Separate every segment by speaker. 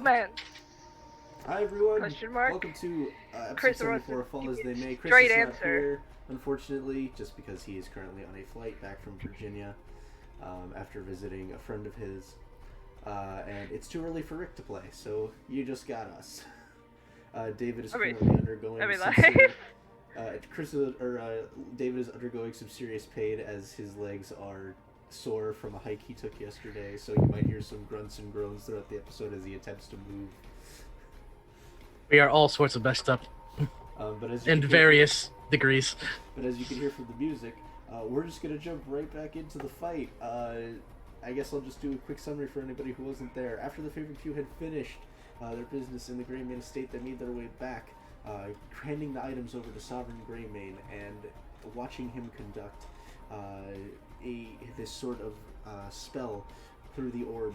Speaker 1: romance?
Speaker 2: Hi everyone,
Speaker 1: Question mark.
Speaker 2: welcome to episode
Speaker 1: Chris
Speaker 2: 74 of Fall as They May. Chris
Speaker 1: straight
Speaker 2: is not
Speaker 1: answer.
Speaker 2: here, unfortunately, just because he is currently on a flight back from Virginia after visiting a friend of his. And it's too early for Rick to play, so you just got us. David is currently undergoing some serious... David is undergoing some serious pain as his legs are sore from a hike he took yesterday, so you might hear some grunts and groans throughout the episode as he attempts to move.
Speaker 3: We are all sorts of messed up, in various degrees.
Speaker 2: But as you can hear from the music, we're just gonna jump right back into the fight. I guess I'll just do a quick summary for anybody who wasn't there. After the favored few had finished their business in the Greymane estate, they made their way back, handing the items over to Sovereign Greymane and watching him conduct this sort of spell through the orb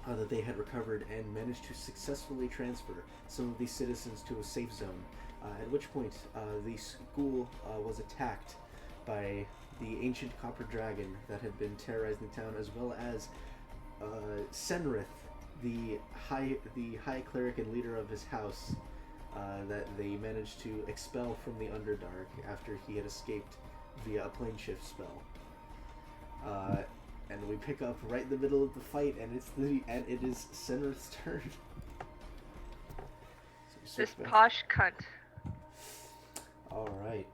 Speaker 2: that they had recovered, and managed to successfully transfer some of these citizens to a safe zone, at which point the school was attacked by the ancient copper dragon that had been terrorizing the town, as well as Senrith, the high cleric and leader of his house, that they managed to expel from the Underdark after he had escaped via a plane shift spell. And we pick up right in the middle of the fight, and it is Senrith's turn. So
Speaker 1: this posh cunt.
Speaker 2: All right.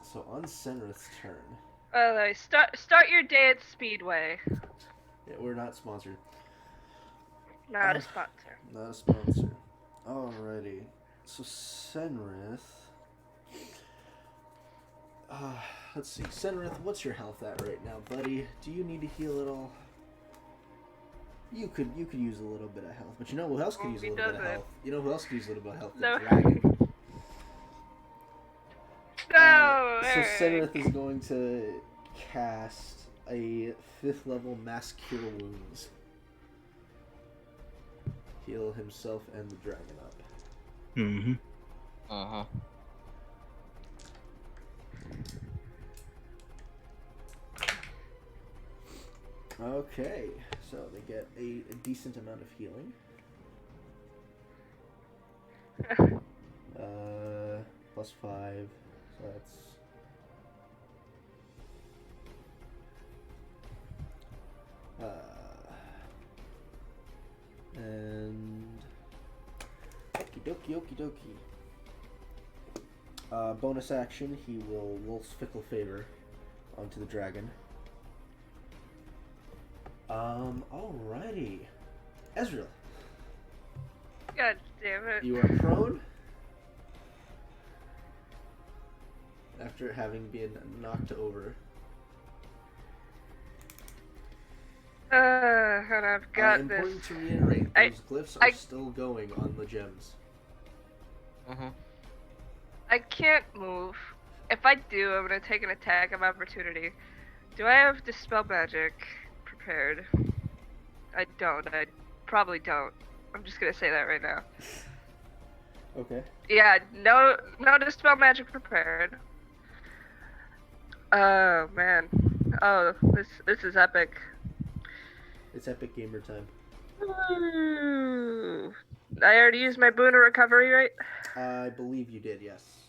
Speaker 2: So on Senrith's turn.
Speaker 1: Start your day at Speedway.
Speaker 2: Yeah, we're not sponsored.
Speaker 1: Not a sponsor.
Speaker 2: Not a sponsor. Alrighty. So Senrith. Let's see. Senrith, what's your health at right now, buddy? Do you need to heal at all? You could use a little bit of health, but you know who else could use a little bit of health? You know who else could use a little bit of health? The dragon.
Speaker 1: No.
Speaker 2: So Senrith is going to cast a 5th level Mass Cure Wounds. Heal himself and the dragon up.
Speaker 3: Mm-hmm.
Speaker 4: Uh-huh.
Speaker 2: Okay, so they get a decent amount of healing. Plus 5, so that's... and... Okie dokie. Bonus action, he will Wolf's Fickle Favor onto the dragon. Alrighty. Ezreal.
Speaker 1: God damn it.
Speaker 2: You are prone. After having been knocked over.
Speaker 1: And I've got
Speaker 2: important
Speaker 1: this.
Speaker 2: to reiterate, those glyphs are still going on the gems.
Speaker 4: Uh-huh.
Speaker 1: I can't move. If I do, I'm gonna take an attack of opportunity. Do I have Dispel Magic prepared? I don't. I probably don't. I'm just gonna say that right now.
Speaker 2: Okay.
Speaker 1: Yeah, no Dispel Magic prepared. Oh man. Oh, this is epic.
Speaker 2: It's epic gamer time.
Speaker 1: Ooh. I already used my boon of recovery, right?
Speaker 2: I believe you did, yes.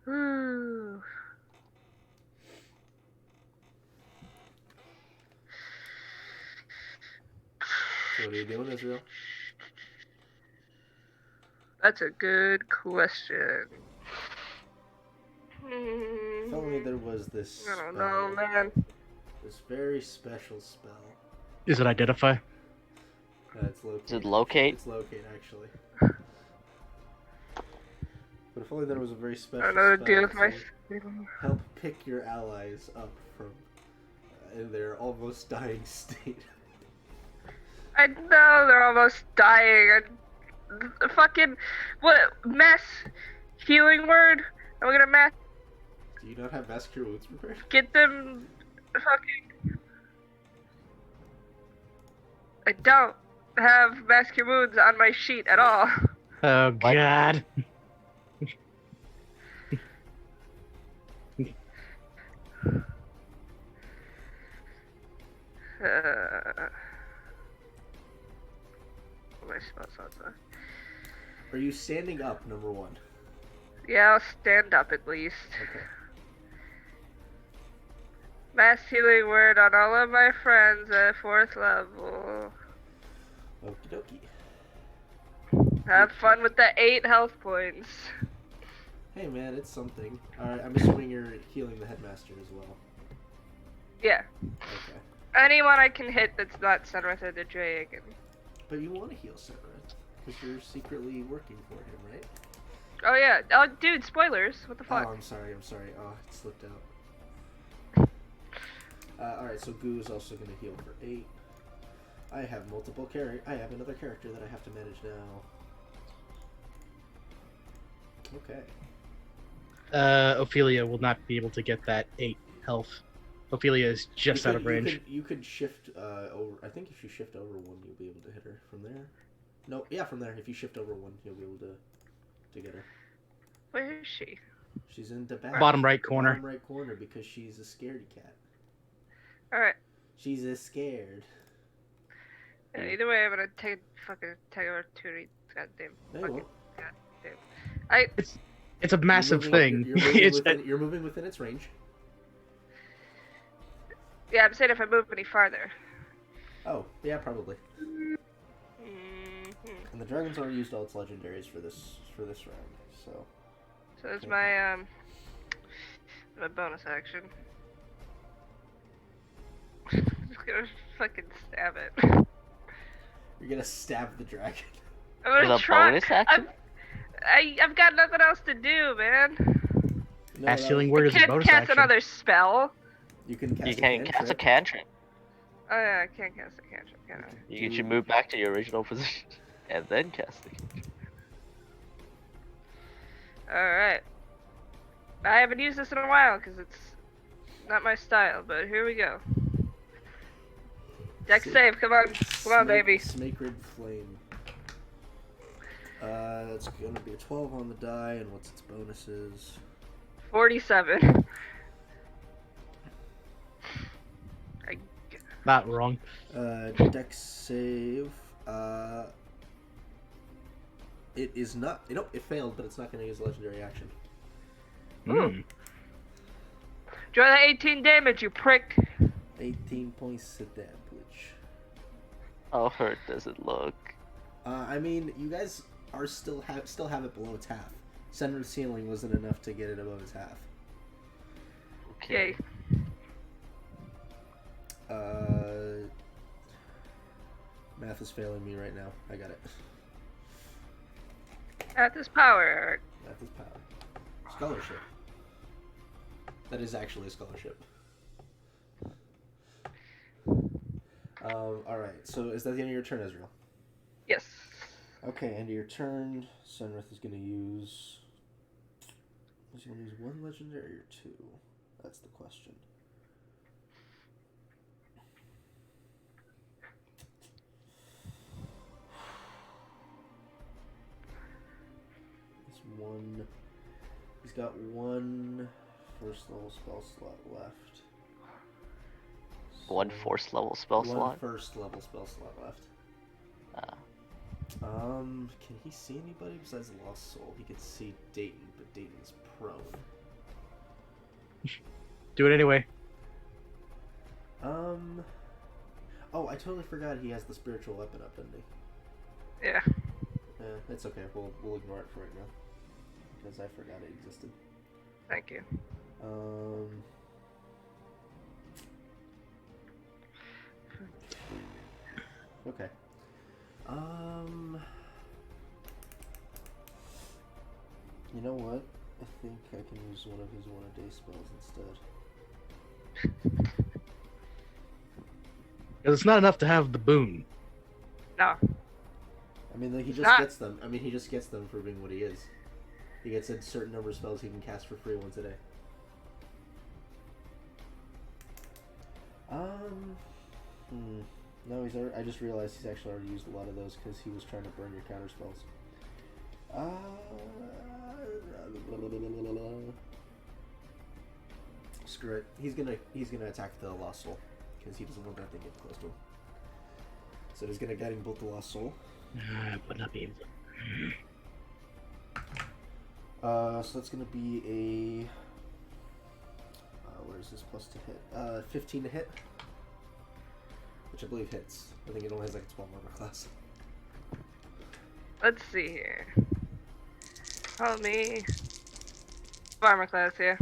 Speaker 1: Ooh.
Speaker 2: So what are you doing, Ezreal?
Speaker 1: That's a good question.
Speaker 2: If only there was this
Speaker 1: I don't know, man.
Speaker 2: This very special spell.
Speaker 3: Is it Identify?
Speaker 2: It's locate.
Speaker 4: Is it Locate?
Speaker 2: It's locate, actually. But if only there was a very special
Speaker 1: I don't know
Speaker 2: spell
Speaker 1: deal with my...
Speaker 2: to help pick your allies up from in their almost dying state.
Speaker 1: I know they're almost dying. Fucking what mass healing word? Are we gonna mass?
Speaker 2: Do you not have Mass Cure Wounds prepared?
Speaker 1: Get them fucking. I don't have Mass Cure Wounds on my sheet at all.
Speaker 3: Oh god.
Speaker 1: my spell slots left.
Speaker 2: Are you standing up, number one?
Speaker 1: Yeah, I'll stand up at least.
Speaker 2: Okay.
Speaker 1: Mass healing word on all of my friends at 4th level.
Speaker 2: Okie dokie.
Speaker 1: Have fun with the 8 health points.
Speaker 2: Hey man, it's something. Alright, I'm assuming you're healing the headmaster as well.
Speaker 1: Yeah.
Speaker 2: Okay.
Speaker 1: Anyone I can hit that's not Senrith or the dragon.
Speaker 2: But you want to heal Senrith, because you're secretly working for him, right?
Speaker 1: Oh yeah. Oh dude, spoilers. What the fuck?
Speaker 2: Oh, I'm sorry. Oh, it slipped out. Alright, so Goo is also going to heal for 8. I have I have another character that I have to manage now. Okay.
Speaker 3: Ophelia will not be able to get that 8 health. Ophelia is just out of range.
Speaker 2: You could shift over. I think if you shift over 1, you'll be able to hit her from there. No, yeah, from there. If you shift over 1, you'll be able to get her.
Speaker 1: Where is she?
Speaker 2: She's in the back.
Speaker 3: Bottom right corner.
Speaker 2: Bottom right corner because she's a scaredy cat.
Speaker 1: Alright.
Speaker 2: She's a scared.
Speaker 1: Yeah, either way, I'm gonna take opportunity. Goddamn.
Speaker 2: No, you won't.
Speaker 1: Goddamn.
Speaker 3: It's a massive thing.
Speaker 2: You're moving within its range.
Speaker 1: Yeah, I'm saying if I move any farther.
Speaker 2: Oh, yeah, probably.
Speaker 1: Mm-hmm.
Speaker 2: And the dragon's already used all its legendaries for this round, so.
Speaker 1: So it's my bonus action. Just gonna fucking stab it.
Speaker 2: You're gonna stab the dragon.
Speaker 1: I'm gonna
Speaker 4: With a
Speaker 1: try.
Speaker 4: bonus action?
Speaker 1: I've got nothing else to do, man.
Speaker 3: Mass healing word is a
Speaker 1: I can't
Speaker 3: bonus
Speaker 1: cast
Speaker 3: action.
Speaker 1: another spell.
Speaker 2: You can cast
Speaker 4: You can't cast a cantrip.
Speaker 1: Oh yeah, I can't cast a cantrip, can I?
Speaker 4: You should move back to your original position and then cast the cantrip.
Speaker 1: Alright. I haven't used this in a while because it's not my style, but here we go. Dex save, come on, baby.
Speaker 2: Sacred Flame. That's gonna be a 12 on the die, and what's its bonuses?
Speaker 1: 47.
Speaker 3: Not wrong.
Speaker 2: Dex save. It is not. It failed, but it's not gonna use a legendary action.
Speaker 3: Hmm.
Speaker 1: Draw the 18 damage, you prick.
Speaker 2: 18 points of damage.
Speaker 4: How hurt does it look?
Speaker 2: I mean, you guys are still have it below its half. Senrith's ceiling wasn't enough to get it above its half.
Speaker 1: Yay.
Speaker 2: Math is failing me right now. I got it.
Speaker 1: At this power, Eric.
Speaker 2: Math is power. Scholarship. That is actually a scholarship. Alright, so is that the end of your turn, Ezreal?
Speaker 1: Yes.
Speaker 2: Okay, end of your turn. Senrith is going to use... Is he going to use 1 legendary or 2? That's the question. It's 1... He's got 1 first level spell slot left. So
Speaker 4: 1 force level spell slot?
Speaker 2: 1 first level spell slot left. Can he see anybody besides the Lost Soul? He could see Dayton, but Dayton's prone.
Speaker 3: Do it anyway.
Speaker 2: Oh, I totally forgot he has the spiritual weapon up, doesn't he?
Speaker 1: Yeah.
Speaker 2: Yeah, it's okay. We'll ignore it for right now. Because I forgot it existed.
Speaker 1: Thank you.
Speaker 2: Okay. You know what? I think I can use one of his 1-a-day spells instead.
Speaker 3: Because it's not enough to have the boon.
Speaker 1: No.
Speaker 2: I mean, like, he just gets them. I mean, he just gets them for being what he is. He gets a certain number of spells he can cast for free once a day. No, I just realized he's actually already used a lot of those because he was trying to burn your counter spells. Screw it. He's gonna attack the Lost Soul because he doesn't want that thing getting close to him. So he's gonna guiding bolt the Lost Soul.
Speaker 3: Would not be able to.
Speaker 2: So that's gonna be a. Where is this plus to hit? 15 to hit, which I believe hits. I think it only has like a 12 armor class.
Speaker 1: Let's see here. Follow me. Armor class, yeah.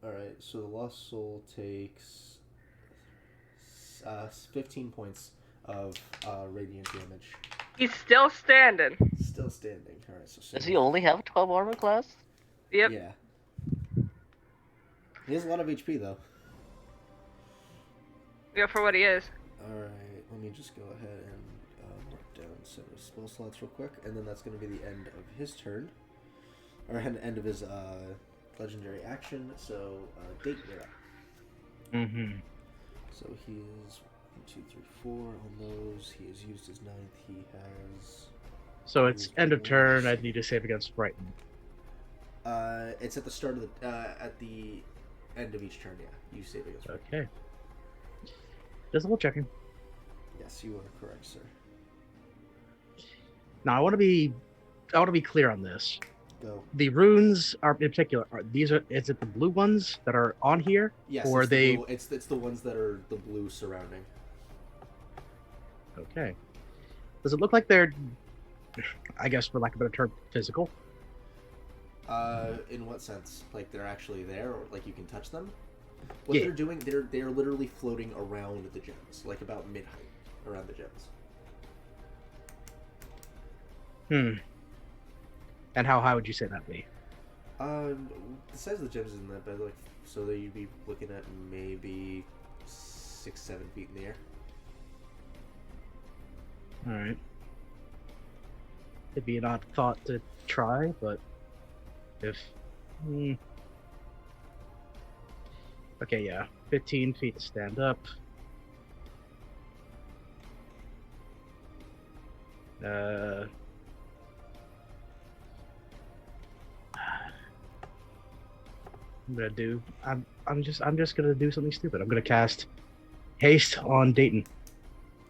Speaker 2: Alright, so the Lost Soul takes 15 points of radiant damage.
Speaker 1: He's still standing.
Speaker 2: Still standing. Alright, so
Speaker 4: Does he only have 12 armor class?
Speaker 1: Yep.
Speaker 2: Yeah. He has a lot of HP though.
Speaker 1: Yeah, for what he is.
Speaker 2: Alright, let me just go ahead and mark down some spell slots real quick, and then that's going to be the end of his turn. Or end of his legendary action, so Date, you're up.
Speaker 3: Mm-hmm.
Speaker 2: So he is 1, 2, 3, 4 on those. He has used his 9th. He has.
Speaker 3: So it's end of turn. I need to save against frightened.
Speaker 2: It's at the start of the at the end of each turn. Yeah, you save against frightened.
Speaker 3: Okay. Just double checking.
Speaker 2: Yes, you are correct, sir.
Speaker 3: Now I want to be clear on this.
Speaker 2: Go.
Speaker 3: The runes are in particular. Is it the blue ones that are on here?
Speaker 2: Yes,
Speaker 3: or
Speaker 2: it's
Speaker 3: they?
Speaker 2: The blue, it's the ones that are the blue surrounding.
Speaker 3: Okay. Does it look like they're, I guess for lack of a better term, physical?
Speaker 2: In what sense? Like they're actually there, or like you can touch them? What
Speaker 3: Yeah.
Speaker 2: they're doing, they're literally floating around the gems, like about mid-height around the gems.
Speaker 3: And how high would you say that be?
Speaker 2: The size of the gems isn't that bad, like so that you'd be looking at maybe 6, 7 feet in the air.
Speaker 3: All right. It'd be an odd thought to try, but if. Okay, yeah, 15 feet to stand up. I'm just gonna do something stupid. I'm gonna cast haste on Dayton.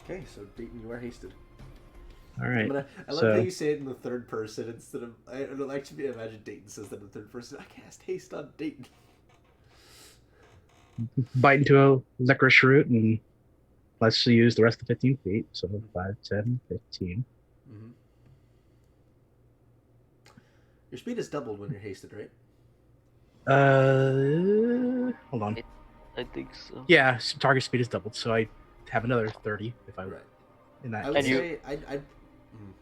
Speaker 2: Okay, so Dayton, you are hasted.
Speaker 3: All right.
Speaker 2: I love how you say it in the third person instead of. I don't actually imagine Dayton says that in the third person. I cast haste on Dayton.
Speaker 3: Bite into a licorice root and let's use the rest of the 15 feet. So 5, 10, 15.
Speaker 2: Mm-hmm. Your speed is doubled when you're hasted, right?
Speaker 3: Hold on.
Speaker 4: I think so.
Speaker 3: Yeah, target speed is doubled, so I have another 30 if I
Speaker 2: right.
Speaker 3: In that
Speaker 2: I would
Speaker 3: case.
Speaker 2: say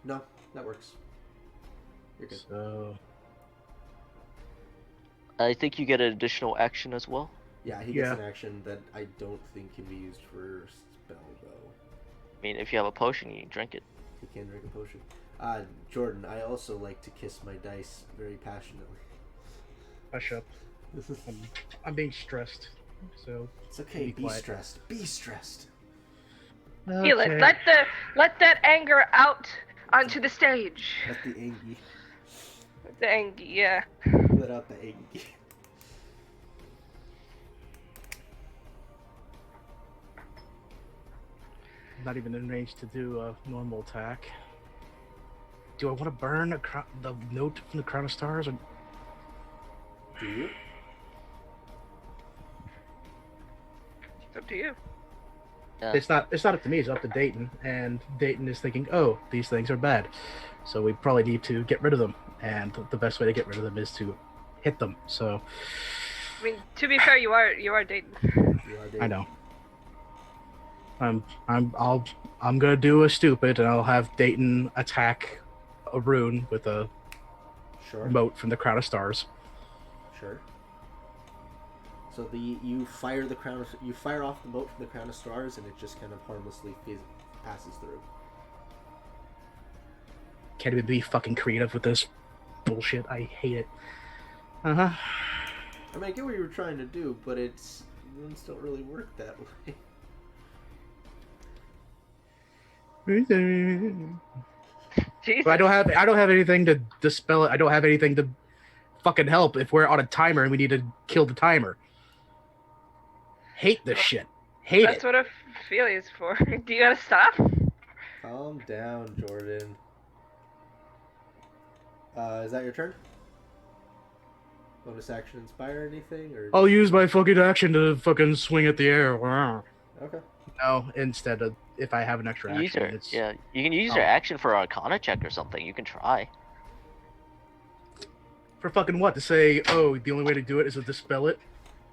Speaker 2: no, that works. You're good.
Speaker 3: So
Speaker 4: I think you get an additional action as well.
Speaker 2: Yeah, he gets an action that I don't think can be used for spell though.
Speaker 4: I mean, if you have a potion, you can drink it.
Speaker 2: He can drink a potion. Jordan, I also like to kiss my dice very passionately.
Speaker 3: hush up. I'm being stressed, so
Speaker 2: it's okay. Be
Speaker 3: quiet.
Speaker 2: stressed. Be stressed.
Speaker 3: Okay.
Speaker 1: Feel it. Let that anger out onto the stage.
Speaker 2: Let the angie.
Speaker 1: The anger, yeah.
Speaker 2: Let out the angie.
Speaker 3: Not even in range to do a normal attack. Do I want to burn the note from the Crown of Stars? Or...
Speaker 2: Do you?
Speaker 1: It's up to you.
Speaker 4: Yeah.
Speaker 3: It's not up to me. It's up to Dayton, and Dayton is thinking, "Oh, these things are bad, so we probably need to get rid of them." And the best way to get rid of them is to hit them. So,
Speaker 1: I mean, to be fair, you are Dayton.
Speaker 2: You are Dayton.
Speaker 3: I know. I'm gonna do a stupid, and I'll have Dayton attack a rune with a mote from the Crown of Stars.
Speaker 2: Sure. So you fire off the mote from the Crown of Stars, and it just kind of harmlessly passes through.
Speaker 3: Can't even be fucking creative with this bullshit. I hate it.
Speaker 2: I mean, I get what you were trying to do, but runes don't really work that way.
Speaker 1: Jesus.
Speaker 3: I don't have anything to dispel it. I don't have anything to fucking help if we're on a timer and we need to kill the timer. Hate this shit. Hate
Speaker 1: That's
Speaker 3: it.
Speaker 1: what Ophelia's for. Do you gotta stop?
Speaker 2: Calm down, Jordan. Is that your turn? Bonus action inspire anything, or?
Speaker 3: I'll use my fucking action to fucking swing at the air.
Speaker 2: Okay.
Speaker 3: No, instead of if I have an extra
Speaker 4: You can use
Speaker 3: action,
Speaker 4: your,
Speaker 3: it's
Speaker 4: yeah, you can use your action for an Arcana check or something. You can try.
Speaker 3: for fucking what? To say, oh, the only way to do it is to dispel it?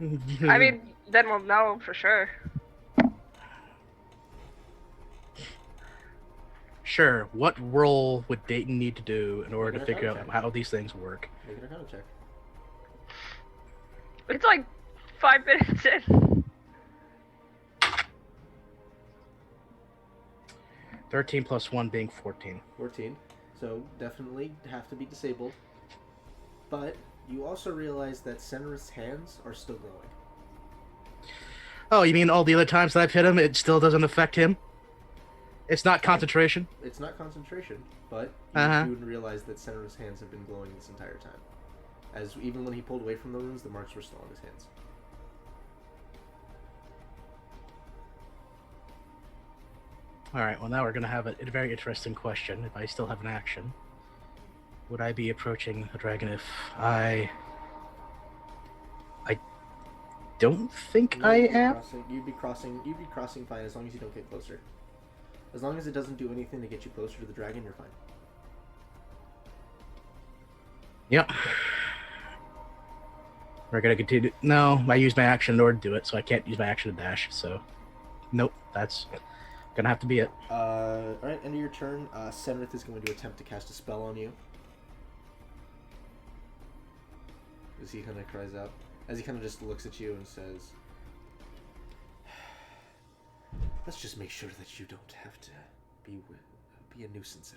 Speaker 1: I mean, then we'll know for sure.
Speaker 3: Sure, what role would Dayton need to do in order
Speaker 2: Make
Speaker 3: to
Speaker 2: an
Speaker 3: figure
Speaker 2: Arcana
Speaker 3: out
Speaker 2: check.
Speaker 3: how these things work?
Speaker 2: Make an Arcana check.
Speaker 1: It's like 5 minutes in.
Speaker 3: 13 plus 1 being 14.
Speaker 2: 14. So definitely have to be disabled. But you also realize that Senrith's hands are still glowing.
Speaker 3: Oh, you mean all the other times that I've hit him, it still doesn't affect him? It's not concentration?
Speaker 2: It's not concentration, but you would realize that Senrith's hands have been glowing this entire time. As even when he pulled away from the runes, the marks were still on his hands.
Speaker 3: Alright, well now we're going to have a very interesting question. If I still have an action, would I be approaching a dragon if I don't think
Speaker 2: No,
Speaker 3: I am?
Speaker 2: You'd be crossing fine as long as you don't get closer. As long as it doesn't do anything to get you closer to the dragon, you're fine.
Speaker 3: Yep. We're gonna continue. No, I used my action in order to do it, so I can't use my action to dash, so nope, that's gonna have to be it.
Speaker 2: Alright, end of your turn. Senrith is going to attempt to cast a spell on you. As he kind of cries out. As he kind of just looks at you and says, let's just make sure that you don't have to be a nuisance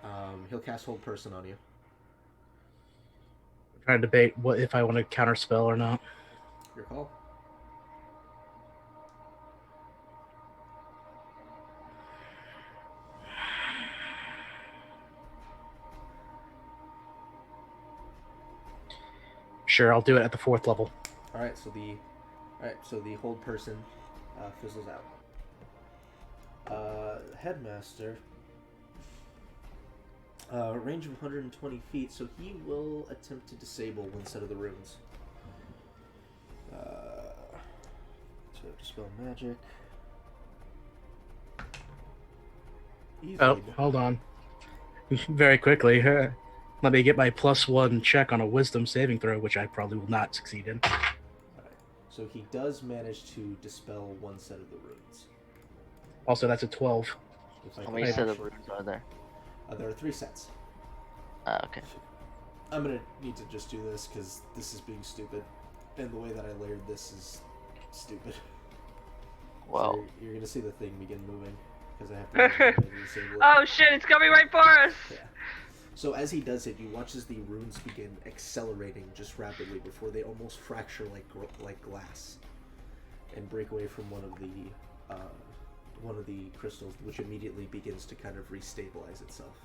Speaker 2: anymore. He'll cast Hold Person on you.
Speaker 3: I'm trying to debate what if I want to counter spell or not.
Speaker 2: Your call.
Speaker 3: Sure, I'll do it at the 4th level.
Speaker 2: Alright, so the Hold Person fizzles out. Headmaster, range of 120 feet, so he will attempt to disable one set of the runes. So dispel magic. Easy.
Speaker 3: Oh, hold on. Very quickly. Let me get my +1 check on a wisdom saving throw, which I probably will not succeed in.
Speaker 2: Alright, so he does manage to dispel one set of the runes.
Speaker 3: Also, that's a 12.
Speaker 4: How many set of runes are there?
Speaker 2: There are 3 sets.
Speaker 4: Okay.
Speaker 2: I'm gonna need to just do this because this is being stupid, and the way that I layered this is stupid.
Speaker 4: Well,
Speaker 2: So you're gonna see the thing begin moving because I have to disable it.
Speaker 1: Oh shit, it's coming right for us!
Speaker 2: Yeah. So as he does it, you watch as the runes begin accelerating just rapidly before they almost fracture like glass, and break away from one of the crystals, which immediately begins to kind of restabilize itself.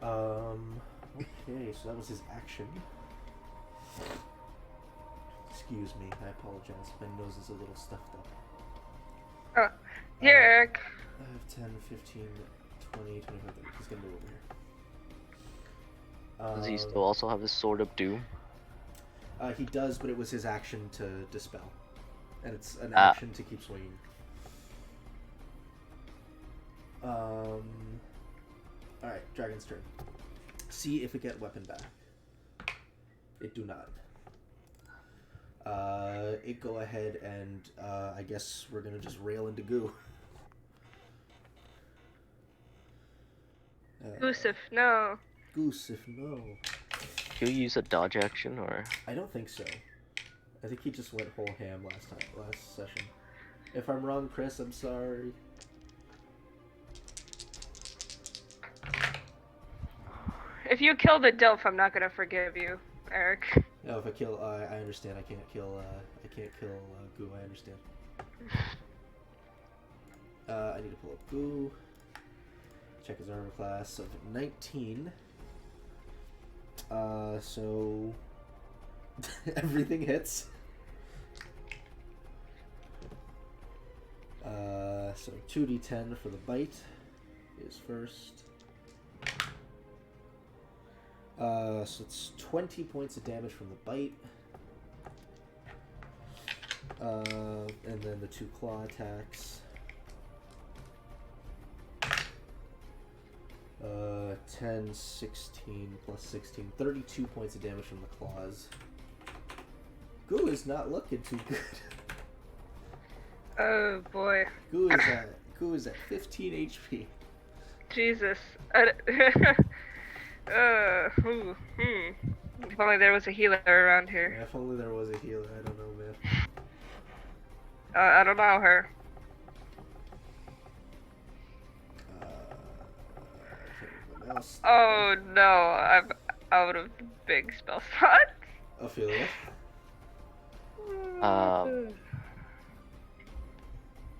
Speaker 2: Okay, so that was his action. Excuse me, I apologize. My nose is a little stuffed up.
Speaker 1: Oh, here, Eric.
Speaker 2: 5, 10, 15, 20, 25, 30. He's gonna move over here.
Speaker 4: does he still also have his Sword of Doom?
Speaker 2: He does, but it was his action to dispel. And it's an action to keep swinging. Alright, Dragon's turn. See if it get weapon back. It do not. It go ahead and, I guess we're gonna just rail into goo.
Speaker 1: Goosef, no.
Speaker 2: Goose, if no.
Speaker 4: Can you use a dodge action or?
Speaker 2: I don't think so. I think he just went whole ham last session. If I'm wrong, Chris, I'm sorry.
Speaker 1: If you kill the Dilf, I'm not gonna forgive you, Eric.
Speaker 2: No, if I kill, I understand. I can't kill Goo. I understand. I need to pull up Goo. Check his armor class of 19. So Everything hits. So 2d10 for the bite is first. So it's 20 points of damage from the bite. And then the 2 claw attacks. 10, 16 plus 16, 32 points of damage from the claws. Goo is not looking too good.
Speaker 1: Oh boy.
Speaker 2: Goo is at 15 HP.
Speaker 1: Jesus. If only there was a healer around here.
Speaker 2: If only there was a healer, I don't know, man.
Speaker 1: I don't know her.
Speaker 2: Mouse.
Speaker 1: Oh no, I'm out of big spell slots.
Speaker 2: Ophelia.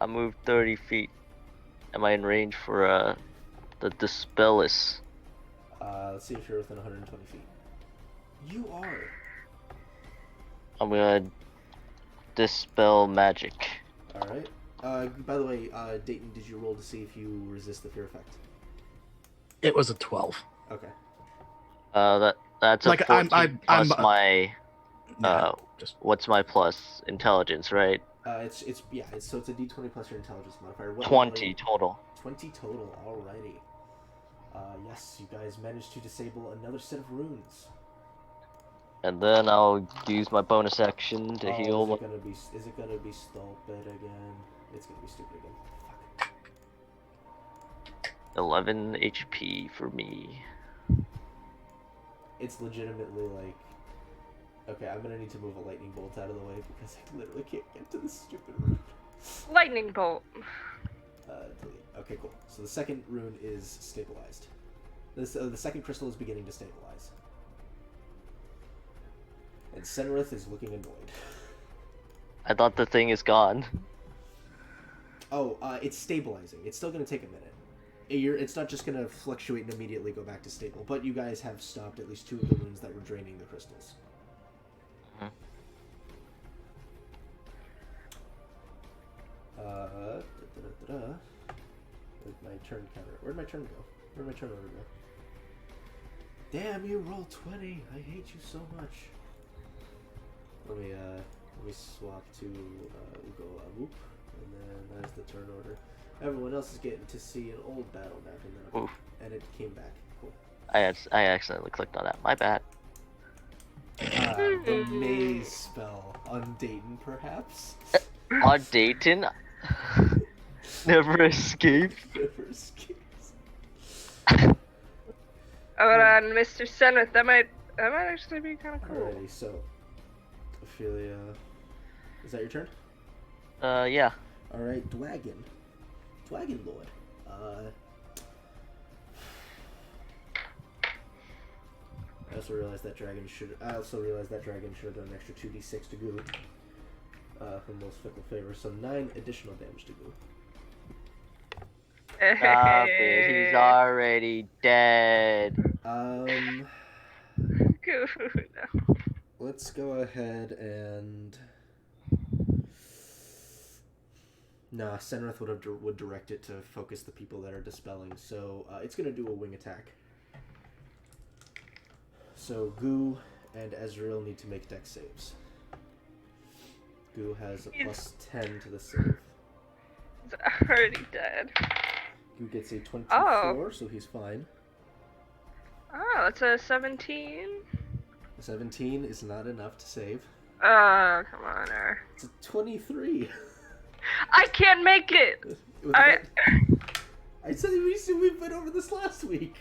Speaker 4: I moved 30 feet. Am I in range for the Dispellus?
Speaker 2: Let's see if you're within 120 feet. You are.
Speaker 4: I'm gonna Dispel Magic.
Speaker 2: Alright. By the way, Dayton, did you roll to see if you resist the fear effect?
Speaker 3: It was a 12.
Speaker 2: Okay.
Speaker 4: That's a
Speaker 3: Like,
Speaker 4: 14 plus
Speaker 3: I'm
Speaker 4: my
Speaker 3: just
Speaker 4: what's my plus intelligence, right?
Speaker 2: It's a d20 plus your intelligence modifier. What
Speaker 4: 20 total.
Speaker 2: 20 total, alrighty. Yes, you guys managed to disable another set of runes.
Speaker 4: And then I'll use my bonus action to heal.
Speaker 2: Is it gonna be stupid again? It's gonna be stupid again. Fuck.
Speaker 4: 11 HP for me.
Speaker 2: It's legitimately like, okay, I'm gonna need to move a lightning bolt out of the way because I literally can't get to this stupid rune.
Speaker 1: Lightning bolt.
Speaker 2: Delete. Okay, cool. So the second rune is stabilized. The second crystal is beginning to stabilize. And Senrith is looking annoyed.
Speaker 4: I thought the thing is gone.
Speaker 2: Oh, it's stabilizing. It's still going to take a minute. It's not just going to fluctuate and immediately go back to stable, but you guys have stopped at least 2 of the runes that were draining the crystals.
Speaker 4: Mhm.
Speaker 2: Where'd my turn counter? Where'd my turn go? Where'd my turn order go? Damn, you rolled 20. I hate you so much. Let me swap to we'll go whoop, and then that's the turn order. Everyone else is getting to see an old battle map, and it came back. Cool.
Speaker 4: I accidentally clicked on that. My bad.
Speaker 2: The maze spell on Dayton, perhaps.
Speaker 4: On Dayton, never escape.
Speaker 2: Never escapes.
Speaker 1: Oh, and Mr. Senrith, that might actually be kind of cool.
Speaker 2: Alrighty, so Ophelia, is that your turn?
Speaker 4: Yeah.
Speaker 2: Alright, Dwagon Lord. I also realized that dragon should have done an extra 2d6 to Goo. From most fickle favors, so 9 additional damage to Goo.
Speaker 4: Stop it. He's already dead.
Speaker 1: Good.
Speaker 2: Let's go ahead and. Nah, Senrith would direct it to focus the people that are dispelling, so it's gonna do a wing attack. So Goo and Ezreal need to make dex saves. Goo has a plus 10 to the save.
Speaker 1: He's already dead.
Speaker 2: Goo gets a 24,
Speaker 1: Oh.
Speaker 2: so he's fine.
Speaker 1: Oh, that's a 17.
Speaker 2: 17 is not enough to save.
Speaker 1: Oh, come on,
Speaker 2: It's a 23.
Speaker 1: I can't make it.
Speaker 2: I said we went over this last week.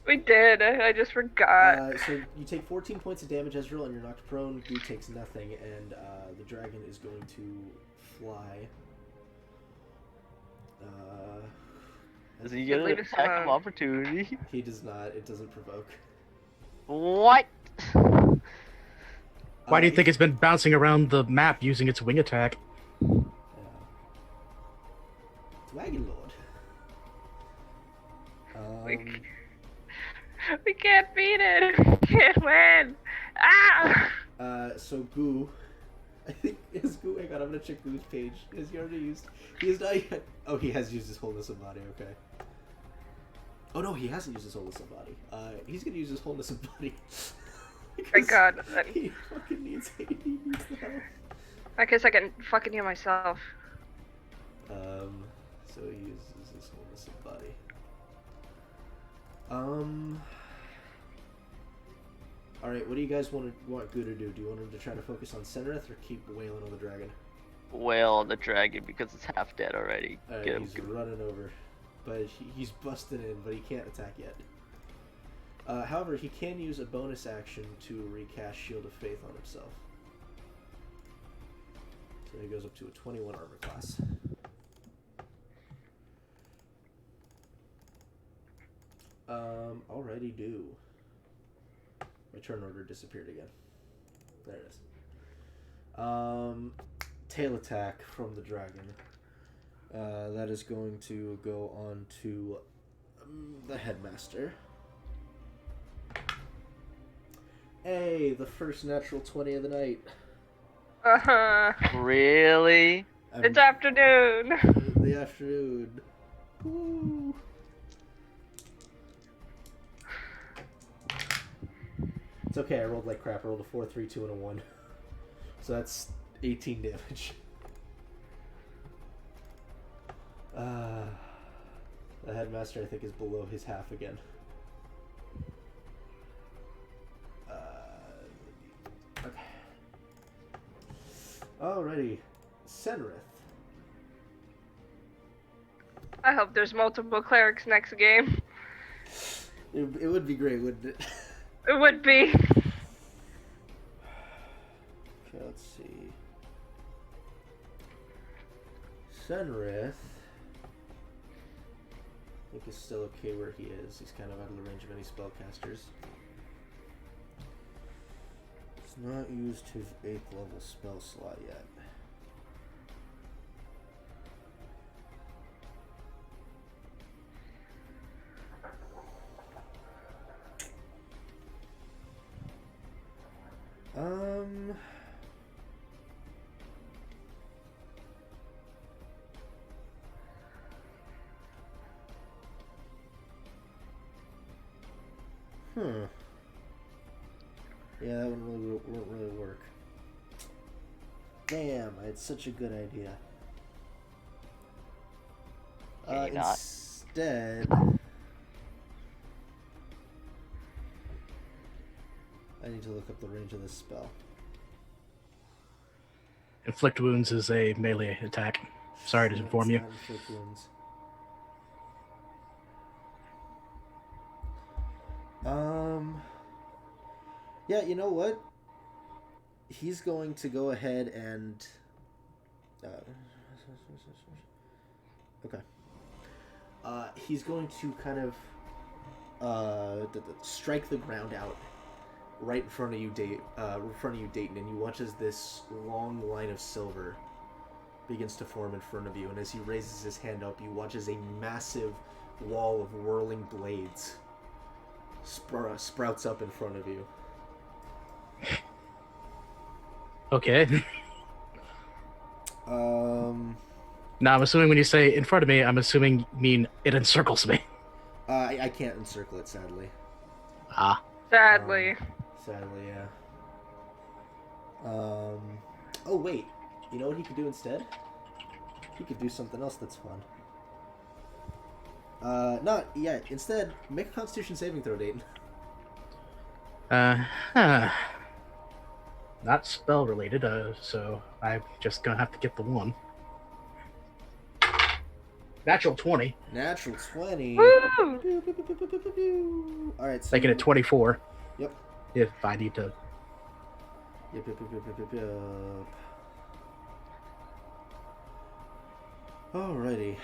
Speaker 1: We did. I just forgot.
Speaker 2: So you take 14 points of damage, Ezreal, and you're knocked prone. Goo takes nothing, and the dragon is going to fly.
Speaker 4: Does he get an
Speaker 1: Leave us
Speaker 4: attack of
Speaker 1: alone.
Speaker 4: opportunity?
Speaker 2: He does not. It doesn't provoke.
Speaker 4: What?
Speaker 3: Why do you think it's been bouncing around the map using its wing attack?
Speaker 2: Dragon Lord.
Speaker 1: We can't beat it. We can't win. Ah!
Speaker 2: So Goo, I think is Goo. Hang on, I'm gonna check Goo's page. Has he already used? He has not yet. Oh, he has used his wholeness of body. Okay. Oh no, he hasn't used his wholeness of body. He's gonna use his wholeness of body.
Speaker 1: Thank God.
Speaker 2: He fucking needs. He needs the help.
Speaker 1: I guess I can fucking heal myself.
Speaker 2: So he uses his wholeness of body. Alright, what do you guys want Goo to do? Do you want him to try to focus on Senrith or keep wailing on the dragon?
Speaker 4: Wail on the dragon because it's half dead already.
Speaker 2: Alright,
Speaker 4: Get him.
Speaker 2: he's running over. But he's busting in, but he can't attack yet. However, he can use a bonus action to recast Shield of Faith on himself. So he goes up to a 21 armor class. Alrighty do. My turn order disappeared again. There it is. Tail attack from the dragon. That is going to go on to the headmaster. Hey, the first natural 20 of the night.
Speaker 4: Really?
Speaker 1: It's afternoon.
Speaker 2: The afternoon. Woo. It's okay, I rolled like crap. I rolled a 4, 3, 2, and a 1. So that's 18 damage. The headmaster, I think, is below his half again. Okay. Alrighty. Senrith.
Speaker 1: I hope there's multiple clerics next game.
Speaker 2: It would be great, wouldn't it?
Speaker 1: It would be.
Speaker 2: Okay, let's see. Senrith, I think is still okay where he is. He's kind of out of the range of any spellcasters. He's not used his 8th level spell slot yet. Yeah, that won't really work. Damn, I had such a good idea.
Speaker 4: Can you not?
Speaker 2: Instead, I need to look up the range of this spell.
Speaker 3: Inflict wounds is a melee attack. Sorry to inform you.
Speaker 2: It's not inflict wounds. Yeah, you know what? He's going to go ahead and... okay. He's going to kind of strike the ground out right in front of you, Dayton, and you watch as this long line of silver begins to form in front of you, and as he raises his hand up, you watch as a massive wall of whirling blades sprouts up in front of you.
Speaker 3: Okay. Now I'm assuming when you say in front of me, I'm assuming you mean it encircles me.
Speaker 2: I can't encircle it, sadly.
Speaker 3: Ah.
Speaker 1: Sadly.
Speaker 2: Sadly, yeah. Oh wait, you know what he could do instead? He could do something else that's fun. Not yet. Instead, make a Constitution saving throw, Dayton.
Speaker 3: Not spell related, so I'm just gonna have to get the 1. Natural 20.
Speaker 2: Natural 20.
Speaker 1: Woo!
Speaker 2: Alright, so...
Speaker 3: Making it 24.
Speaker 2: Yep.
Speaker 3: If I need to.
Speaker 2: Yep. Alrighty.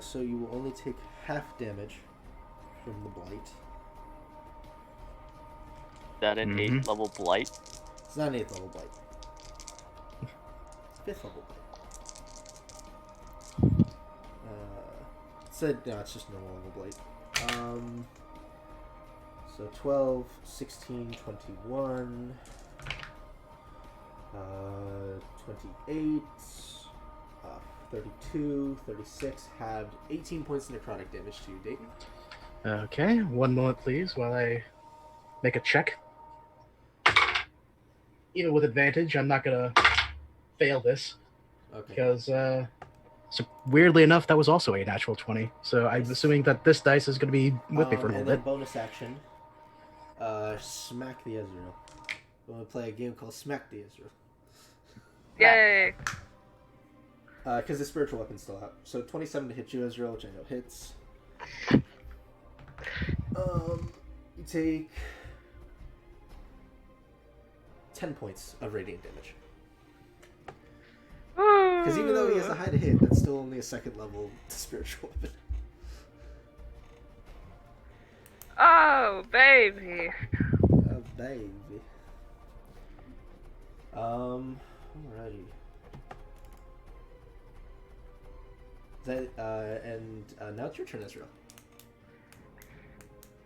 Speaker 2: So you will only take half damage from the blight.
Speaker 4: Is that an 8th level blight?
Speaker 2: It's not an 8th level blight. It's 5th level blight. No, it's just normal level blight. So 12, 16, 21, 28, 32, 36, halved, 18 points of necrotic damage to you, Dayton.
Speaker 3: Okay, one moment, please, while I make a check. Even with advantage, I'm not gonna fail this
Speaker 2: Okay.
Speaker 3: because, so weirdly enough, that was also a natural 20. So I'm
Speaker 2: Nice.
Speaker 3: assuming that this dice is gonna be with me for a little
Speaker 2: and then
Speaker 3: bit.
Speaker 2: bonus action, smack the Ezreal. We're going to play a game called Smack the Ezreal.
Speaker 1: Yay!
Speaker 2: Because the spiritual weapon's still out. So 27 to hit you, Ezreal, which I know hits. You take 10 points of radiant damage. Because even though he has a high to hit, that's still only a second level spiritual weapon.
Speaker 1: Oh, baby.
Speaker 2: Oh, baby. Alrighty. Now it's your turn, Ezreal.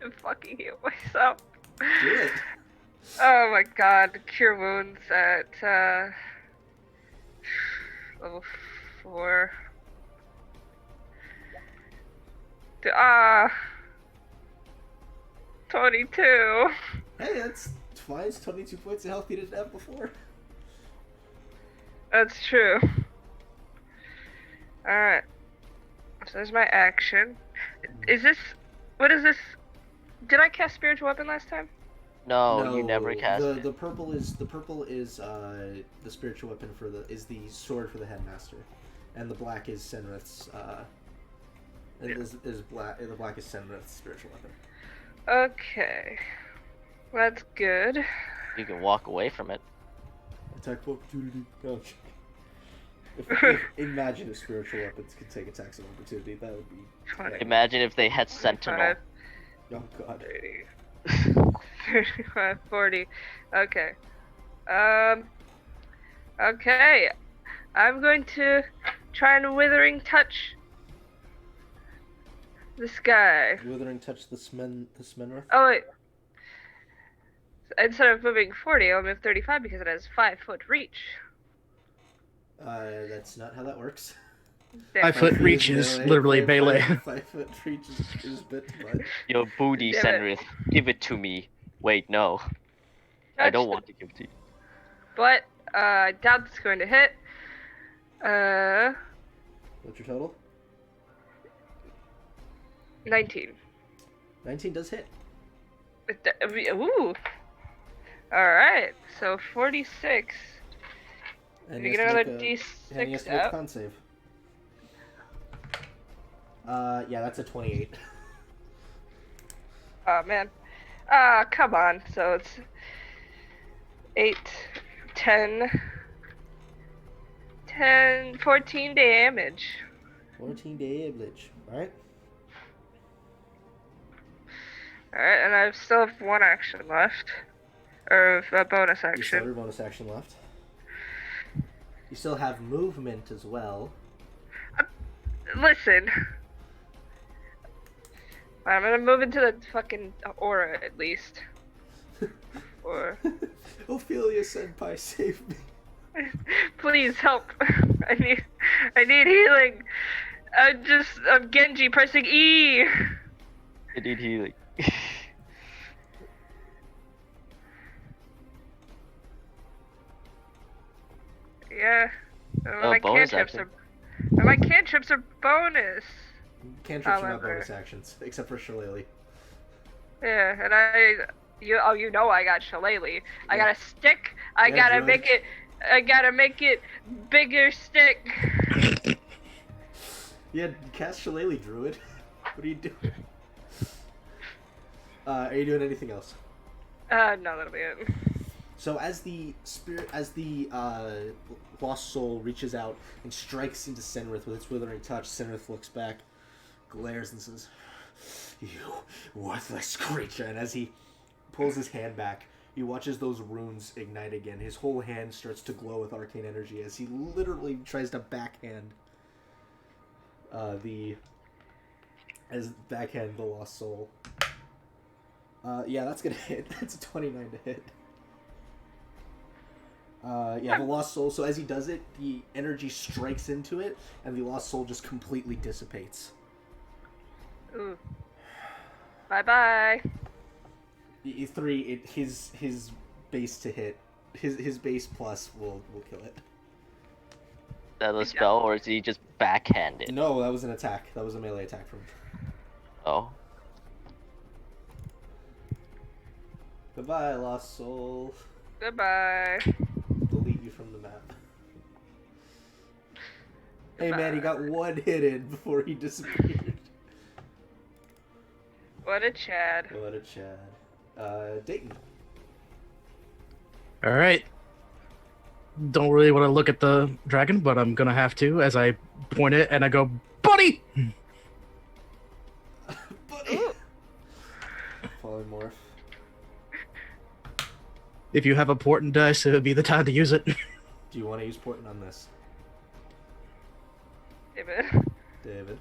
Speaker 1: I'm fucking heal myself.
Speaker 2: Do it.
Speaker 1: Oh my god, cure wounds at level 4. 22.
Speaker 2: Hey, that's twice 22 points of health you didn't have before.
Speaker 1: That's true. Alright. So there's my action. What is this? Did I cast spiritual weapon last time?
Speaker 4: No, you never cast it.
Speaker 2: The purple is the spiritual weapon is the sword for the headmaster, and the black is Senrith's. The black is Senrith's spiritual weapon.
Speaker 1: Okay, that's good.
Speaker 4: You can walk away from it.
Speaker 2: Attack of opportunity. Oh, imagine if spiritual weapons could take attacks of opportunity. That would be.
Speaker 1: 20.
Speaker 4: Imagine if they had Sentinel.
Speaker 1: 25,
Speaker 2: Oh god.
Speaker 1: 30, 35, 40. Okay. Okay. I'm going to try and withering touch this guy.
Speaker 2: Withering touch the Senrith.
Speaker 1: Oh wait. Instead of moving 40, I'll move 35 because it has 5-foot reach.
Speaker 2: That's not how that works.
Speaker 1: Damn.
Speaker 3: 5-foot reach is literally melee.
Speaker 2: 5-foot reach is a bit much.
Speaker 4: Your booty,
Speaker 1: Damn it.
Speaker 4: Senrith. Give it to me. Wait, no. I don't want to give it to you.
Speaker 1: But I doubt it's going to hit.
Speaker 2: What's your total?
Speaker 1: 19.
Speaker 2: 19 does hit.
Speaker 1: Ooh. Alright, so 46.
Speaker 2: And
Speaker 1: You
Speaker 2: he
Speaker 1: get
Speaker 2: has to
Speaker 1: another
Speaker 2: make a- and he has
Speaker 1: D6
Speaker 2: to make a
Speaker 1: out.
Speaker 2: con save. Yeah, that's a 28.
Speaker 1: Oh man. Come on. So it's 8, 10, 14 damage.
Speaker 2: 14 damage. Alright.
Speaker 1: Alright, and I still have one action left. Or a bonus
Speaker 2: You still have
Speaker 1: action.
Speaker 2: your bonus action left. You still have movement as well.
Speaker 1: Listen. I'm gonna move into the fucking aura at least. Or
Speaker 2: Ophelia Senpai, save me.
Speaker 1: please help. I need healing. I'm Genji pressing E.
Speaker 4: I need healing.
Speaker 1: Yeah.
Speaker 4: Oh, bonus action.
Speaker 1: My cantrips are bonus.
Speaker 2: Cantrips are not
Speaker 1: However.
Speaker 2: bonus actions, except for Shillelagh.
Speaker 1: Yeah, and you know I got Shillelagh. I got a stick. I
Speaker 2: Yeah,
Speaker 1: gotta
Speaker 2: druid.
Speaker 1: make it bigger stick.
Speaker 2: Yeah, cast Shillelagh, Druid. What are you doing? Are you doing anything else?
Speaker 1: No, that'll be it.
Speaker 2: So as the lost soul reaches out and strikes into Senrith with its withering touch, Senrith looks back, glares, and says, "You worthless creature!" And as he pulls his hand back, he watches those runes ignite again. His whole hand starts to glow with arcane energy as he literally tries to backhand the lost soul. Yeah, that's gonna hit. That's a 29 to hit. Yeah, the lost soul. So as he does it, the energy strikes into it, and the lost soul just completely dissipates.
Speaker 1: Ooh. Bye-bye.
Speaker 2: His base to hit, his base plus will kill it.
Speaker 4: Is that a spell, or is he just backhanded?
Speaker 2: No, that was an attack. That was a melee attack from him.
Speaker 4: Oh.
Speaker 2: Goodbye, lost soul.
Speaker 1: Goodbye.
Speaker 2: Delete you from the map. Hey man, he got one hit in before he disappeared.
Speaker 1: What a Chad.
Speaker 2: What a Chad. Dayton.
Speaker 3: All right. Don't really want to look at the dragon, but I'm gonna have to as I point it and I go, buddy.
Speaker 2: Buddy. Polymorph.
Speaker 3: If you have a portent dice, it would be the time to use it.
Speaker 2: Do you want to use portent on this?
Speaker 1: David.
Speaker 2: David.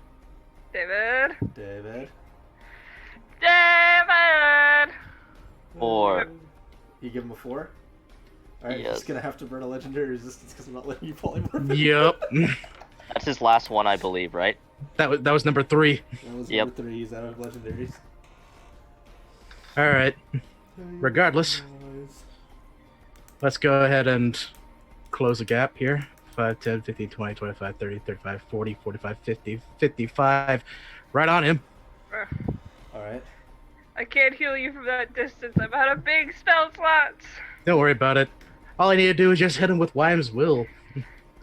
Speaker 1: David.
Speaker 2: David.
Speaker 1: David!
Speaker 4: 4.
Speaker 2: You give him a 4? Alright,
Speaker 4: Yes.
Speaker 2: he's gonna have to burn a legendary resistance because I'm not letting you polymorph.
Speaker 3: Yep.
Speaker 4: That's his last one, I believe, right?
Speaker 3: That was number 3.
Speaker 2: That was
Speaker 4: Yep.
Speaker 2: number 3, he's out of legendaries.
Speaker 3: All right. Regardless. Let's go ahead and close the gap here. 5, 10, 15, 20, 25, 30, 35, 40, 45, 50, 55. Right on him.
Speaker 2: Alright.
Speaker 1: I can't heal you from that distance. I'm out of big spell slots.
Speaker 3: Don't worry about it. All I need to do is just hit him with Wime's Will.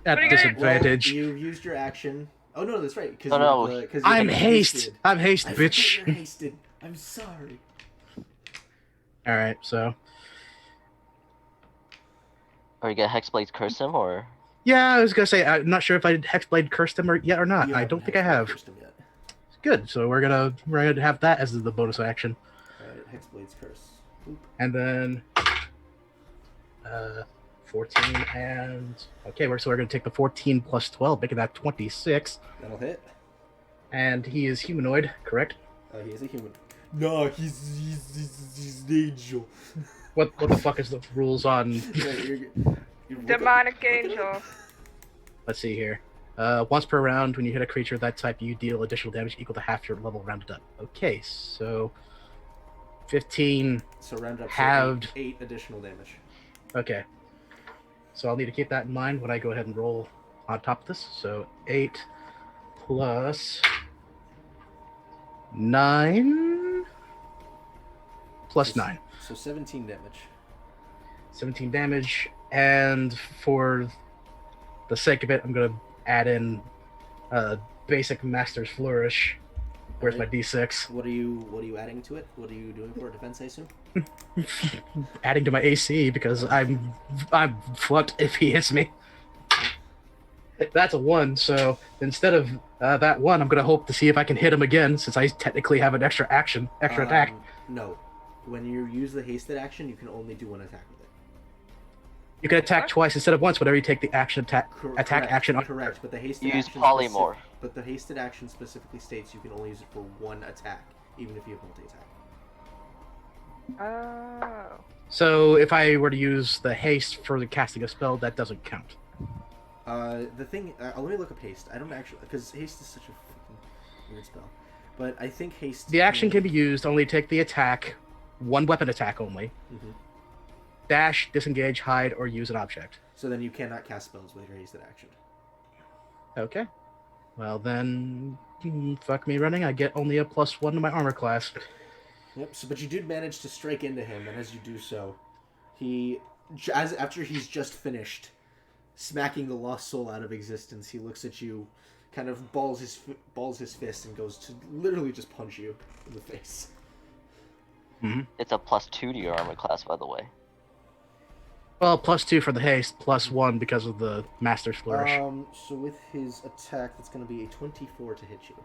Speaker 3: At
Speaker 1: What are you gonna-
Speaker 3: disadvantage.
Speaker 2: Well, you've used your action. Oh no, that's right. Cause
Speaker 4: Oh, no.
Speaker 2: you're, 'cause
Speaker 3: I'm
Speaker 2: you're
Speaker 3: haste.
Speaker 2: hasted.
Speaker 3: I'm haste,
Speaker 2: I forget
Speaker 3: bitch.
Speaker 2: you're hasted. I'm sorry.
Speaker 3: Alright, so.
Speaker 4: Are you gonna Hexblade curse him, or?
Speaker 3: Yeah, I was gonna say, I'm not sure if I Hexblade cursed him yet or not.
Speaker 2: You
Speaker 3: I
Speaker 2: haven't
Speaker 3: don't think I
Speaker 2: Hexblade
Speaker 3: have.
Speaker 2: cursed him yet.
Speaker 3: Good, so we're gonna have that as the bonus action.
Speaker 2: Alright, Hexblade's curse. Oop.
Speaker 3: And then 14 and okay, so we're gonna take the 14 plus 12, making that 26.
Speaker 2: That'll hit.
Speaker 3: And he is humanoid, correct?
Speaker 2: He is a human. No, he's an angel.
Speaker 3: What the fuck is the rules on?
Speaker 2: You're
Speaker 1: Demonic angel.
Speaker 3: Let's see here. Once per round, when you hit a creature of that type, you deal additional damage equal to half your level rounded up. Okay, so 15
Speaker 2: So round up to
Speaker 3: halved.
Speaker 2: 8 additional damage.
Speaker 3: Okay. So I'll need to keep that in mind when I go ahead and roll on top of this. So 8 plus 9 plus 9.
Speaker 2: So 17 damage.
Speaker 3: 17 damage. And for the sake of it, I'm going to add in basic Master's Flourish. Where's my D6?
Speaker 2: What are you adding to it? What are you doing for defense, I assume?
Speaker 3: Adding to my AC because I'm fucked if he hits me. That's a 1, so instead of that 1, I'm gonna hope to see if I can hit him again, since I technically have an extra attack.
Speaker 2: No. When you use the hasted action, you can only do one attack with it.
Speaker 3: You can attack twice instead of once whenever you take the action attack
Speaker 2: Correct,
Speaker 3: action on.
Speaker 2: Correct, but the hasted
Speaker 4: Use
Speaker 2: action
Speaker 4: polymorph.
Speaker 2: But the hasted action specifically states you can only use it for one attack, even if you have multi-attack.
Speaker 1: Oh.
Speaker 3: So if I were to use the haste for the casting a spell, that doesn't count.
Speaker 2: The thing, let me look up haste. I don't actually, because haste is such a fucking weird spell. But I think haste.
Speaker 3: The action can be used only take the attack, one weapon attack only.
Speaker 2: Mhm.
Speaker 3: Dash, disengage, hide, or use an object.
Speaker 2: So then you cannot cast spells with your hasted action.
Speaker 3: Okay. Well then, fuck me running. I get only a +1 to my armor class.
Speaker 2: Yep. So, but you did manage to strike into him, and as you do so, after he's just finished smacking the lost soul out of existence, he looks at you, kind of balls his fist, and goes to literally just punch you in the face.
Speaker 3: Mm-hmm.
Speaker 4: It's a +2 to your armor class, by the way.
Speaker 3: Well, +2 for the haste, +1 because of the Master's Flourish.
Speaker 2: So with his attack, that's going to be a 24 to hit you.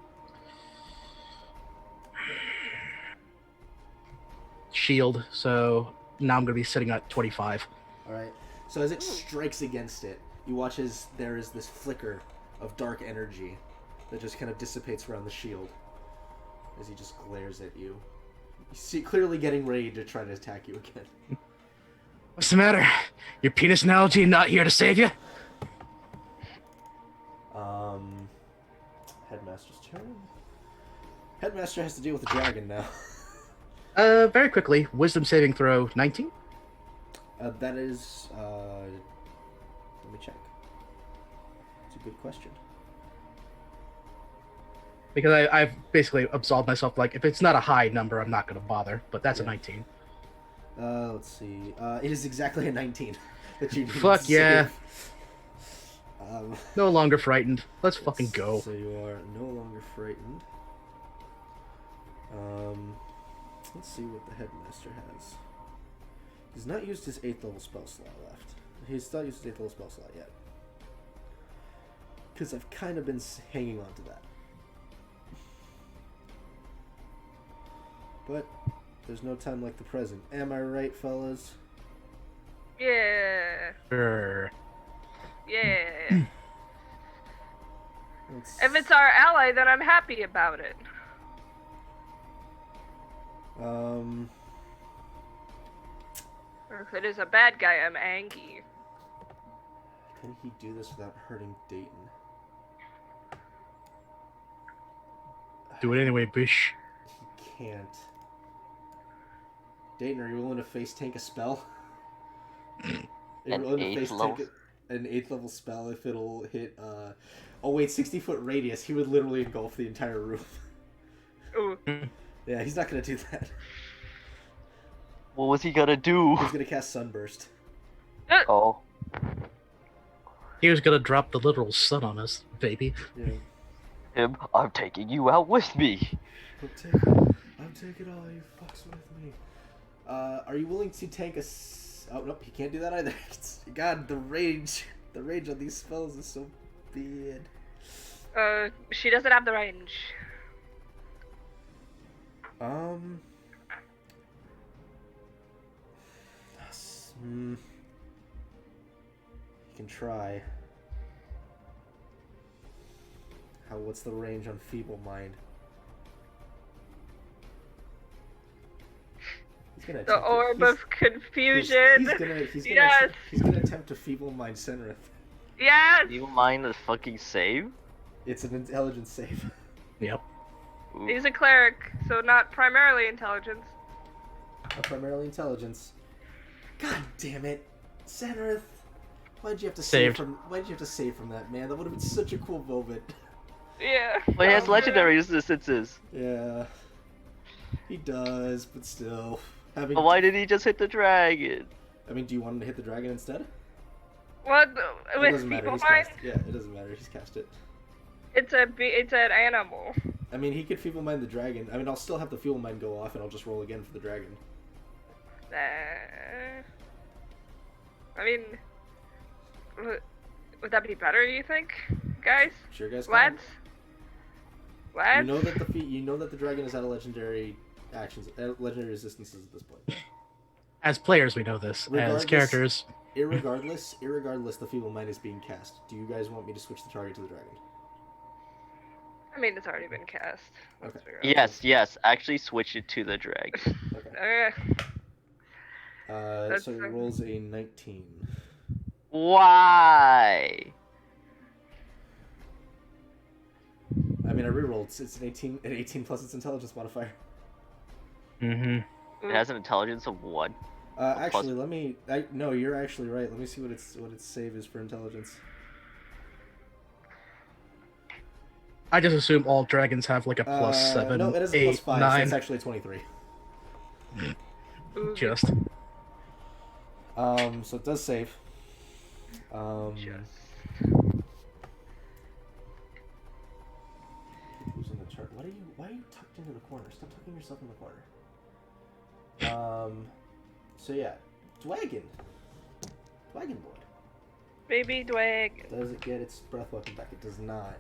Speaker 3: Shield, so now I'm going to be sitting at 25.
Speaker 2: Alright. So as it strikes against it, you watch as there is this flicker of dark energy that just kind of dissipates around the shield as he just glares at you. see clearly getting ready to try to attack you again.
Speaker 3: What's the matter? Your penis analogy not here to save you?
Speaker 2: Headmaster's turn. Headmaster has to deal with the dragon now.
Speaker 3: Very quickly, wisdom saving throw 19.
Speaker 2: That is, let me check. It's a good question.
Speaker 3: Because I've basically absolved myself, like, if it's not a high number, I'm not going to bother, but that's
Speaker 2: Yeah.
Speaker 3: a 19.
Speaker 2: Let's see. It is exactly a 19 that you need
Speaker 3: Fuck
Speaker 2: to
Speaker 3: yeah.
Speaker 2: save.
Speaker 3: No longer frightened. Let's
Speaker 2: Yes,
Speaker 3: fucking go.
Speaker 2: So you are no longer frightened. Let's see what the headmaster has. He's not used his 8th level spell slot left. He's not used his 8th level spell slot yet. Because I've kind of been hanging on to that. But there's no time like the present. Am I right, fellas?
Speaker 1: Yeah.
Speaker 3: Sure.
Speaker 1: Yeah. If it's our ally, then I'm happy about it. Or if it is a bad guy, I'm angry.
Speaker 2: Can he do this without hurting Dayton?
Speaker 3: Do it anyway, Bish.
Speaker 2: He can't. Dayton, are you willing to face tank a spell? Are you
Speaker 4: An
Speaker 2: willing to
Speaker 4: 8th
Speaker 2: face
Speaker 4: level?
Speaker 2: tank an 8th level spell if it'll hit, Oh wait, 60-foot radius. He would literally engulf the entire roof.
Speaker 1: Ooh.
Speaker 2: Yeah, he's not gonna do that.
Speaker 4: What was he gonna do?
Speaker 2: He's gonna cast Sunburst.
Speaker 4: Oh.
Speaker 3: He was going to drop the literal sun on us, baby.
Speaker 2: Yeah.
Speaker 4: Him, I'm taking you out with me.
Speaker 2: I'm taking all you fucks with me. Are you willing to tank a oh, nope, he can't do that either. God, the rage on these spells is so bad.
Speaker 1: She doesn't have the range.
Speaker 2: You can try. What's the range on Feeble Mind?
Speaker 1: The orb of confusion. Yes.
Speaker 2: He's gonna attempt to Feeble Mind Senrith.
Speaker 1: Yes.
Speaker 4: Do you mind the fucking save?
Speaker 2: It's an intelligence save.
Speaker 3: Yep.
Speaker 4: Ooh.
Speaker 1: He's a cleric, so not primarily intelligence.
Speaker 2: Primarily intelligence. God damn it, Senrith! Why'd you have to
Speaker 3: Saved.
Speaker 2: Why'd you have to save from that, man? That would have been such a cool moment.
Speaker 1: Yeah.
Speaker 4: But he has
Speaker 1: Oh,
Speaker 4: legendary instances.
Speaker 2: Yeah, he does, but still. Having.
Speaker 4: But why did he just hit the dragon?
Speaker 2: I mean, do you want him to hit the dragon instead?
Speaker 1: What?
Speaker 2: It
Speaker 1: With
Speaker 2: doesn't matter.
Speaker 1: people
Speaker 2: He's
Speaker 1: mind?
Speaker 2: cast. Yeah, it doesn't matter. He's cast it.
Speaker 1: It's an animal.
Speaker 2: I mean, he could Feeble Mind the dragon. I mean, I'll still have the Feeble Mind go off, and I'll just roll again for the dragon.
Speaker 1: I mean, would that be better? You think, guys?
Speaker 2: Sure, guys.
Speaker 1: Lads? Lads?
Speaker 2: You know that the dragon is out of legendary actions, legendary resistances at this point.
Speaker 3: As players, we know this.
Speaker 2: Regardless-
Speaker 3: As characters,
Speaker 2: Irregardless, the Feeble Mind is being cast. Do you guys want me to switch the target to the dragon?
Speaker 1: I mean, it's already been cast. Let's
Speaker 2: Okay.
Speaker 1: figure out.
Speaker 4: Yes. Actually, switch it to the dragon.
Speaker 2: Okay.
Speaker 1: Okay.
Speaker 2: So he rolls a 19.
Speaker 4: Why?
Speaker 2: I mean, I rerolled. It's an 18 plus its intelligence modifier.
Speaker 4: It has an intelligence of 1.
Speaker 2: Actually, no, you're actually right. Let me see what its save is for intelligence.
Speaker 3: I just assume all dragons have like a plus 7,
Speaker 2: No, it is a
Speaker 3: 8,
Speaker 2: plus 5.
Speaker 3: 9.
Speaker 2: So it's actually 23.
Speaker 3: Just.
Speaker 2: So it does save. Who's in the chart? Why are you tucked into the corner? Stop tucking yourself in the corner. So yeah, Dwagon boy.
Speaker 1: Baby Dwag.
Speaker 2: Does it get its breath weapon back? It does not.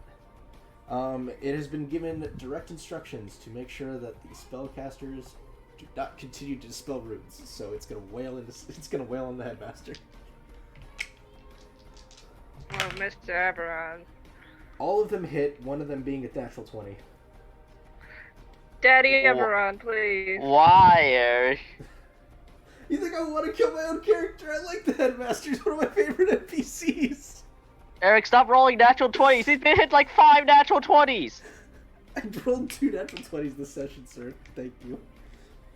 Speaker 2: It has been given direct instructions to make sure that the spellcasters do not continue to dispel runes. So it's gonna wail on the headmaster.
Speaker 1: Oh, Mr. Eberron.
Speaker 2: All of them hit. One of them being a natural 20.
Speaker 1: Daddy Everon, please.
Speaker 4: Why, Eric?
Speaker 2: You think I want to kill my own character? I like the Headmaster. He's one of my favorite NPCs.
Speaker 4: Eric, stop rolling natural 20s. He's been hit like 5 natural 20s.
Speaker 2: I rolled 2 natural 20s this session, sir. Thank you.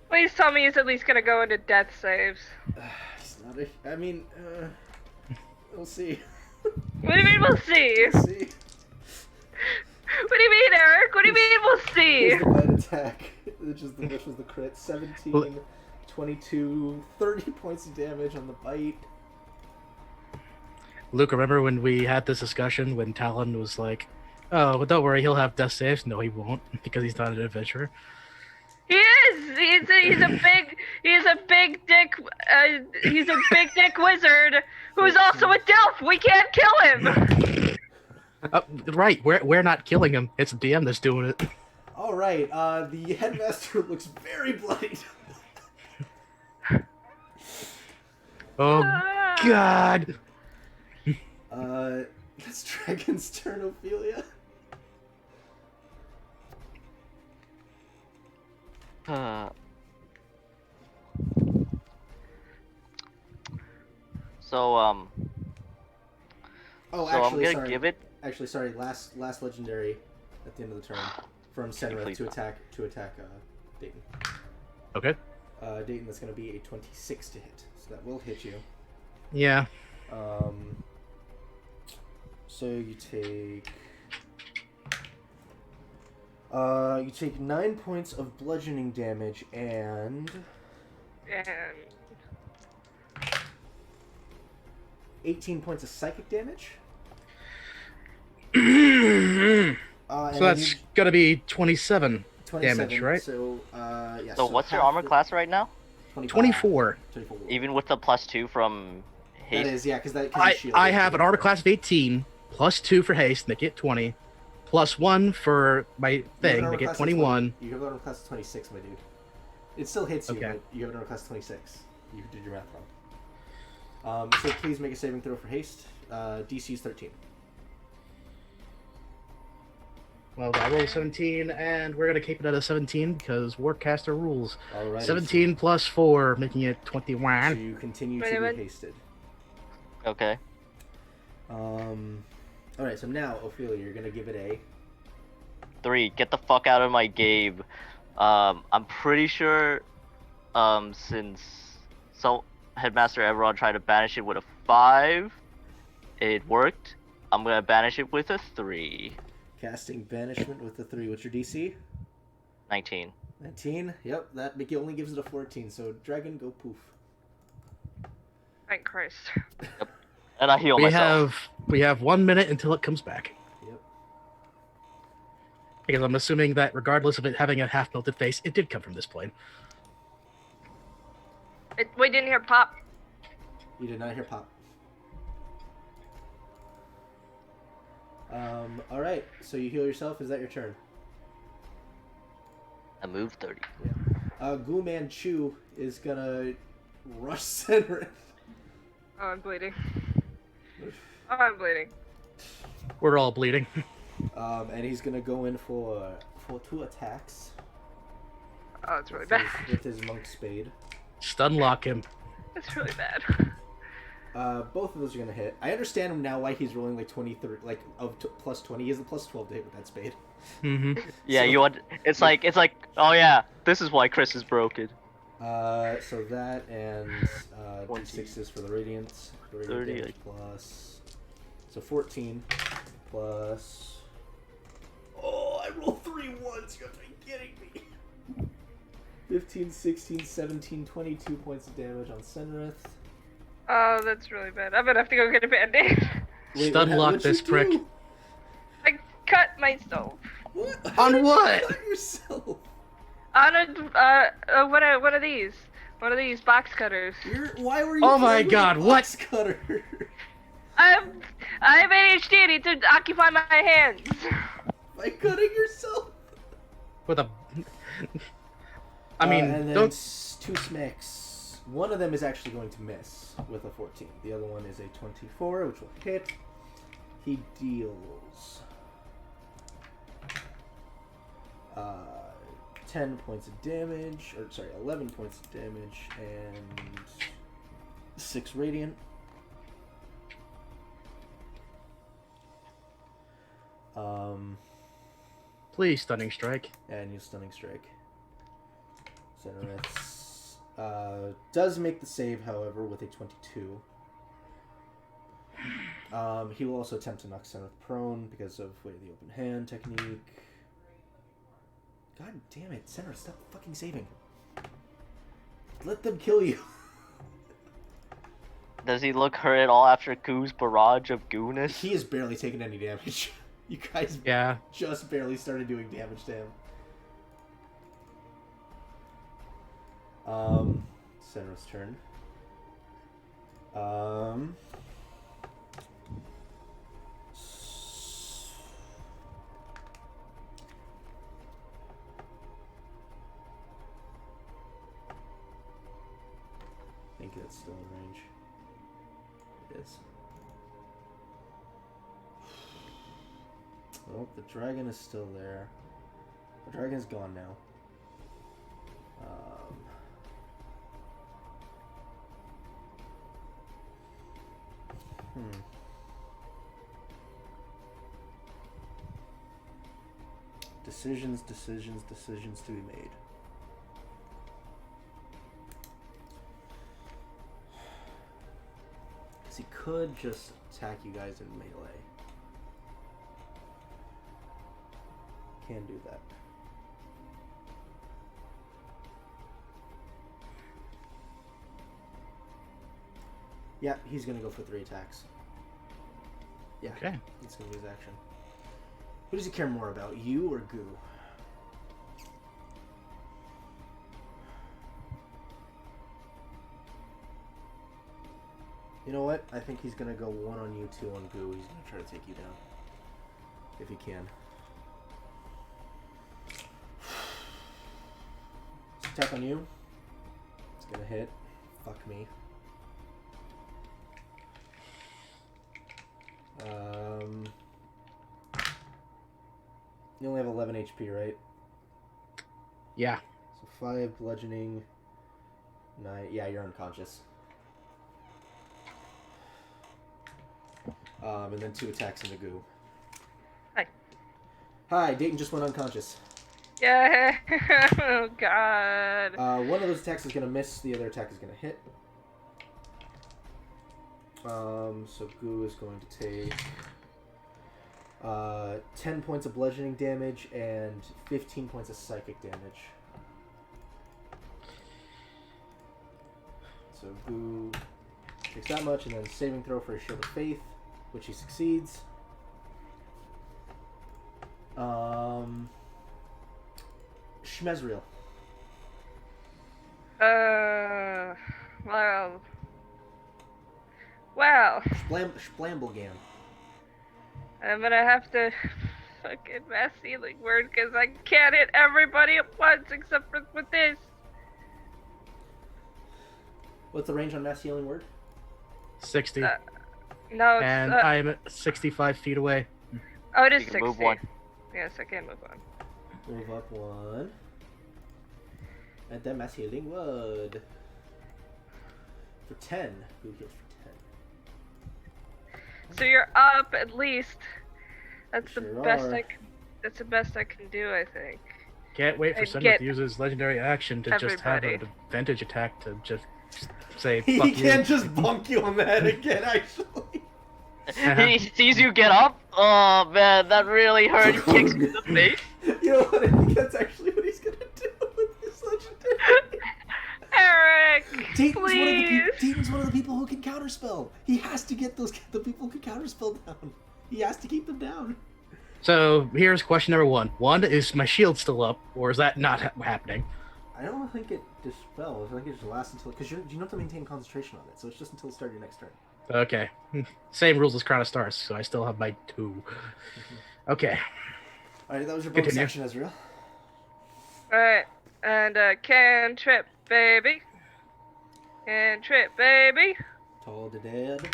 Speaker 1: Please tell me he's at least gonna go into death saves.
Speaker 2: It's not a... I mean, we'll see.
Speaker 1: What do you mean we'll see?
Speaker 2: We'll see.
Speaker 1: What do you mean, Eric? What do you mean we'll see?
Speaker 2: Here's the bite attack, which was the crit. 17, 22, 30 points of damage on the bite.
Speaker 3: Luke, remember when we had this discussion when Talon was like, "Oh, but don't worry, he'll have death saves." No, he won't, because he's not an adventurer.
Speaker 1: He is. He's a big dick. He's a big dick wizard who's also a Delph. We can't kill him.
Speaker 3: Right, we're not killing him. It's the DM that's doing it.
Speaker 2: All right. The Headmaster looks very bloodied.
Speaker 3: Oh God.
Speaker 2: That's Dragon's turn, Ophelia.
Speaker 4: So
Speaker 2: Oh,
Speaker 4: so
Speaker 2: actually,
Speaker 4: I'm gonna
Speaker 2: sorry.
Speaker 4: give it.
Speaker 2: Actually, sorry. Last legendary at the end of the turn from Senrith to attack Dayton.
Speaker 3: Okay.
Speaker 2: Dayton, that's going to be a 26 to hit, so that will hit you.
Speaker 3: Yeah.
Speaker 2: So you take 9 points of bludgeoning damage and 18 points of psychic damage.
Speaker 3: So that's gonna be 27 damage, right?
Speaker 2: So, yeah.
Speaker 4: So what's your armor class right now?
Speaker 3: 24.
Speaker 2: 24.
Speaker 4: Even with the +2 from haste.
Speaker 2: That is, yeah, because
Speaker 3: I have an armor class of 18, +2 for haste, make it 20, +1 for my thing, make it 21.
Speaker 2: You have an armor class of 26, my dude. It still hits you,
Speaker 3: Okay.
Speaker 2: but you have an armor class of 26. You did your math wrong. So please make a saving throw for haste. DC is 13.
Speaker 3: Well, I rolled 17, and we're gonna keep it at a 17 because Warcaster rules.
Speaker 2: Alright.
Speaker 3: 17 plus 4, making it
Speaker 2: So
Speaker 3: 21.
Speaker 2: you continue to be hasted.
Speaker 4: Okay.
Speaker 2: Alright, so now, Ophelia, you're gonna give it a...
Speaker 4: 3. Get the fuck out of my game. I'm pretty sure, since Headmaster Everon tried to banish it with a 5, it worked. I'm gonna banish it with a 3.
Speaker 2: Casting Banishment with the 3. What's your DC?
Speaker 4: 19.
Speaker 2: 19? Yep, that only gives it a 14, so Dragon, go poof.
Speaker 1: Thank Christ.
Speaker 4: And I heal myself.
Speaker 3: We have 1 minute until it comes back.
Speaker 2: Yep.
Speaker 3: Because I'm assuming that regardless of it having a half-melted face, it did come from this plane.
Speaker 1: We didn't hear pop.
Speaker 2: You did not hear pop. Alright, so you heal yourself, is that your turn?
Speaker 4: I moved 30.
Speaker 2: Yeah. Goo Manchu is gonna rush Senrith.
Speaker 1: Oh, I'm bleeding. Oh, I'm bleeding.
Speaker 3: We're all bleeding.
Speaker 2: And he's gonna go in for 2 attacks.
Speaker 1: Oh, it's really bad.
Speaker 2: With his monk spade.
Speaker 3: Stun lock him.
Speaker 1: It's really bad.
Speaker 2: Both of those are gonna hit. I understand now why he's rolling like 23, like plus 20. He has the plus 12 to hit with that spade.
Speaker 3: Mm-hmm.
Speaker 4: Yeah,
Speaker 2: So-
Speaker 4: you want? It's like, oh yeah, this is why Chris is broken.
Speaker 2: So that and
Speaker 4: 20.
Speaker 2: D6s for the radiance. The radiant
Speaker 4: 30.
Speaker 2: damage plus. So 14 plus. Oh, I rolled 3 ones. You have to be kidding me. 15, 16, 17, 22 points of damage on Senrith.
Speaker 1: Oh, that's really bad. I'm gonna have to go get a band-aid.
Speaker 2: Wait,
Speaker 3: Stun lock
Speaker 2: what'd
Speaker 3: this
Speaker 2: you
Speaker 3: prick.
Speaker 2: do?
Speaker 1: I cut myself.
Speaker 2: What?
Speaker 3: On
Speaker 2: How did
Speaker 3: what?
Speaker 2: you cut yourself?
Speaker 1: On a what are these? What are these box cutters?
Speaker 2: Why were you?
Speaker 3: Oh my
Speaker 2: playing with a
Speaker 3: God, what?
Speaker 2: box cutter?
Speaker 1: I have ADHD. I need to occupy my hands.
Speaker 2: By cutting yourself?
Speaker 3: With a... I mean,
Speaker 2: and then
Speaker 3: don't...
Speaker 2: 2 smacks. One of them is actually going to miss with a 14. The other one is a 24, which will hit. He deals 10 points of damage, or sorry, 11 points of damage, and 6 radiant.
Speaker 3: Please, stunning strike.
Speaker 2: And you stunning strike. Senrith does make the save, however, with a 22. He will also attempt to knock Senrith prone because of Way of the Open Hand technique. God damn it, Senrith, stop fucking saving. Let them kill you.
Speaker 4: Does he look hurt at all after Goo's barrage of gooness?
Speaker 2: He has barely taken any damage. You guys just barely started doing damage to him. Senrith's turn. I think that's still in range. It is. Oh, the dragon is still there. The dragon's gone now. Decisions to be made. Because he could just attack you guys in melee. Can do that. Yeah, he's gonna go for 3 attacks. Yeah,
Speaker 3: Okay.
Speaker 2: It's gonna be his action. Who does he care more about, you or Goo? You know what? I think he's gonna go 1 on you, 2 on Goo. He's gonna try to take you down. If he can. Attack on you. It's gonna hit. Fuck me. You only have 11 HP, right?
Speaker 3: Yeah.
Speaker 2: So 5 bludgeoning. 9. Yeah, you're unconscious. And then 2 attacks into Goo.
Speaker 1: Hi.
Speaker 2: Hi, Dayton just went unconscious.
Speaker 1: Yeah. Oh God.
Speaker 2: One of those attacks is gonna miss. The other attack is gonna hit. So Goo is going to take 10 points of bludgeoning damage and 15 points of psychic damage. So Goo takes that much, and then saving throw for a Shield of Faith, which he succeeds. Shmezriel.
Speaker 1: Well.
Speaker 2: Shblamblegam.
Speaker 1: I'm gonna have to fucking mass healing word because I can't hit everybody at once except for with this.
Speaker 2: What's the range on mass healing word?
Speaker 3: 60.
Speaker 1: No, it's,
Speaker 3: and I'm 65 feet away.
Speaker 1: Oh, it is
Speaker 4: You can
Speaker 1: 60.
Speaker 4: move 1.
Speaker 1: Yes, I can move on.
Speaker 2: Move up 1. And then mass healing word. For 10. Who heals for 10?
Speaker 1: So you're up at least. That's
Speaker 2: Sure
Speaker 1: the best
Speaker 2: are.
Speaker 1: That's the best I can do, I think.
Speaker 3: Can't wait for
Speaker 1: And
Speaker 3: Senrith
Speaker 1: get
Speaker 3: to use his legendary action to just have
Speaker 1: everybody.
Speaker 3: an advantage attack to just say,
Speaker 2: He
Speaker 3: fuck
Speaker 2: can't
Speaker 3: you.
Speaker 2: just bonk you on the head again, actually.
Speaker 4: He sees you get up. Oh man, that really hurt. He kicks you in the face.
Speaker 2: You know what? I think that's actually what he's gonna do with this legendary.
Speaker 1: Eric, please.
Speaker 2: Dayton's one of the people who can counterspell. He has to get the people who can counterspell down. He has to keep them down.
Speaker 3: So here's question number 1. 1, is my shield still up, or is that not happening?
Speaker 2: I don't think it dispels. I think it just lasts until... Because you don't have to maintain concentration on it, so it's just until the start of your next turn.
Speaker 3: Okay. Same rules as Crown of Stars, so I still have my 2. Okay.
Speaker 2: Alright, that was your bonus
Speaker 3: Continue.
Speaker 2: action, Ezreal.
Speaker 1: Alright, and cantrip, baby. Cantrip, baby.
Speaker 2: Toll the dead.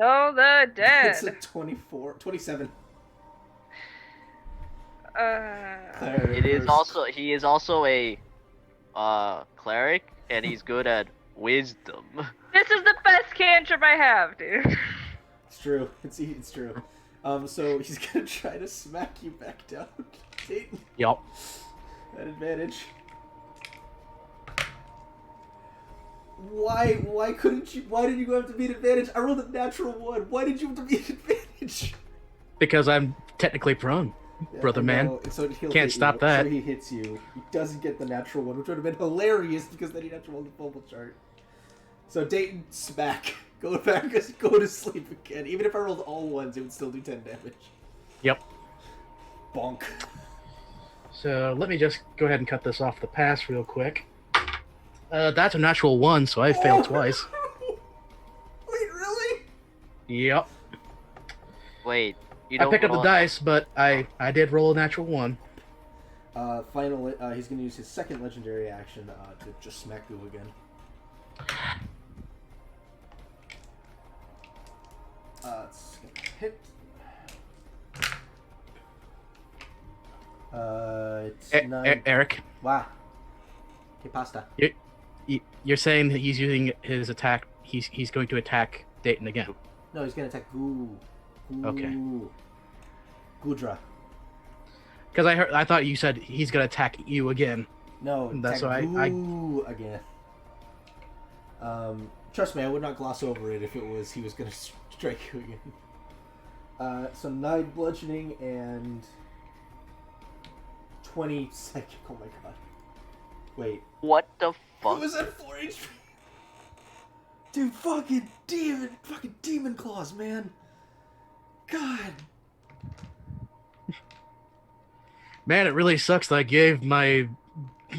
Speaker 1: Oh, the
Speaker 2: It's a
Speaker 1: dead.
Speaker 2: 27.
Speaker 4: It is also he is also a cleric, and he's good at wisdom.
Speaker 1: This is the best cantrip I have, dude.
Speaker 2: It's true. It's true. So he's gonna try to smack you back down, Dayton.
Speaker 3: Yup.
Speaker 2: At advantage. Why couldn't you? Why did you have to be at advantage? I rolled a natural 1. Why did you have to be at advantage?
Speaker 3: Because I'm technically prone,
Speaker 2: Yeah,
Speaker 3: brother man.
Speaker 2: no, so he'll
Speaker 3: Can't
Speaker 2: hit
Speaker 3: stop
Speaker 2: you.
Speaker 3: that.
Speaker 2: So he hits you. He doesn't get the natural 1, which would have been hilarious because then he'd have to roll the bubble chart. So Dayton, smack. Go back, go to sleep again. Even if I rolled all 1s, it would still do 10 damage.
Speaker 3: Yep.
Speaker 2: Bonk.
Speaker 3: So let me just go ahead and cut this off the pass real quick. That's a natural 1, so I failed twice.
Speaker 2: Wait, really?
Speaker 3: Yep.
Speaker 4: Wait, you
Speaker 3: I
Speaker 4: don't
Speaker 3: picked up the
Speaker 4: roll-
Speaker 3: dice, but I did roll a natural 1.
Speaker 2: Finally, he's going to use his second legendary action to just smack Goo again. It's going to hit. It's 9.
Speaker 3: Eric,
Speaker 2: Wow. Que pasta.
Speaker 3: you're saying that he's using his attack. He's going to attack Dayton again.
Speaker 2: No, he's going to attack Goo.
Speaker 3: Okay.
Speaker 2: Gudra.
Speaker 3: Because I thought you said he's going to attack you again.
Speaker 2: No,
Speaker 3: That's
Speaker 2: attack
Speaker 3: why
Speaker 2: Goo again. Trust me, I would not gloss over it if it was he was going to strike you again. So 9 bludgeoning and 20 psychic. Oh my god. Wait.
Speaker 4: What the
Speaker 2: It
Speaker 4: fuck?
Speaker 2: was at 4 HP. Dude, fucking demon claws, man. God.
Speaker 3: Man, it really sucks that I gave my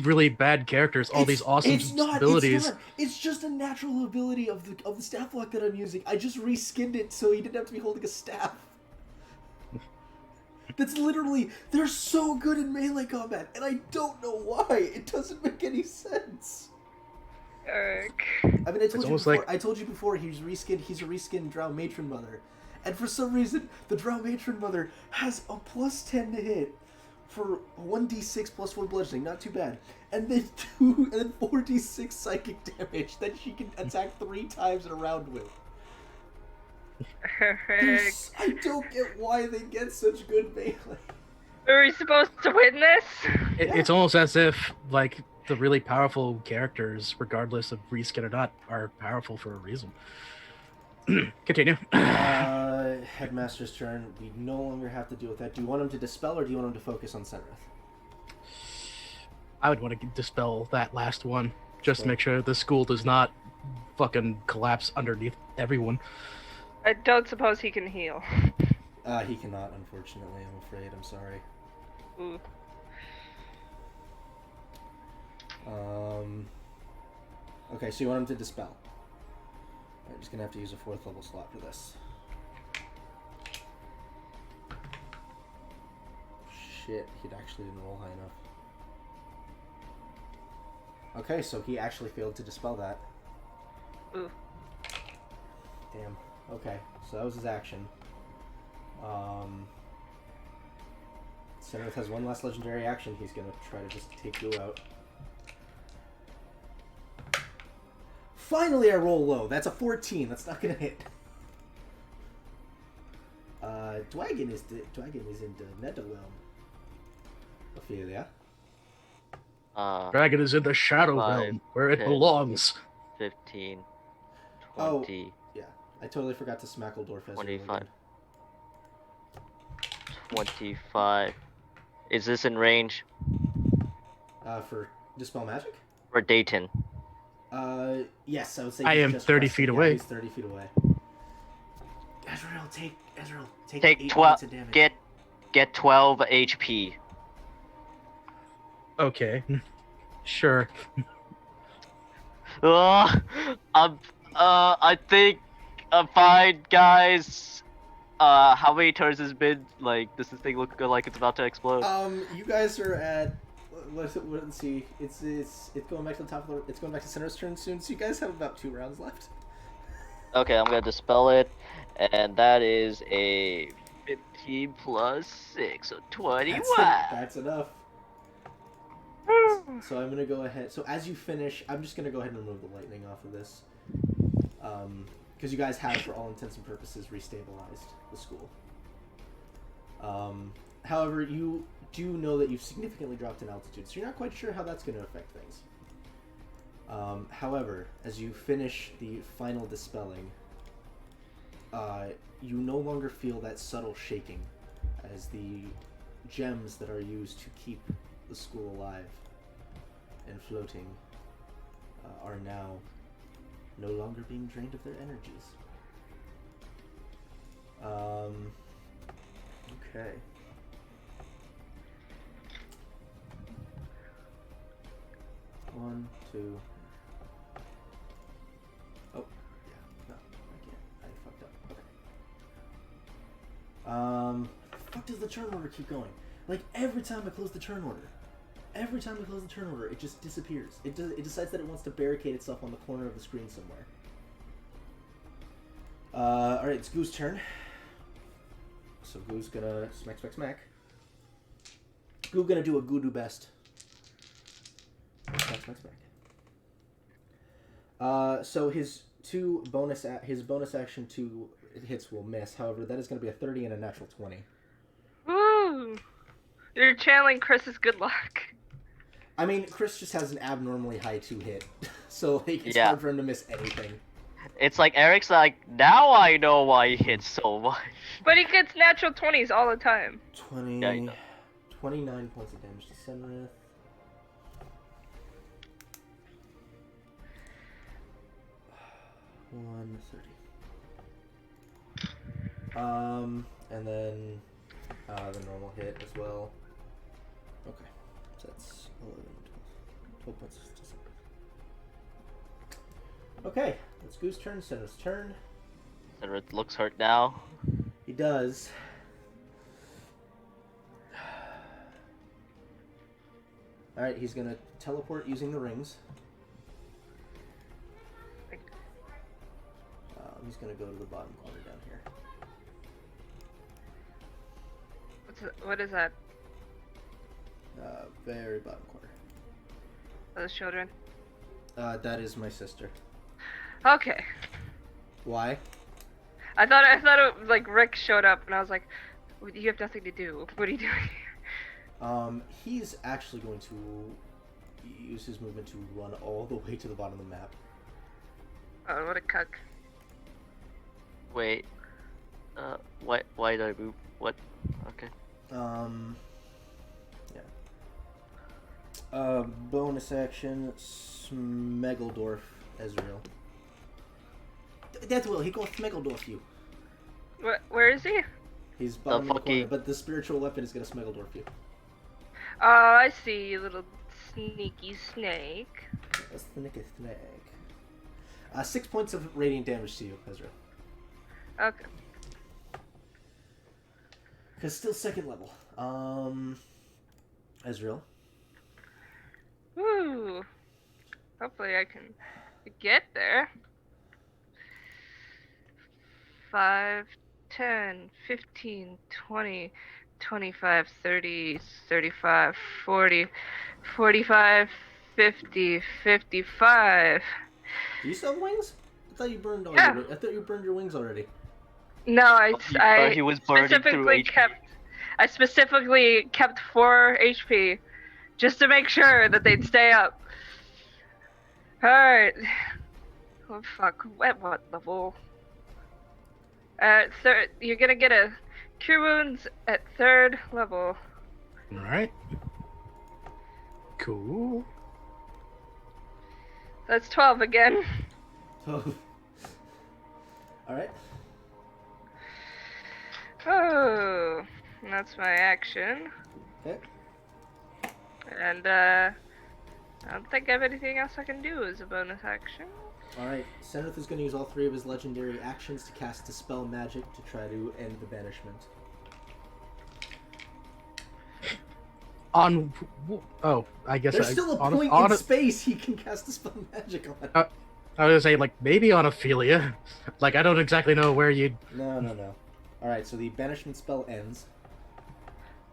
Speaker 3: really bad characters all these awesome abilities.
Speaker 2: It's just a natural ability of the staff lock that I'm using. I just reskinned it so he didn't have to be holding a staff. That's literally, they're so good in melee combat, and I don't know why. It doesn't make any sense.
Speaker 1: Eric.
Speaker 2: I mean, I told you before he's a reskinned Drow Matron Mother. And for some reason, the Drow Matron Mother has a +10 to hit for 1d6 plus 4 bludgeoning, not too bad. And then 4d6 psychic damage that she can attack 3 times in a round with.
Speaker 1: Eric.
Speaker 2: I don't get why they get such good melee.
Speaker 1: Are we supposed to win this?
Speaker 3: It's almost as if like the really powerful characters, regardless of reskin or not, are powerful for a reason. Continue.
Speaker 2: Headmaster's turn. We no longer have to deal with that. Do you want him to dispel, or do you want him to focus on Senrith?
Speaker 3: I would want to dispel that last one, just to make sure the school does not fucking collapse underneath everyone.
Speaker 1: I don't suppose he can heal.
Speaker 2: He cannot, unfortunately. I'm afraid. I'm sorry.
Speaker 1: Ooh.
Speaker 2: Okay, so you want him to dispel. I'm just gonna have to use a 4th level slot for this. Shit, he actually didn't roll high enough. Okay, so he actually failed to dispel that.
Speaker 1: Ooh.
Speaker 2: Damn. Okay, so that was his action. Senrith has one last legendary action. He's gonna try to just take you out. Finally, I roll low. That's a 14. That's not gonna hit. Dwagon is in the Netherrealm. Ophelia.
Speaker 3: Dragon is in the Shadow
Speaker 4: 5,
Speaker 3: Realm, where it
Speaker 4: 10,
Speaker 3: belongs.
Speaker 4: 15,
Speaker 2: Oh.
Speaker 4: 20,
Speaker 2: Yeah, I totally forgot to Smackledorf as
Speaker 4: 25. 25. Is this in range
Speaker 2: For Dispel Magic?
Speaker 4: for Dayton?
Speaker 2: Yes, I would say
Speaker 3: I
Speaker 2: he's
Speaker 3: am
Speaker 2: just
Speaker 3: 30
Speaker 2: resting.
Speaker 3: feet
Speaker 2: Yeah,
Speaker 3: away.
Speaker 2: he's 30 feet away. Ezreal, take
Speaker 4: Take
Speaker 2: 8
Speaker 4: 12.
Speaker 2: points of damage.
Speaker 4: Get 12 HP.
Speaker 3: Okay. Sure.
Speaker 4: I think I'm fine, guys. How many turns has it been? Like, does this thing look like it's about to explode?
Speaker 2: You guys are at. Let's see. It's going back to the top of the. It's going back to Senrith's turn soon. So you guys have about 2 rounds left.
Speaker 4: Okay, I'm gonna dispel it, and that is a 15 plus 6, so 21.
Speaker 2: That's enough. So I'm gonna go ahead. So as you finish, I'm just gonna go ahead and remove the lightning off of this, because you guys have, for all intents and purposes, restabilized the school. However, you do know that you've significantly dropped in altitude, so you're not quite sure how that's going to affect things. However, as you finish the final dispelling, you no longer feel that subtle shaking, as the gems that are used to keep the school alive and floating are now no longer being drained of their energies. Okay. One, two. Oh, yeah. No, I can't. I fucked up. Okay. The fuck does the turn order keep going? Like, every time I close the turn order, it just disappears. It decides that it wants to barricade itself on the corner of the screen somewhere. Alright, it's Goo's turn. So Goo's gonna smack. Goo gonna do a Goo do best. Smack. So his bonus action 2 hits will miss. However, that is gonna be a 30 and a natural 20.
Speaker 1: Woo! You're channeling Chris's good luck.
Speaker 2: I mean, Chris just has an abnormally high 2 hit, so like it's
Speaker 4: Yeah.
Speaker 2: hard for him to miss anything.
Speaker 4: It's like Eric's like, now I know why he hits so much.
Speaker 1: But he gets natural 20s all the time.
Speaker 2: 29 points of damage to Senrith. And then the normal hit as well. Okay, so that's 11, 12 points to Senrith. Okay, that's Goo's turn. Senrith's turn.
Speaker 4: Senrith looks hurt now.
Speaker 2: He does. Alright, he's gonna teleport using the rings. He's gonna go to the bottom corner down here.
Speaker 1: What is that?
Speaker 2: Very bottom corner.
Speaker 1: Those children?
Speaker 2: That is my sister.
Speaker 1: Okay.
Speaker 2: Why?
Speaker 1: I thought it like Rick showed up and I was like, you have nothing to do. What are you doing here?
Speaker 2: He's actually going to use his movement to run all the way to the bottom of the map.
Speaker 3: Oh,
Speaker 1: what a cuck.
Speaker 4: Wait. Why did I move? What? Okay.
Speaker 2: Yeah. Bonus action, Smegeldorf, Ezreal. That will, he goes Smegeldorf you.
Speaker 1: Where is he?
Speaker 2: He's bottom of the corner, but the spiritual weapon is gonna Smegeldorf you.
Speaker 1: Oh, I see, you little sneaky snake.
Speaker 2: A sneaky snake. 6 points of radiant damage to you, Ezreal.
Speaker 1: Okay.
Speaker 2: Because still second level. Ezreal.
Speaker 1: Woo. Hopefully I can get there. 5, 10, 15, 20, 25, 30, 35, 40, 45, 50, 55.
Speaker 2: Do you still have wings? I thought you burned all
Speaker 1: Yeah.
Speaker 2: your. I thought you burned your wings already.
Speaker 1: No,
Speaker 4: He was burning through
Speaker 1: specifically
Speaker 4: HP.
Speaker 1: I specifically kept 4 HP just to make sure that they'd stay up. Alright. Oh fuck, at what level? You're gonna get a Cure Wounds at 3rd level.
Speaker 3: Alright. Cool.
Speaker 1: That's 12 again.
Speaker 2: Oh. Alright.
Speaker 1: Oh, that's my action.
Speaker 2: Okay.
Speaker 1: And I don't think I have anything else I can do as a bonus action.
Speaker 2: Alright. Senrith is going to use all 3 of his legendary actions to cast Dispel Magic to try to end the banishment.
Speaker 3: I guess
Speaker 2: There's still a
Speaker 3: on
Speaker 2: point
Speaker 3: on
Speaker 2: in space he can cast Dispel Magic on.
Speaker 3: I was gonna say, like, maybe on Ophelia. Like, I don't exactly know where you'd...
Speaker 2: No. Alright, so the banishment spell ends,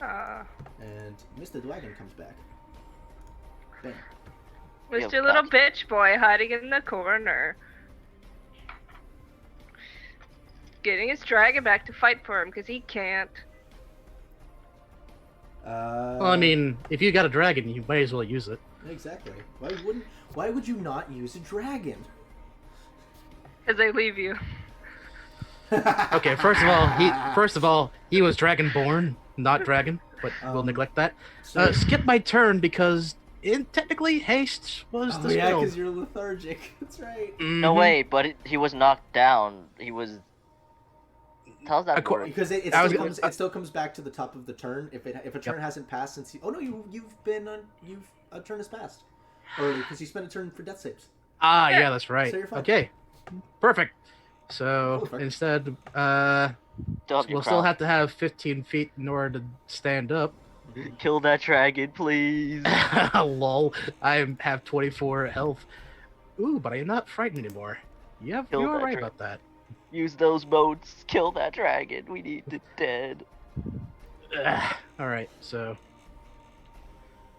Speaker 1: Uh,
Speaker 2: and Mr. Dragon comes back. Bam.
Speaker 1: Mr.
Speaker 4: Yo,
Speaker 1: Little
Speaker 4: cocky.
Speaker 1: Bitch Boy hiding in the corner. Getting his dragon back to fight for him, because he can't.
Speaker 3: Well, I mean, if you got a dragon, you might as well use it.
Speaker 2: Exactly. Why would you not use a dragon?
Speaker 1: Because they leave you.
Speaker 3: Okay, first of all, he was dragonborn, not dragon, but we'll neglect that.
Speaker 2: So,
Speaker 3: Skip my turn because technically haste was
Speaker 2: oh
Speaker 3: the
Speaker 2: yeah,
Speaker 3: spell.
Speaker 2: because you're lethargic. That's right.
Speaker 4: No
Speaker 3: Mhm.
Speaker 4: way, but he was knocked down. He was. How's that work?
Speaker 2: Because it still comes back to the top of the turn if a turn hasn't passed since oh no a turn has passed already because you spent a turn for death saves.
Speaker 3: Ah, yeah, that's right.
Speaker 2: So you're fine.
Speaker 3: Okay, perfect. So
Speaker 2: Perfect.
Speaker 3: instead,
Speaker 4: Still have your
Speaker 3: we'll still
Speaker 4: crown.
Speaker 3: have to have 15 feet in order to stand up.
Speaker 4: Kill that dragon, please.
Speaker 3: Lol. I have 24 health. Ooh, but I am not frightened anymore. Yep,
Speaker 4: Kill
Speaker 3: you're
Speaker 4: that
Speaker 3: right
Speaker 4: dra-
Speaker 3: about that.
Speaker 4: Use those motes. Kill that dragon. We need it dead.
Speaker 3: Alright, so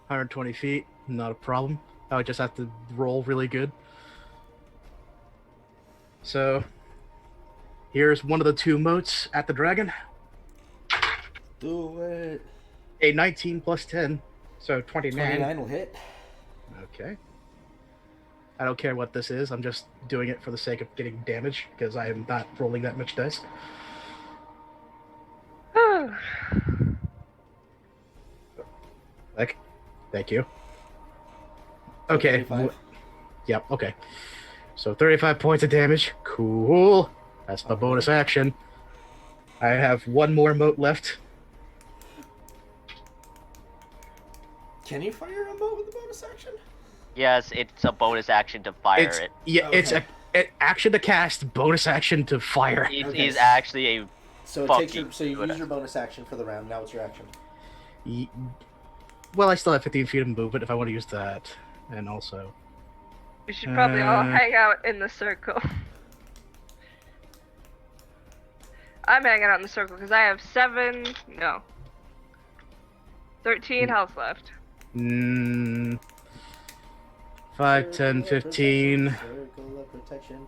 Speaker 3: 120 feet, not a problem. I would just have to roll really good. So here's one of the two motes at the dragon.
Speaker 2: Do it.
Speaker 3: A 19 plus 10, so 29.
Speaker 2: 29 will hit.
Speaker 3: Okay. I don't care what this is, I'm just doing it for the sake of getting damage, because I am not rolling that much dice. Thank you. Okay.
Speaker 2: 35.
Speaker 3: Yep, okay. So 35 points of damage. Cool. That's the bonus action. I have one more mote left.
Speaker 2: Can you fire a mote with a bonus action?
Speaker 4: Yes, it's a bonus action to fire
Speaker 3: It's
Speaker 4: it.
Speaker 3: yeah,
Speaker 2: Okay.
Speaker 3: it's a action to cast, bonus action to fire.
Speaker 4: It
Speaker 2: Okay.
Speaker 4: is actually a.
Speaker 2: So
Speaker 4: Fucking
Speaker 2: you
Speaker 4: good.
Speaker 2: use your bonus action for the round. Now it's your action.
Speaker 3: Well, I still have 15 feet of movement if I want to use that, and also.
Speaker 1: We should probably all
Speaker 3: Uh,
Speaker 1: hang out in the circle. I'm hanging out in the circle because I have 13 health left.
Speaker 3: 5, 10, 15.
Speaker 2: Circle of protection.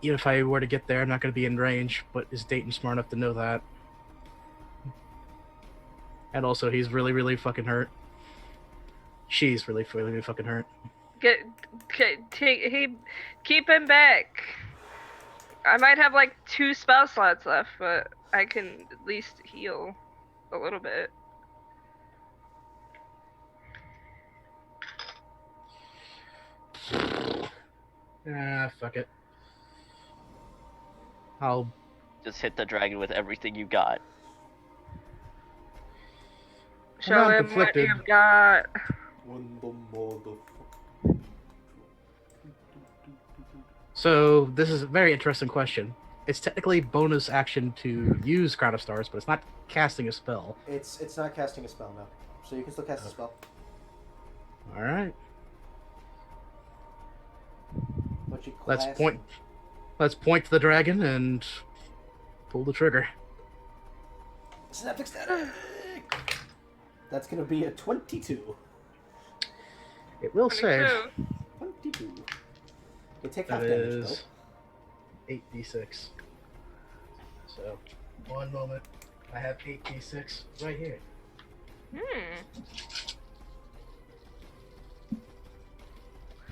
Speaker 3: Even if I were to get there, I'm not going to be in range, but is Dayton smart enough to know that? And also, he's really, really fucking hurt. She's really, really fucking hurt.
Speaker 1: Keep him back. I might have like 2 spell slots left, but I can at least heal a little bit.
Speaker 3: Ah, fuck it. I'll
Speaker 4: Just hit the dragon with everything you got.
Speaker 1: Show
Speaker 3: not
Speaker 1: him
Speaker 3: conflicted.
Speaker 1: what you've got.
Speaker 3: So this is a very interesting question. It's technically bonus action to use Crown of Stars, but it's not casting a spell.
Speaker 2: It's not casting a spell now, so you can still cast a spell.
Speaker 3: All right,
Speaker 2: But you
Speaker 3: let's
Speaker 2: class-
Speaker 3: point. Let's point to the dragon and pull the trigger.
Speaker 2: Synaptic static. That's gonna be a 22.
Speaker 3: It will save.
Speaker 1: 22.
Speaker 2: 22. You take half
Speaker 3: That
Speaker 2: damage
Speaker 3: is 8d6. So, one moment. I have 8d6 right here.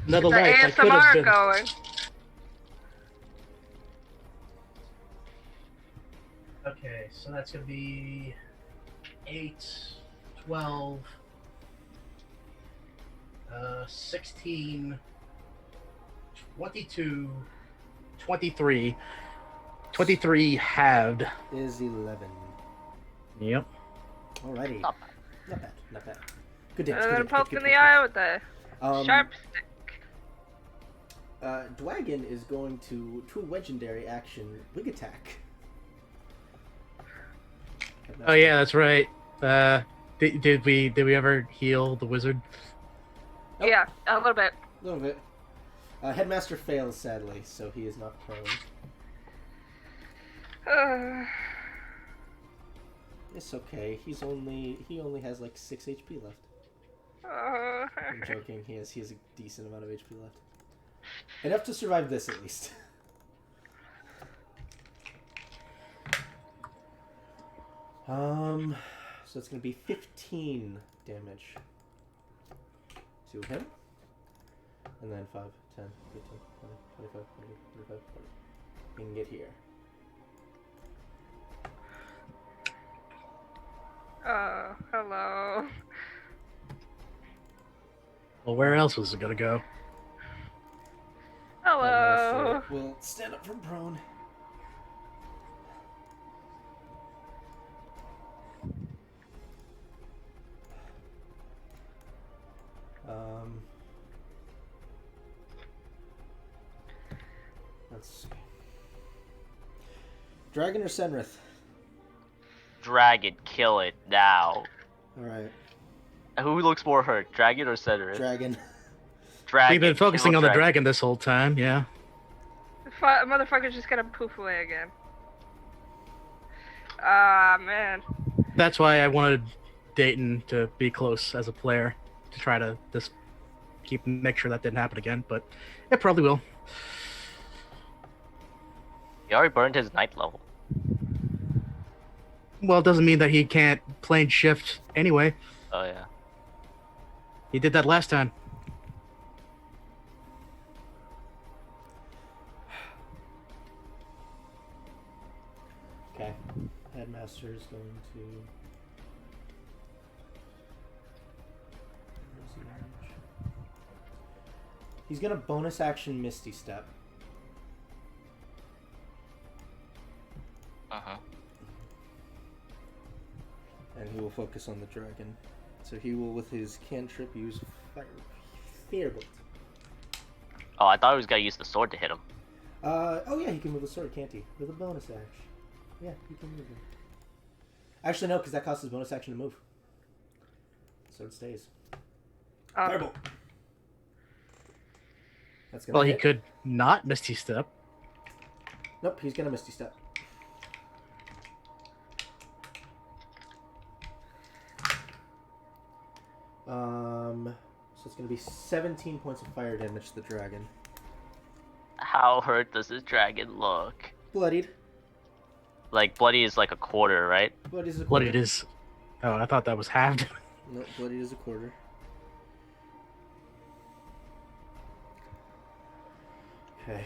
Speaker 3: Another
Speaker 1: The
Speaker 3: life I could have
Speaker 1: ASMR
Speaker 3: been.
Speaker 1: going.
Speaker 3: Okay, so that's gonna be 8, 12, 16, 22, 23. 23 halved.
Speaker 2: is 11.
Speaker 3: Yep.
Speaker 2: Alrighty.
Speaker 4: Not
Speaker 2: Not bad. Not bad. Good damage.
Speaker 1: And
Speaker 2: good
Speaker 1: then
Speaker 2: damage,
Speaker 1: poke
Speaker 2: good,
Speaker 1: in
Speaker 2: good,
Speaker 1: the
Speaker 2: good,
Speaker 1: eye with the
Speaker 2: good.
Speaker 1: sharp stick.
Speaker 2: Dwagon is going to legendary action wing attack.
Speaker 3: Oh yeah, that's right. Did we ever heal the wizard?
Speaker 2: Nope.
Speaker 1: Yeah, a little bit.
Speaker 2: A little bit. Headmaster fails, sadly, so he is not prone. It's okay. He only has like 6 HP left. I'm joking. He has a decent amount of HP left. Enough to survive this, at least. So it's gonna be 15 damage to him. And then 5, 10, 15, 20, 25, 25, 40. We can get here.
Speaker 1: Hello.
Speaker 3: Well, where else was it gonna go?
Speaker 1: Hello.
Speaker 2: We'll stand up from prone. Let's see. Dragon or Senrith?
Speaker 4: Dragon, kill it now.
Speaker 2: Alright.
Speaker 4: Who looks more hurt, Dragon or Senrith?
Speaker 2: Dragon.
Speaker 4: Dragon.
Speaker 3: We've been focusing
Speaker 4: kill
Speaker 3: on the dragon this whole time, yeah.
Speaker 1: The motherfucker's just gonna poof away again. Ah, man.
Speaker 3: That's why I wanted Dayton to be close as a player to try to just make sure that didn't happen again, but it probably will.
Speaker 4: He already burned his 9th level.
Speaker 3: Well, it doesn't mean that he can't plane shift anyway.
Speaker 4: Oh yeah.
Speaker 3: He did that last time.
Speaker 2: Okay. Headmaster is going to... Where's the orange? He's going to bonus action Misty Step.
Speaker 4: Uh-huh.
Speaker 2: And he will focus on the dragon. So he will, with his cantrip, use Firebolt.
Speaker 4: Oh, I thought he was gonna use the sword to hit him.
Speaker 2: Oh yeah, he can move the sword, can't he? With a bonus action. Yeah, he can move it. Actually, no, because that costs his bonus action to move. Sword stays. Firebolt. That's gonna
Speaker 3: Well, he
Speaker 2: hit.
Speaker 3: could not Misty Step.
Speaker 2: Nope, he's gonna Misty Step. So it's gonna be 17 points of fire damage to the dragon.
Speaker 4: How hurt does this dragon look?
Speaker 2: Bloodied.
Speaker 4: Like, bloody is like a quarter, right?
Speaker 2: Bloodied is a
Speaker 3: What
Speaker 2: quarter.
Speaker 3: it is. Oh, I thought that was halved.
Speaker 2: No, bloodied is a quarter. Okay.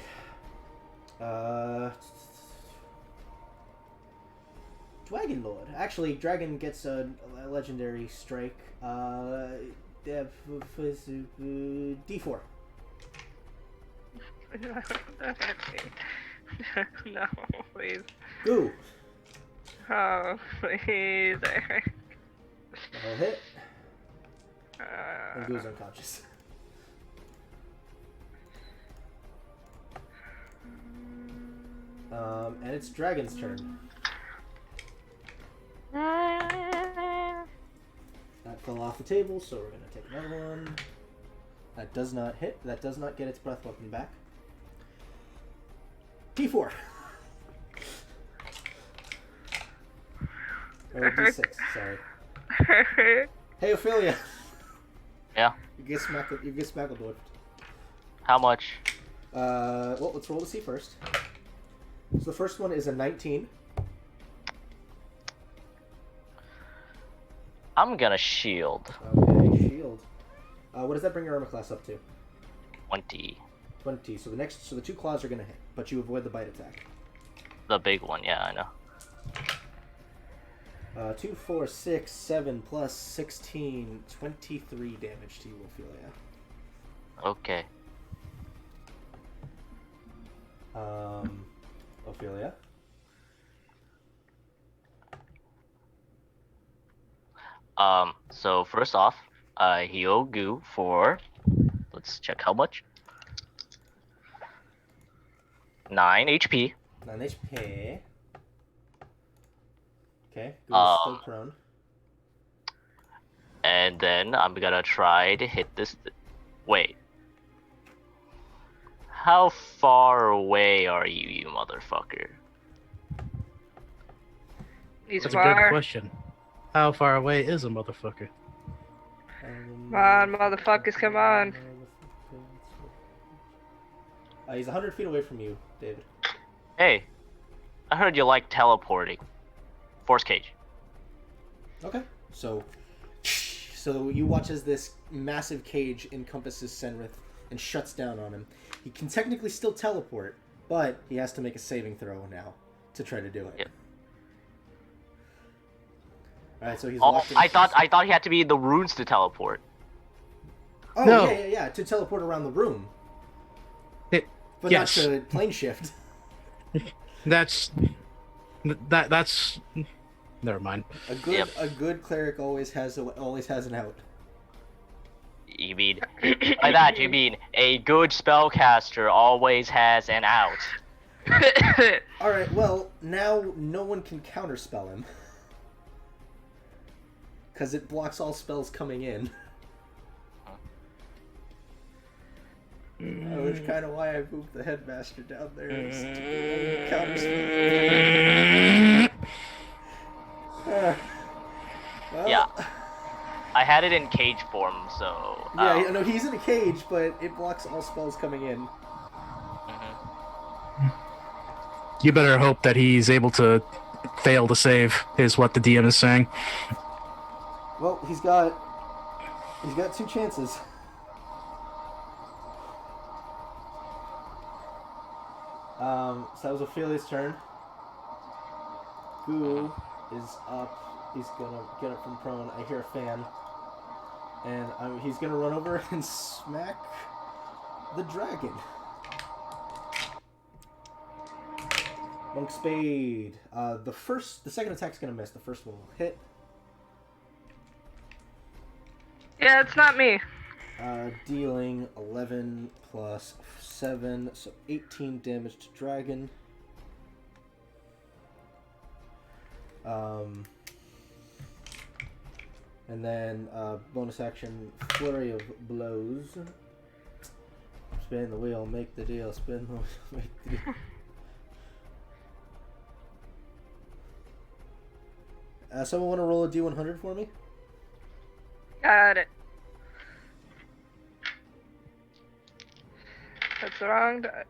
Speaker 2: Dragon Lord. Actually, Dragon gets a legendary strike. D4.
Speaker 1: No, please.
Speaker 2: Goo.
Speaker 1: Oh, please, Eric.
Speaker 2: That'll hit. And Goo's unconscious. And it's Dragon's turn. That fell off the table, so we're gonna take another one. That does not hit. That does not get its breath weapon back. T4. Or D6, sorry. Hey, Ophelia.
Speaker 4: Yeah.
Speaker 2: You get Smackledorfed.
Speaker 4: How much?
Speaker 2: Well, let's roll to see first. So the first one is a 19.
Speaker 4: I'm gonna shield.
Speaker 2: Okay, shield. What does that bring your armor class up to?
Speaker 4: 20.
Speaker 2: 20. So the two claws are gonna hit, but you avoid the bite attack.
Speaker 4: The big one, yeah, I know.
Speaker 2: 2, 4, 6, 7 plus 16, 23 damage to you, Ophelia.
Speaker 4: Okay.
Speaker 2: Ophelia.
Speaker 4: So first off, I heal Goo for, let's check how much. 9 HP.
Speaker 2: 9 HP. Okay, Goo's still prone.
Speaker 4: And then I'm gonna try to hit this. Wait. How far away are you, you motherfucker?
Speaker 1: He's
Speaker 3: That's a good
Speaker 1: far.
Speaker 3: question. How far away is a motherfucker?
Speaker 1: Come on, motherfuckers, come on.
Speaker 2: He's 100 feet away from you, David.
Speaker 4: Hey, I heard you like teleporting. Force cage.
Speaker 2: Okay. So you watch as this massive cage encompasses Senrith and shuts down on him. He can technically still teleport, but he has to make a saving throw now to try to do it.
Speaker 4: Yep.
Speaker 2: All right, so he's
Speaker 4: Oh,
Speaker 2: locked in.
Speaker 4: I thought he had to be in the runes to teleport.
Speaker 2: Oh,
Speaker 3: No.
Speaker 2: yeah, to teleport around the room. But
Speaker 3: Yes.
Speaker 2: not to plane shift.
Speaker 3: That's never mind.
Speaker 2: A good cleric always has an out.
Speaker 4: You mean by that you mean a good spellcaster always has an out.
Speaker 2: All right, well, now no one can counterspell him. Cuz it blocks all spells coming in. Which is kind of why I moved the headmaster down there is to be able to counterspell. Well,
Speaker 4: Yeah. I had it in cage form, so.
Speaker 2: Yeah, no, he's in a cage, but it blocks all spells coming in.
Speaker 3: You better hope that he's able to fail to save, is what the DM is saying.
Speaker 2: Well, he's got 2 chances. So that was Ophelia's turn. Goo is up. He's gonna get up from prone. I hear a fan. And he's gonna run over and smack the dragon. Monk Spade. The second attack's gonna miss. The first one will hit.
Speaker 1: Yeah, it's not me.
Speaker 2: Dealing 11 plus 7, so 18 damage to dragon. And then bonus action, flurry of blows. Spin the wheel, make the deal. Spin the wheel, make the deal. Someone want to roll a D100 for me?
Speaker 1: Got it. That's the wrong dice.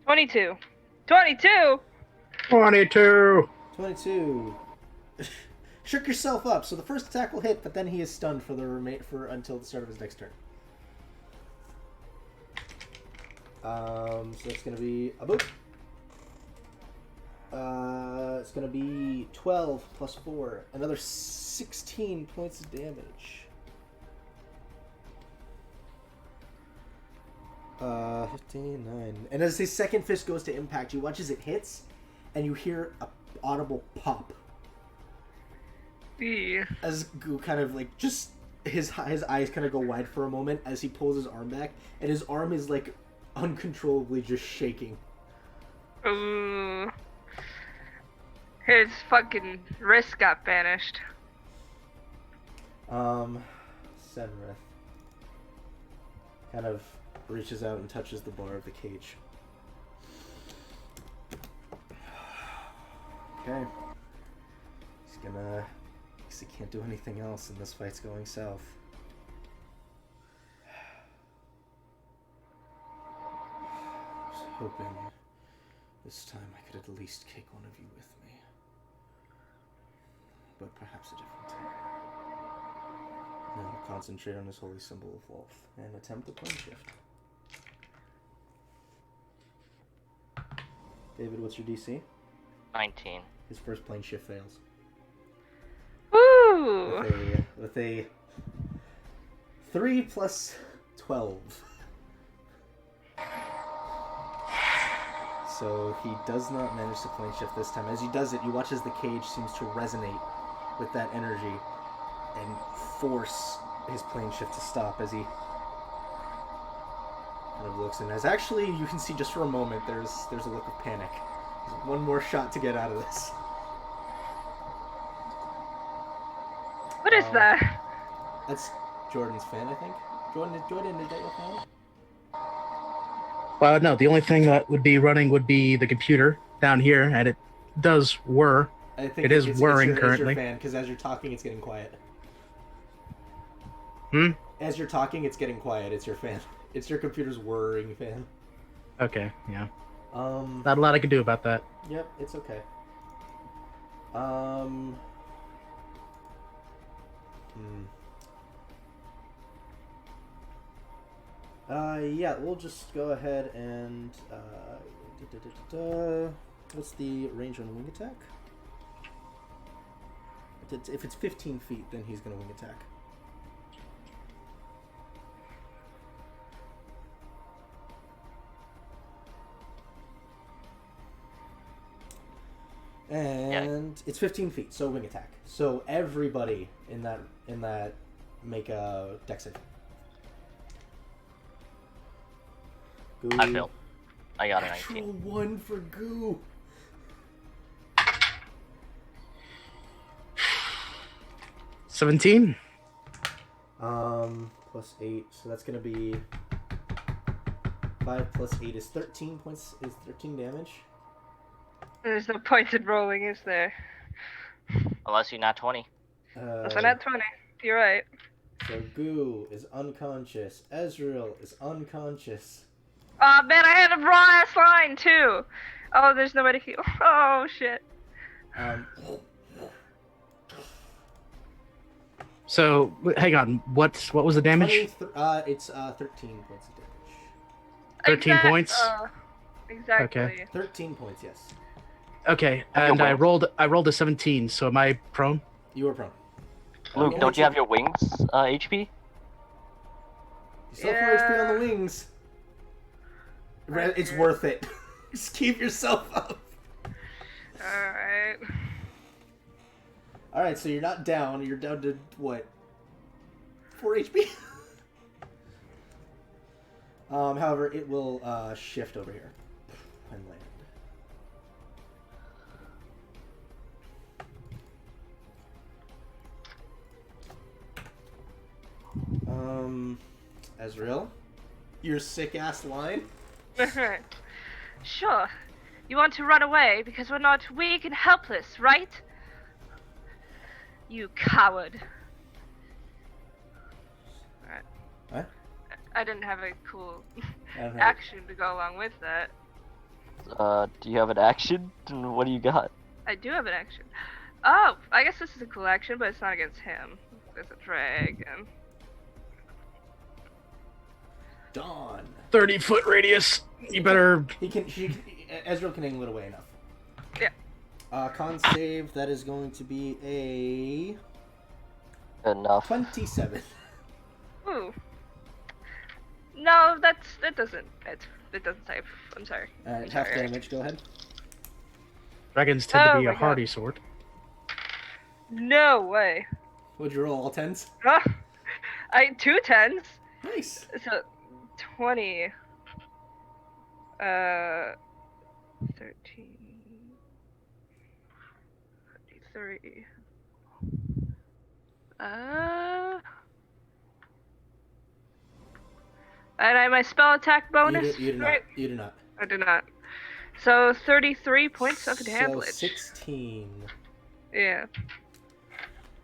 Speaker 1: 22. 22?
Speaker 3: 22!
Speaker 2: 22. Shook yourself up. So the first attack will hit, but then he is stunned for until the start of his next turn. So it's gonna be a boop. It's gonna be 12 plus 4, another 16 points of damage. 59. And as his second fist goes to impact, you watch as it hits, and you hear a audible pop.
Speaker 1: Yeah.
Speaker 2: As Goo kind of like just his eyes kind of go wide for a moment as he pulls his arm back, and his arm is like uncontrollably just shaking.
Speaker 1: Ooh. His fucking wrist got banished.
Speaker 2: Senrith kind of reaches out and touches the bar of the cage. Okay. He can't do anything else, and this fight's going south. I was hoping this time I could at least kick one of you with me. But perhaps a different time. Now concentrate on this holy symbol of Wolf and attempt a plane shift. David, what's your DC?
Speaker 4: 19.
Speaker 2: His first plane shift fails.
Speaker 1: Woo!
Speaker 2: With a 3 plus 12. So he does not manage to plane shift this time. As he does it, you watch as the cage seems to resonate with that energy and force his plane shift to stop as he kind of looks. And as actually you can see just for a moment, there's a look of panic. There's one more shot to get out of this.
Speaker 1: What is that?
Speaker 2: That's Jordan's fan, I think. Jordan, is that your fan?
Speaker 3: Well, no, the only thing that would be running would be the computer down here, and it does whir.
Speaker 2: I think
Speaker 3: It is whirring
Speaker 2: it's
Speaker 3: currently.
Speaker 2: your fan, because as you're talking, it's getting quiet.
Speaker 3: Hmm?
Speaker 2: As you're talking, it's getting quiet. It's your fan. It's your computer's whirring fan.
Speaker 3: Okay, yeah.
Speaker 2: Um.
Speaker 3: Not a lot I can do about that.
Speaker 2: Yep, it's okay. Yeah, we'll just go ahead and what's the range on wing attack? If it's 15 feet, then he's gonna wing attack. And it's 15 feet, so wing attack. So everybody in that make a dex save. Goo.
Speaker 4: I failed. I got a
Speaker 2: Natural
Speaker 4: 19.
Speaker 2: 1 for Goo.
Speaker 3: $17.
Speaker 2: Plus 8, so that's gonna be 5 plus 8 is 13 points. Is 13 damage.
Speaker 1: There's no point in rolling, is there?
Speaker 4: Unless you're not 20.
Speaker 1: That's a nat 20. You're right.
Speaker 2: So Goo is unconscious. Ezreal is unconscious.
Speaker 1: Oh man, I had a raw ass line too. Oh, there's nobody to heal. Oh shit.
Speaker 3: So, hang on. What was the damage?
Speaker 2: It's 13 points of damage.
Speaker 3: 13 points?
Speaker 1: Exactly.
Speaker 3: Okay.
Speaker 2: 13 points, yes.
Speaker 3: Okay, and I rolled a 17, so am I prone?
Speaker 2: You are prone.
Speaker 4: Luke, don't you have your wings HP?
Speaker 2: You still have 4 HP on the wings. It's worth it. Just keep yourself up.
Speaker 1: Alright.
Speaker 2: Alright, so you're not down. You're down to, what? 4 HP? However, it will shift over here and land. Ezreal? Your sick-ass line?
Speaker 1: Sure. You want to run away because we're not weak and helpless, right? You coward. Alright.
Speaker 2: What?
Speaker 1: I didn't have a cool action to go along with that.
Speaker 4: Do you have an action? What do you got?
Speaker 1: I do have an action. Oh, I guess this is a cool action, but it's not against him. There's a dragon.
Speaker 2: Dawn.
Speaker 3: 30-foot radius. You better.
Speaker 2: Ezreal can angle it away enough.
Speaker 1: Yeah.
Speaker 2: Con save, that is going to be a
Speaker 4: Enough.
Speaker 2: 27.
Speaker 1: Ooh. No, that doesn't save. I'm sorry.
Speaker 2: Half damage, go ahead.
Speaker 3: Dragons tend to
Speaker 1: Oh
Speaker 3: be
Speaker 1: my
Speaker 3: a
Speaker 1: God.
Speaker 3: hardy sort.
Speaker 1: No way.
Speaker 2: Would you roll all 10s?
Speaker 1: Huh? I 2 10s.
Speaker 2: Nice.
Speaker 1: So 20. 13. 33. And I have my spell attack bonus.
Speaker 2: You do
Speaker 1: right?
Speaker 2: not. You do not.
Speaker 1: I do not. So 33 points of damage.
Speaker 2: So 16.
Speaker 1: Yeah.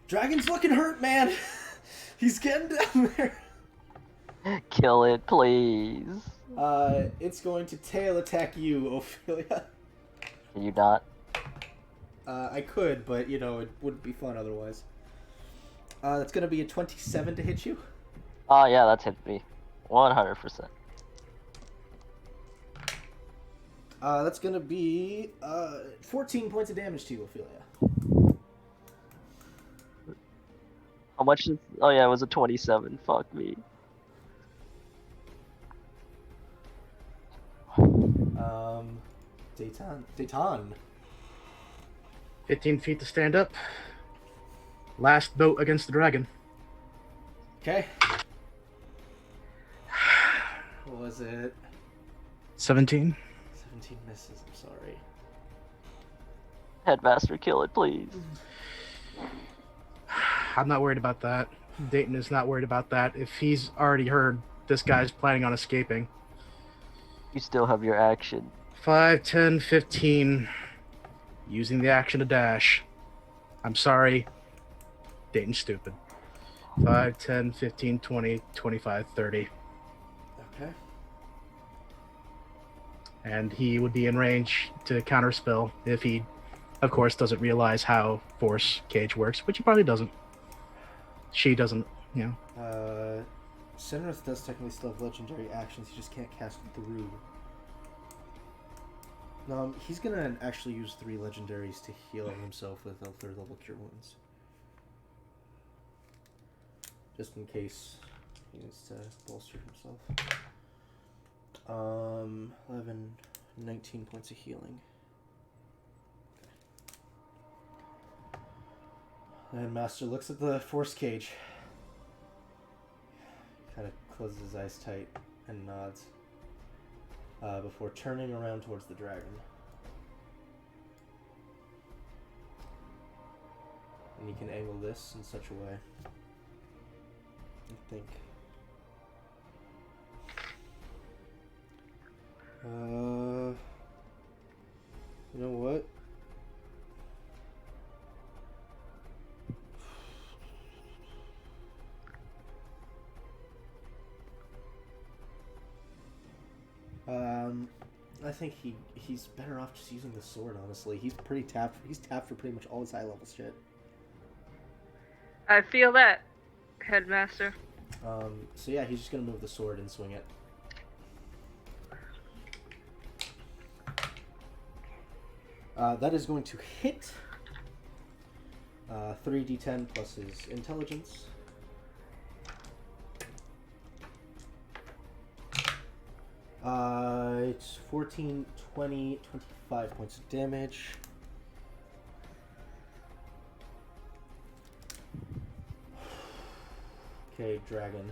Speaker 2: Dragon's looking hurt, man. He's getting down there.
Speaker 4: Kill it, please.
Speaker 2: It's going to tail attack you, Ophelia.
Speaker 4: Can you not?
Speaker 2: I could, but you know it wouldn't be fun otherwise. That's gonna be a 27 to hit you.
Speaker 4: Oh yeah, that's hit me. 100%.
Speaker 2: That's gonna be 14 points of damage to you, Ophelia.
Speaker 4: How much is... Oh yeah, it was a 27. Fuck me.
Speaker 2: Dayton.
Speaker 3: 15 feet to stand up. Last boat against the dragon.
Speaker 2: Okay. What was it?
Speaker 3: 17.
Speaker 2: 17 misses, I'm sorry.
Speaker 4: Headmaster, kill it, please.
Speaker 3: I'm not worried about that. Dayton is not worried about that. If he's already heard this guy's planning on escaping.
Speaker 4: You still have your action.
Speaker 3: 5, 10, 15. Using the action to dash. I'm sorry. Dayton's stupid. 5, 10, 15, 20, 25, 30.
Speaker 2: Okay.
Speaker 3: And he would be in range to counterspell if he, of course, doesn't realize how Force Cage works, which he probably doesn't. She doesn't, you know.
Speaker 2: Senrith does technically still have legendary actions, he just can't cast it through. He's gonna actually use 3 legendaries to heal himself with a 3rd level Cure Wounds. Just in case he needs to bolster himself. 11, 19 points of healing. Okay. And Master looks at the Force Cage. Kind of closes his eyes tight and nods. Before turning around towards the dragon. And you can angle this in such a way. I think. You know what? I think he's better off just using the sword, honestly. He's pretty tapped. He's tapped for pretty much all his high level shit.
Speaker 1: I feel that, Headmaster.
Speaker 2: So yeah, he's just gonna move the sword and swing it. That is going to hit 3d10 plus his intelligence. It's 14, 20, 25 points of damage. Okay, dragon.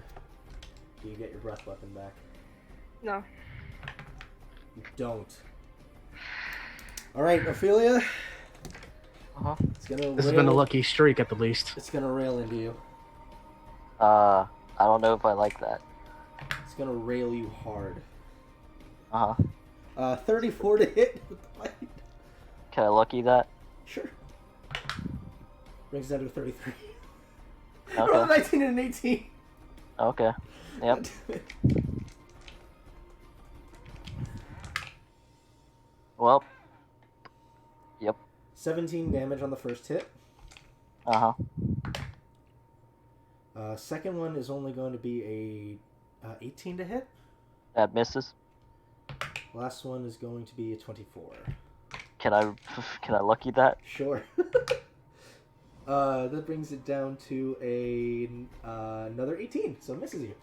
Speaker 2: Do you get your breath weapon back?
Speaker 1: No.
Speaker 2: You don't. Alright, Ophelia.
Speaker 4: Uh-huh.
Speaker 3: This has been a lucky streak at the least.
Speaker 2: It's gonna rail into you.
Speaker 4: I don't know if I like that.
Speaker 2: It's gonna rail you hard.
Speaker 4: Uh-huh.
Speaker 2: 34 to hit with the bite.
Speaker 4: Can I lucky that?
Speaker 2: Sure. Brings it down to 33.
Speaker 4: Okay.
Speaker 2: Roll 19 and an 18.
Speaker 4: Okay. Yep.
Speaker 2: 17 damage on the first hit.
Speaker 4: Uh-huh.
Speaker 2: Second one is only going to be a 18 to hit.
Speaker 4: That misses.
Speaker 2: Last one is going to be a 24.
Speaker 4: Can I lucky that?
Speaker 2: Sure. That brings it down to another 18, so it misses you.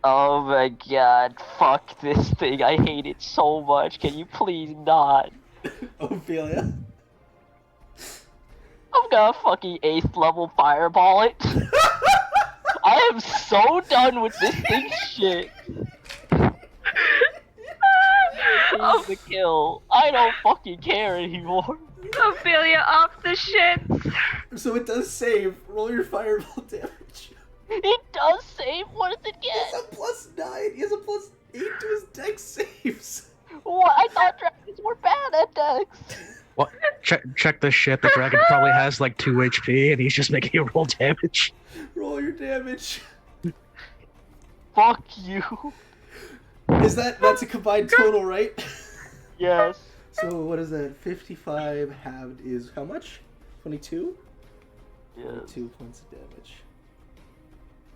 Speaker 4: Oh my god, fuck this thing. I hate it so much. Can you please not?
Speaker 2: Ophelia.
Speaker 4: I'm gonna fucking 8th level fireball it. I am so done with this thing's shit.
Speaker 1: Oh,
Speaker 4: The kill. I don't fucking care anymore.
Speaker 1: Ophelia off the shits.
Speaker 2: So it does save. Roll your fireball damage.
Speaker 4: It does save. What does it
Speaker 2: He
Speaker 4: get?
Speaker 2: has a +9. He has a +8 to his dex saves.
Speaker 4: What? I thought dragons were bad at dex.
Speaker 3: What? Check this shit. The dragon probably has like 2 HP, and he's just making you roll damage.
Speaker 2: Roll your damage.
Speaker 4: Fuck you.
Speaker 2: That's a combined total, right?
Speaker 4: Yes.
Speaker 2: So what is that? 55 halved is how much? 22?
Speaker 4: Yes.
Speaker 2: 22 points of damage.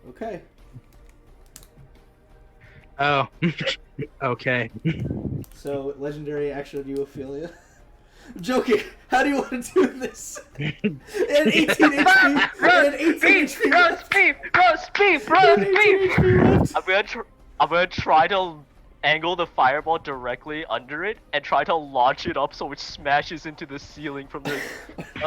Speaker 2: Okay.
Speaker 3: Oh. Okay.
Speaker 2: So legendary action on you, Ophelia. I'm joking. How do you want to do this? And 18 HP. And 18 HP.
Speaker 1: Roast beef! Roast beef! Roast beef!
Speaker 4: I'm gonna try to angle the fireball directly under it and try to launch it up so it smashes into the ceiling from the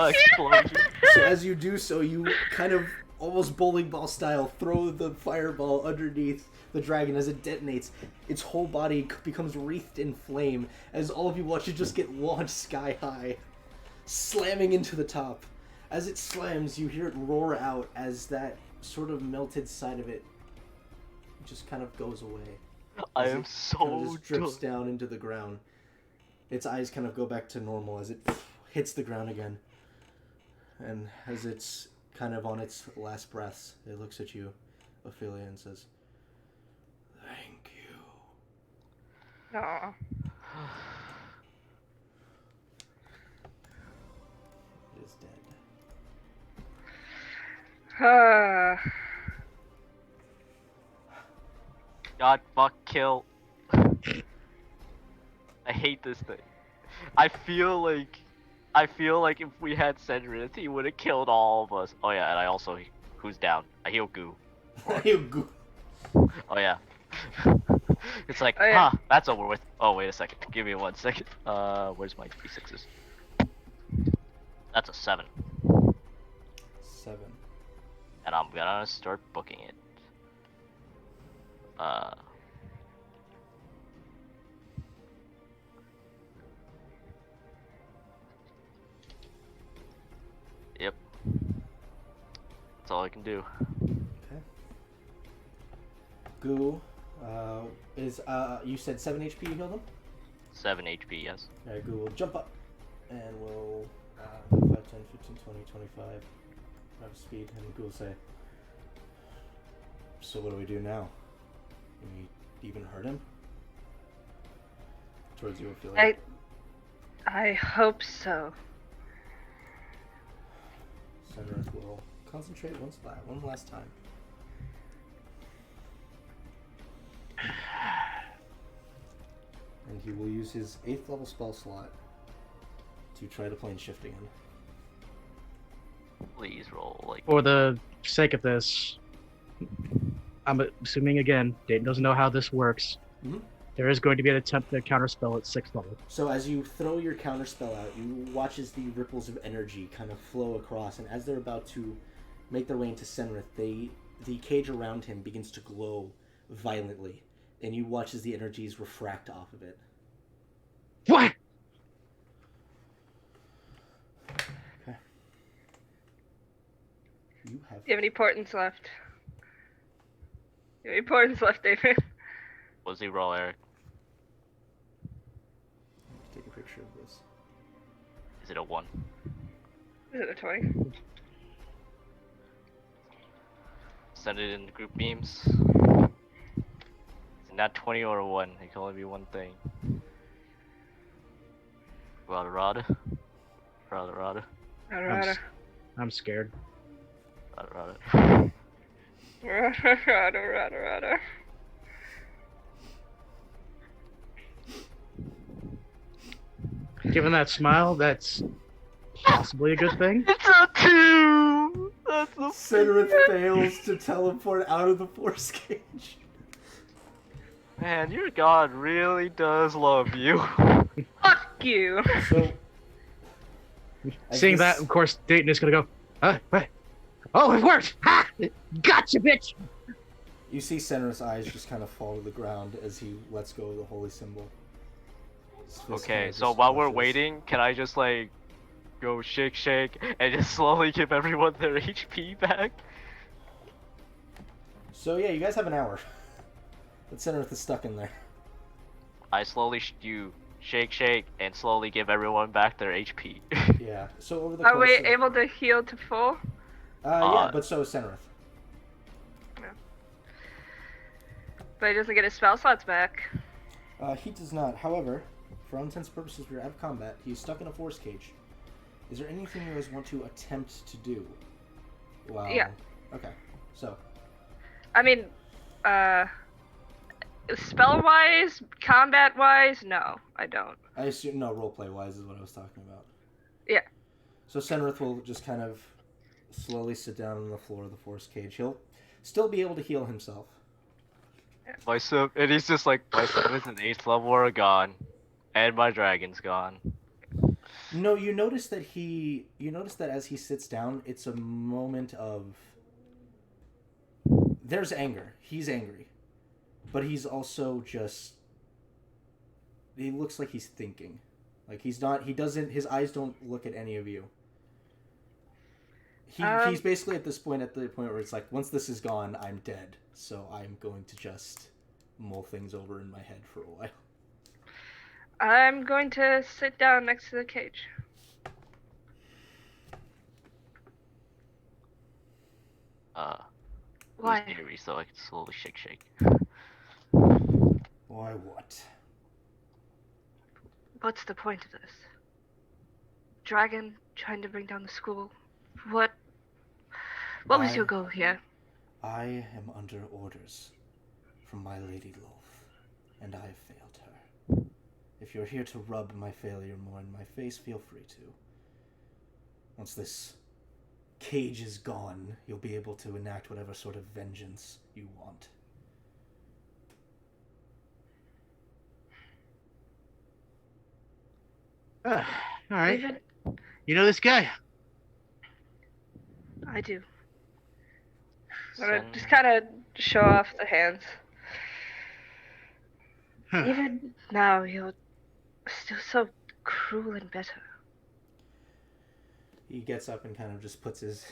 Speaker 4: explosion.
Speaker 2: So as you do so, you kind of almost bowling ball style throw the fireball underneath the dragon as it detonates. Its whole body becomes wreathed in flame as all of you watch it just get launched sky high, slamming into the top. As it slams, you hear it roar out as that sort of melted side of it just kind of goes away.
Speaker 4: I
Speaker 2: As
Speaker 4: am
Speaker 2: it
Speaker 4: so
Speaker 2: kind of just drips
Speaker 4: done.
Speaker 2: down into the ground. Its eyes kind of go back to normal as it hits the ground again. And as it's kind of on its last breaths, it looks at you, Ophelia, and says, "Thank you."
Speaker 1: Aw.
Speaker 2: It is dead.
Speaker 4: God, fuck, kill. I hate this thing. I feel like if we had Senrith, he would have killed all of us. Oh yeah, and I also who's down? I heal Goo.
Speaker 2: You go-
Speaker 4: Oh yeah. It's like,
Speaker 1: Oh, yeah.
Speaker 4: that's over with. Oh wait a second. Give me 1 second. Where's my d6s? That's a 7.
Speaker 2: 7.
Speaker 4: And I'm gonna start booking it. Yep. That's all I can do.
Speaker 2: Okay. Goo, is, you said 7 HP you healed him?
Speaker 4: 7 HP, yes.
Speaker 2: Alright, Goo will jump up and we'll 5, 10, 15, 20, 25 have speed, and Goo will say, "So what do we do now? Can we even hurt him?" Towards you, Ophelia.
Speaker 1: I hope so.
Speaker 2: Senrith will concentrate one last time. And he will use his 8th level spell slot to try to plane shift again.
Speaker 4: Please roll like.
Speaker 3: For the sake of this, I'm assuming again, Dayton doesn't know how this works.
Speaker 2: Mhm.
Speaker 3: There is going to be an attempt to counterspell at 6th level.
Speaker 2: So as you throw your counter spell out, you watch as the ripples of energy kind of flow across, and as they're about to make their way into Senrith, the cage around him begins to glow violently, and you watch as the energies refract off of it.
Speaker 3: What?
Speaker 2: Okay. You have.
Speaker 1: Do you have any portents left? Do you have any portents left, David?
Speaker 4: What does he roll, Eric?
Speaker 2: Take a picture of this.
Speaker 4: Is it a 1?
Speaker 1: Is it a 20?
Speaker 4: Send it in the group beams. It's not 20 or a 1. It can only be one thing. Rada.
Speaker 3: I'm scared.
Speaker 4: Rada.
Speaker 1: Rada.
Speaker 3: Given that smile, that's possibly a good thing.
Speaker 4: It's a 2! That's the
Speaker 2: Senrith fails to teleport out of the force cage.
Speaker 4: Man, your god really does love you.
Speaker 1: Fuck you!
Speaker 2: So,
Speaker 3: Seeing
Speaker 2: this-
Speaker 3: that, of course, Dayton is gonna go, what? Oh, it worked! Ha! Gotcha, bitch!
Speaker 2: You see Senrith's eyes just kind of fall to the ground as he lets go of the holy symbol. His fist kind
Speaker 4: Okay,
Speaker 2: of
Speaker 4: so
Speaker 2: just
Speaker 4: while we're
Speaker 2: crushes.
Speaker 4: waiting, can I just like go shake and just slowly give everyone their HP back?
Speaker 2: So yeah, you guys have an hour. But Senrith is stuck in there.
Speaker 4: I slowly shake and slowly give everyone back their HP.
Speaker 2: Yeah. So over the
Speaker 1: Are
Speaker 2: course
Speaker 1: we
Speaker 2: of...
Speaker 1: able to heal to full?
Speaker 2: yeah, but so is Senrith.
Speaker 1: But he doesn't get his spell slots back.
Speaker 2: He does not. However, for all intents and purposes, we're out of combat. He's stuck in a force cage. Is there anything you guys want to attempt to do? Wow.
Speaker 1: Yeah.
Speaker 2: Okay. So.
Speaker 1: I mean, spell-wise, combat-wise, no, I don't.
Speaker 2: I assume no roleplay-wise is what I was talking about.
Speaker 1: Yeah.
Speaker 2: So Senrith will just kind of slowly sit down on the floor of the force cage. He'll still be able to heal himself.
Speaker 4: And he's just like, my 7th and 8th level are gone, and my dragon's gone.
Speaker 2: No, you notice that as he sits down, it's a moment of... There's anger. He's angry. But he's also just... He looks like he's thinking. Like his eyes don't look at any of you. He's basically at the point where it's like, once this is gone, I'm dead. So I'm going to just mull things over in my head for a while.
Speaker 1: I'm going to sit down next to the cage.
Speaker 4: Who's
Speaker 1: Why?
Speaker 4: near me so I can slowly shake.
Speaker 2: Why what?
Speaker 1: What's the point of this? Dragon trying to bring down the school. What was your goal here?
Speaker 2: I am under orders from my Lady Loaf, and I have failed her. If you're here to rub my failure more in my face, feel free to. Once this cage is gone, you'll be able to enact whatever sort of vengeance you want.
Speaker 3: All right.
Speaker 1: Even
Speaker 3: You know this guy?
Speaker 1: I do. I'm gonna just kind of show off the hands.
Speaker 3: Huh.
Speaker 1: Even now, you're still so cruel and bitter.
Speaker 2: He gets up and kind of just puts his...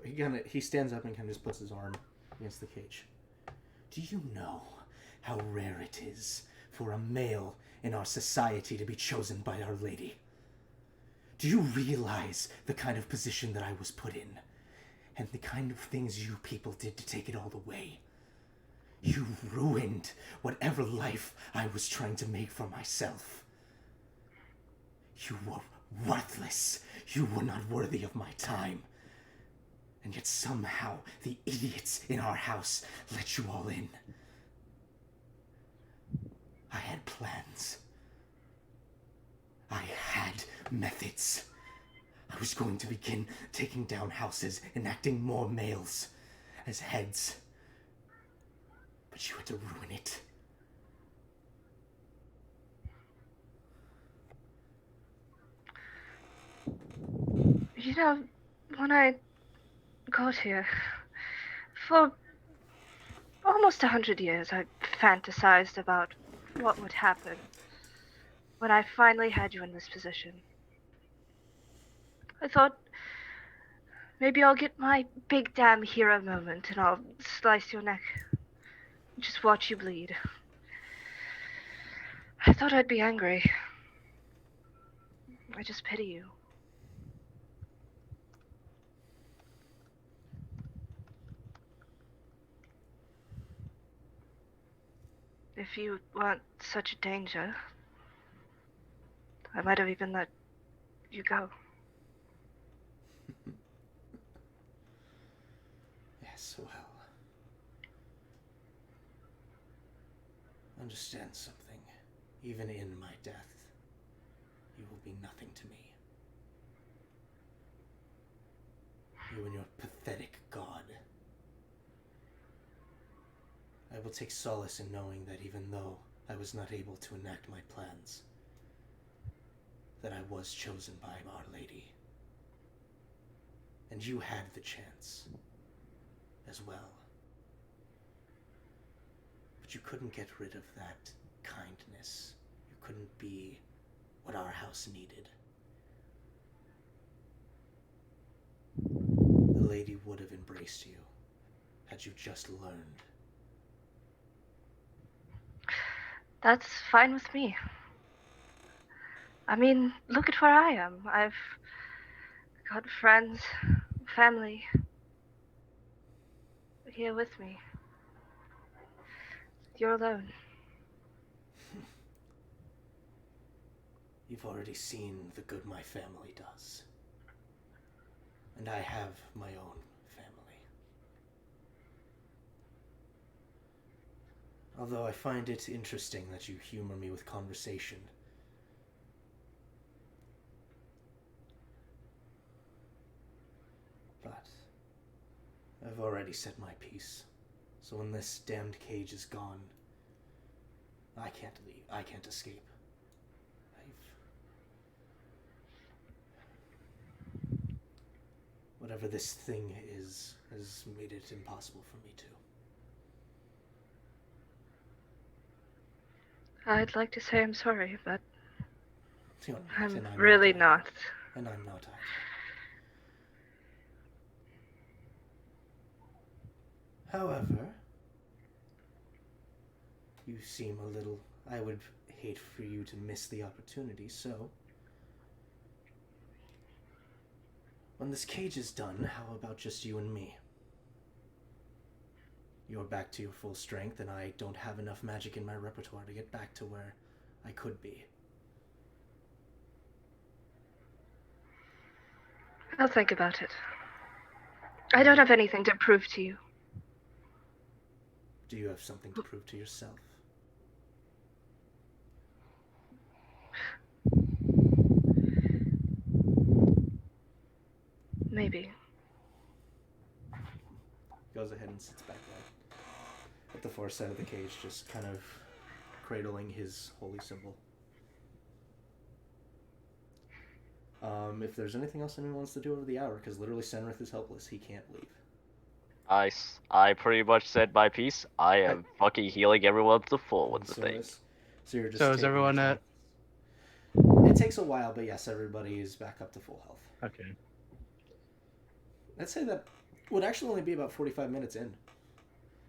Speaker 2: He stands up and kind of just puts his arm against the cage. Do you know how rare it is for a male in our society to be chosen by Our Lady? Do you realize the kind of position that I was put in? And the kind of things you people did to take it all away? You ruined whatever life I was trying to make for myself. You were worthless. You were not worthy of my time. And yet somehow the idiots in our house let you all in. I had plans. I had methods. I was going to begin taking down houses, enacting more males as heads. But you had to ruin it.
Speaker 1: You know, when I got here, for almost 100 years, I fantasized about what would happen when I finally had you in this position. I thought maybe I'll get my big damn hero moment and I'll slice your neck. Just watch you bleed. I thought I'd be angry. I just pity you. If you weren't such a danger, I might have even let you go.
Speaker 2: Yes, well. Understand something. Even in my death, you will be nothing to me. You and your pathetic god. I will take solace in knowing that even though I was not able to enact my plans, that I was chosen by Our Lady. And you had the chance as well. But you couldn't get rid of that kindness. You couldn't be what our house needed. The lady would have embraced you had you just learned.
Speaker 1: That's fine with me. I mean, look at where I am. I've got friends, family here with me. You're alone.
Speaker 2: You've already seen the good my family does. And I have my own family. Although I find it interesting that you humor me with conversation. But I've already said my piece. So when this damned cage is gone, I can't leave. I can't escape. Whatever this thing is, has made it impossible for me to.
Speaker 1: I'd like to say I'm sorry, but
Speaker 2: You're not,
Speaker 1: I'm
Speaker 2: and I'm
Speaker 1: really
Speaker 2: not.
Speaker 1: not.
Speaker 2: And I'm not either. However, You seem a little... I would hate for you to miss the opportunity, so... When this cage is done, how about just you and me? You're back to your full strength, and I don't have enough magic in my repertoire to get back to where I could be.
Speaker 1: I'll think about it. I don't have anything to prove to you.
Speaker 2: Do you have something to prove to yourself?
Speaker 1: Maybe.
Speaker 2: Goes ahead and sits back down at the far side of the cage, just kind of cradling his holy symbol. If there's anything else anyone wants to do over the hour, because literally Senrith is helpless, he can't leave.
Speaker 4: I pretty much said my piece. I am fucking healing everyone to full with the thing.
Speaker 2: So you're just.
Speaker 3: So is
Speaker 2: taking
Speaker 3: everyone
Speaker 2: your
Speaker 3: at?
Speaker 2: time. It takes a while, but yes, everybody is back up to full health.
Speaker 3: Okay.
Speaker 2: I'd say that would actually only be about 45 minutes in.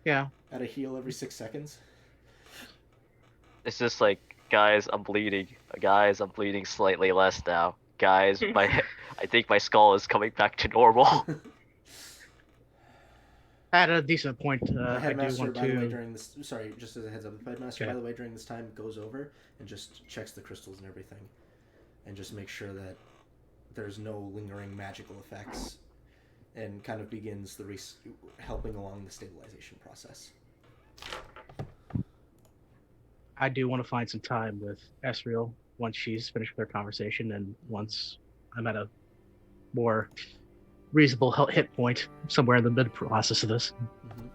Speaker 3: Yeah.
Speaker 2: At a heal every 6 seconds.
Speaker 4: It's just like, guys, I'm bleeding. Guys, I'm bleeding slightly less now. Guys, I think my skull is coming back to normal.
Speaker 3: At a decent point,
Speaker 2: The
Speaker 3: I do
Speaker 2: headmaster,
Speaker 3: want
Speaker 2: by the way,
Speaker 3: to.
Speaker 2: during this, sorry, just as a heads up, the headmaster,
Speaker 3: Okay.
Speaker 2: by the way, during this time goes over and just checks the crystals and everything, and just makes sure that there's no lingering magical effects, and kind of begins the helping along the stabilization process.
Speaker 3: I do want to find some time with Esriel once she's finished with her conversation, and once I'm at a more reasonable hit point somewhere in the mid process of this.
Speaker 2: Mm-hmm.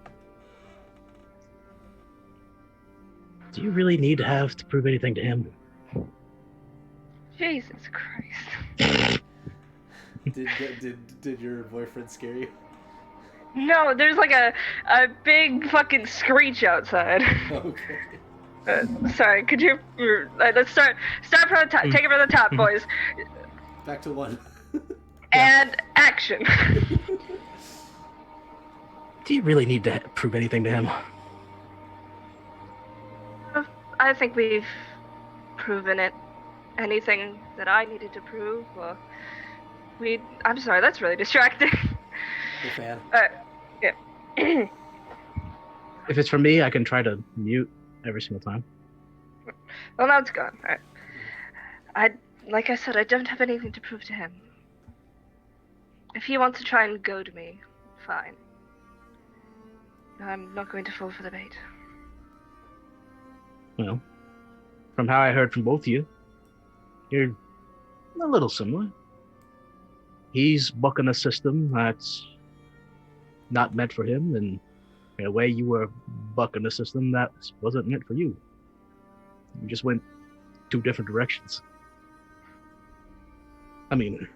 Speaker 3: Do you really need to have to prove anything to him?
Speaker 1: Jesus Christ.
Speaker 2: Did your boyfriend scare you?
Speaker 1: No, there's like a big fucking screech outside.
Speaker 2: Okay.
Speaker 1: Sorry, could you... let's start from the top. Take it from the top, boys.
Speaker 2: Back to 1.
Speaker 1: And action.
Speaker 3: Do you really need to prove anything to him?
Speaker 1: I think we've proven it. Anything that I needed to prove, well, I'm sorry, that's really distracting.
Speaker 2: The fan.
Speaker 1: Yeah.
Speaker 3: If it's for me, I can try to mute every single time.
Speaker 1: Well, now it's gone. Alright. Like I said, I don't have anything to prove to him. If he wants to try and goad me, fine. I'm not going to fall for the bait.
Speaker 3: Well, from how I heard from both of you, you're a little similar. He's bucking a system that's not meant for him, and in a way you were bucking a system that wasn't meant for you. You just went 2 different directions. I mean,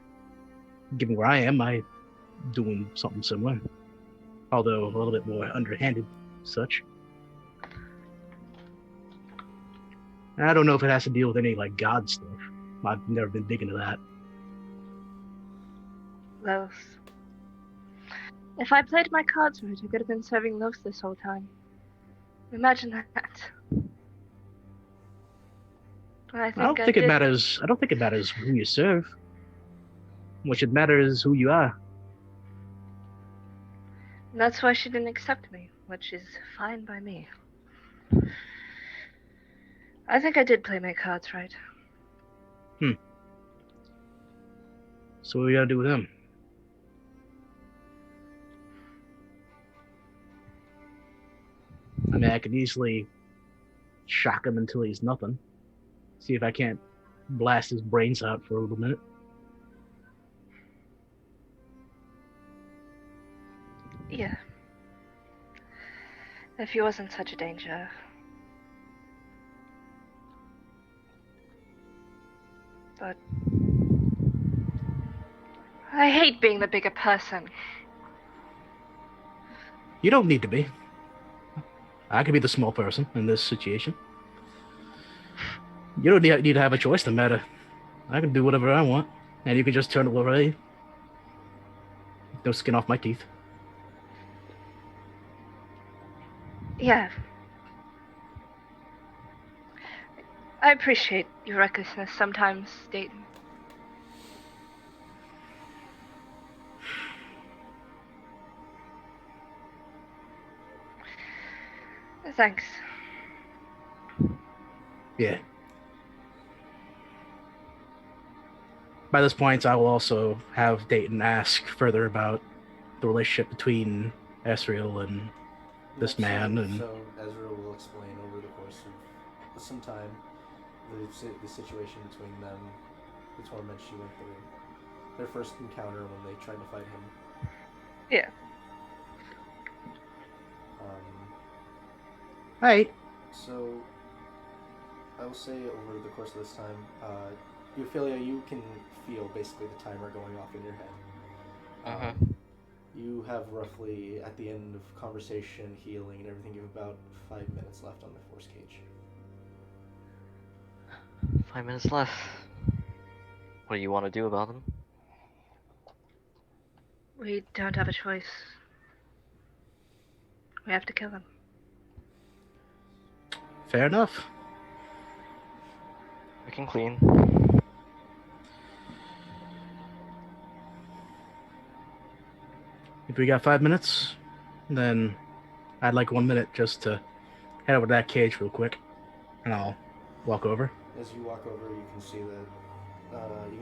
Speaker 3: given where I am, I'm doing something similar, although a little bit more underhanded such. I don't know if it has to deal with any like God stuff. I've never been big into that.
Speaker 1: Los. If I played my cards right, I could have been serving Los this whole time. Imagine that. I don't think it
Speaker 3: matters. I don't think it matters who you serve. What should matter is who you are.
Speaker 1: That's why she didn't accept me, which is fine by me. I think I did play my cards right.
Speaker 3: So what are we gonna do with him? I mean, I could easily shock him until he's nothing. See if I can't blast his brains out for a little minute.
Speaker 1: Yeah. If he wasn't such a danger. But I hate being the bigger person.
Speaker 3: You don't need to be. I could be the small person in this situation. You don't need to have a choice no matter. I can do whatever I want, and you can just turn away. No skin off my teeth.
Speaker 1: Yeah. I appreciate your recklessness sometimes, Dayton. Thanks.
Speaker 3: Yeah. By this point, I will also have Dayton ask further about the relationship between Asriel and this man, and
Speaker 2: So Ezra will explain over the course of some time the situation between them, the torment she went through, their first encounter when they tried to fight him.
Speaker 1: Yeah.
Speaker 3: Right.
Speaker 2: So I will say over the course of this time, Ophelia, you can feel basically the timer going off in your head. You have roughly, at the end of conversation, healing, and everything, you have about 5 minutes left on the force cage.
Speaker 4: 5 minutes left. What do you want to do about them?
Speaker 1: We don't have a choice. We have to kill him.
Speaker 3: Fair enough.
Speaker 4: We can clean.
Speaker 3: If we got 5 minutes, then I'd like 1 minute just to head over to that cage real quick, and I'll walk over.
Speaker 2: As you walk over, you can see that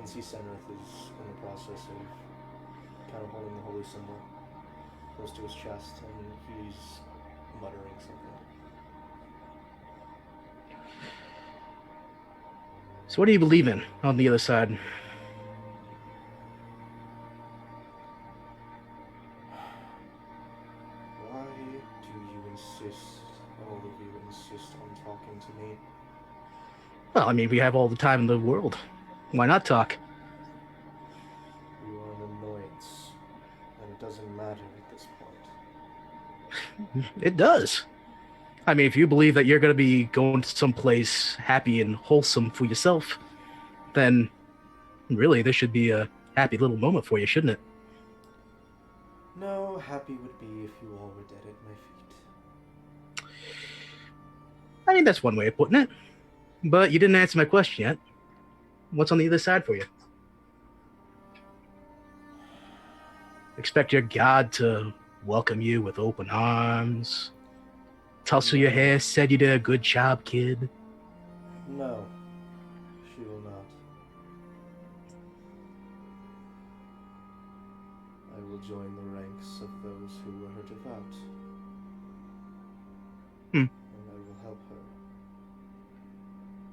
Speaker 2: Senrith is in the process of kind of holding the holy symbol close to his chest, and he's muttering something.
Speaker 3: So what do you believe in on the other side?
Speaker 2: Why do you insist, all of you insist on talking to me?
Speaker 3: Well, I mean, we have all the time in the world. Why not talk?
Speaker 2: You are an annoyance, and it doesn't matter at this point.
Speaker 3: It does. I mean, if you believe that you're going to be going to someplace happy and wholesome for yourself, then really this should be a happy little moment for you, shouldn't it?
Speaker 2: No, happy would be if you all were dead at my feet.
Speaker 3: I mean, that's one way of putting it. But you didn't answer my question yet. What's on the other side for you? Expect your God to welcome you with open arms, tussle your hair, said you did a good job, kid?
Speaker 2: No, she will not. I will join the ranks of those who were devout. And I will help her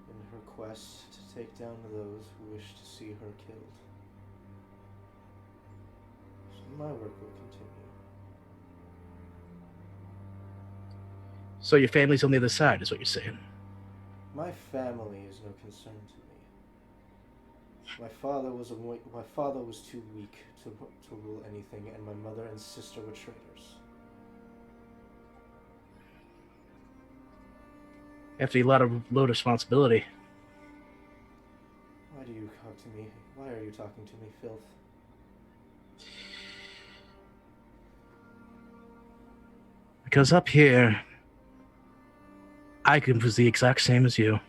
Speaker 2: in her quest to take down those who wish to see her killed. So my work will continue.
Speaker 3: So your family's on the other side, is what you're saying?
Speaker 2: My family is no concern to me. My father was too weak to rule anything, and my mother and sister were traitors.
Speaker 3: You have to be a lot of load responsibility.
Speaker 2: Why do you talk to me? Why are you talking to me, filth?
Speaker 3: Because up here, I was the exact same as you.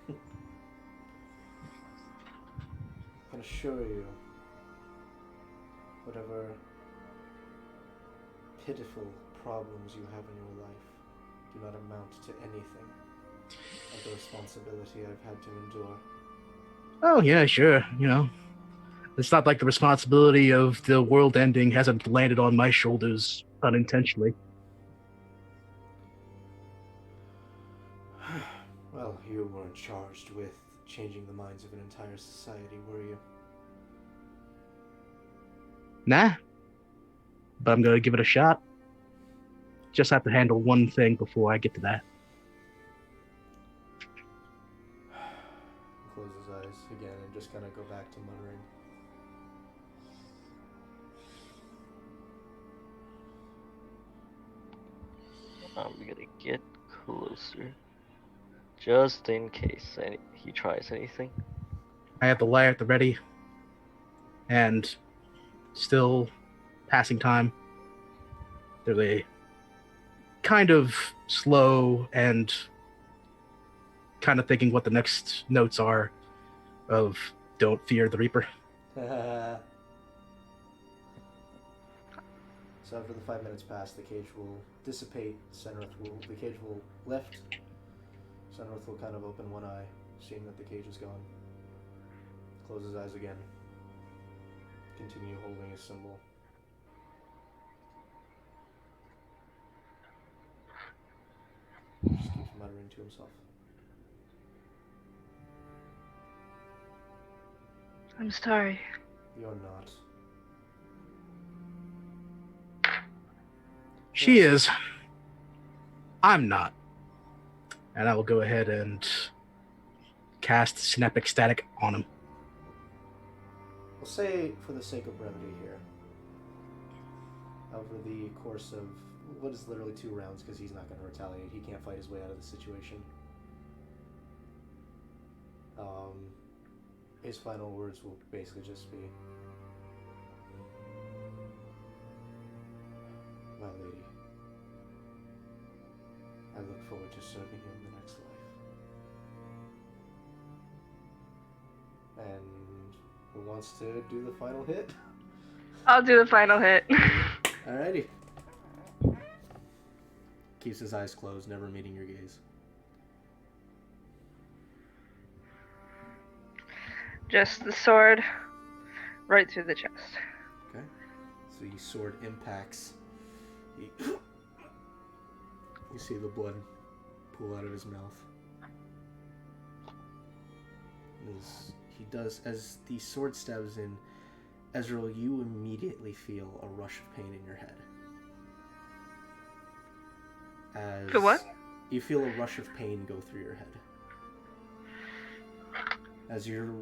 Speaker 2: I can assure you, whatever pitiful problems you have in your life do not amount to anything of the responsibility I've had to endure.
Speaker 3: Oh, yeah, sure, you know. It's not like the responsibility of the world ending hasn't landed on my shoulders unintentionally.
Speaker 2: Well, you weren't charged with changing the minds of an entire society, were you?
Speaker 3: Nah. But I'm gonna give it a shot. Just have to handle one thing before I get to that.
Speaker 2: Close his eyes again and just kind of go back to muttering.
Speaker 4: I'm gonna get closer. Just in case he tries anything.
Speaker 3: I have the lyre at the ready. And still passing time. There's a kind of slow and kind of thinking what the next notes are of "Don't fear the Reaper."
Speaker 2: So after the 5 minutes pass, the cage will dissipate. The cage will lift. Senrith will kind of open one eye, seeing that the cage is gone. Close his eyes again. Continue holding his symbol. Just keeps muttering to himself.
Speaker 1: I'm sorry.
Speaker 2: You're not.
Speaker 3: She is. I'm not. And I will go ahead and cast Synaptic Static on him.
Speaker 2: We'll say, for the sake of brevity here, over the course of what is literally 2 rounds, because he's not going to retaliate, he can't fight his way out of the situation. His final words will basically just be, "My lady, I look forward to serving you in the next life." And who wants to do the final hit?
Speaker 1: I'll do the final hit.
Speaker 2: Alrighty. Keeps his eyes closed, never meeting your gaze.
Speaker 1: Just the sword right through the chest.
Speaker 2: Okay. So the sword impacts. You see the blood pool out of his mouth. As the sword stabs in, Ezreal, you immediately feel a rush of pain in your head.
Speaker 1: For what?
Speaker 2: You feel a rush of pain go through your head. As you're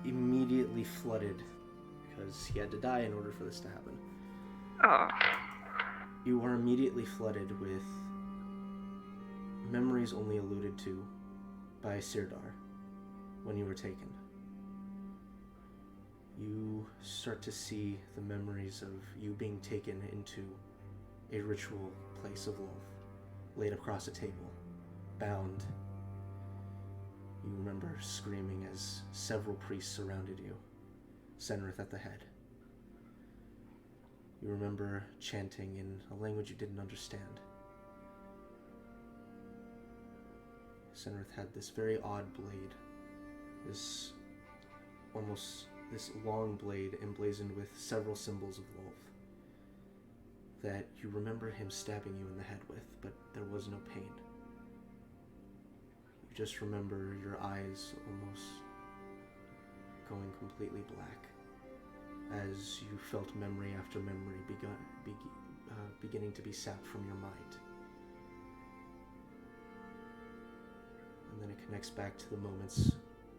Speaker 2: immediately flooded, because he had to die in order for this to happen.
Speaker 1: Oh.
Speaker 2: You are immediately flooded with memories only alluded to by Sirdar when you were taken. You start to see the memories of you being taken into a ritual place of love, laid across a table, bound. You remember screaming as several priests surrounded you, Senrith at the head. You remember chanting in a language you didn't understand. Senrith had this very odd blade, this long blade emblazoned with several symbols of love that you remember him stabbing you in the head with, but there was no pain. You just remember your eyes almost going completely black as you felt memory after memory beginning to be sapped from your mind. And then it connects back to the moments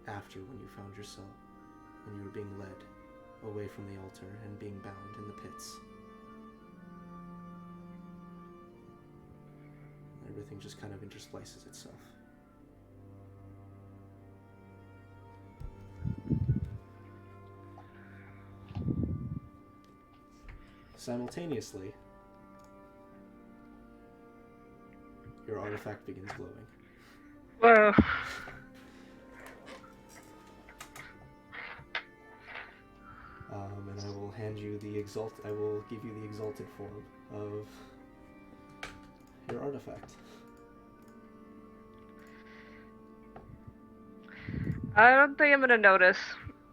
Speaker 2: after when you found yourself, when you were being led away from the altar and being bound in the pits. Everything just kind of intersplices itself. Simultaneously, your artifact begins glowing.
Speaker 1: Whoa.
Speaker 2: And I will hand you I will give you the exalted form of your artifact.
Speaker 1: I don't think I'm gonna notice.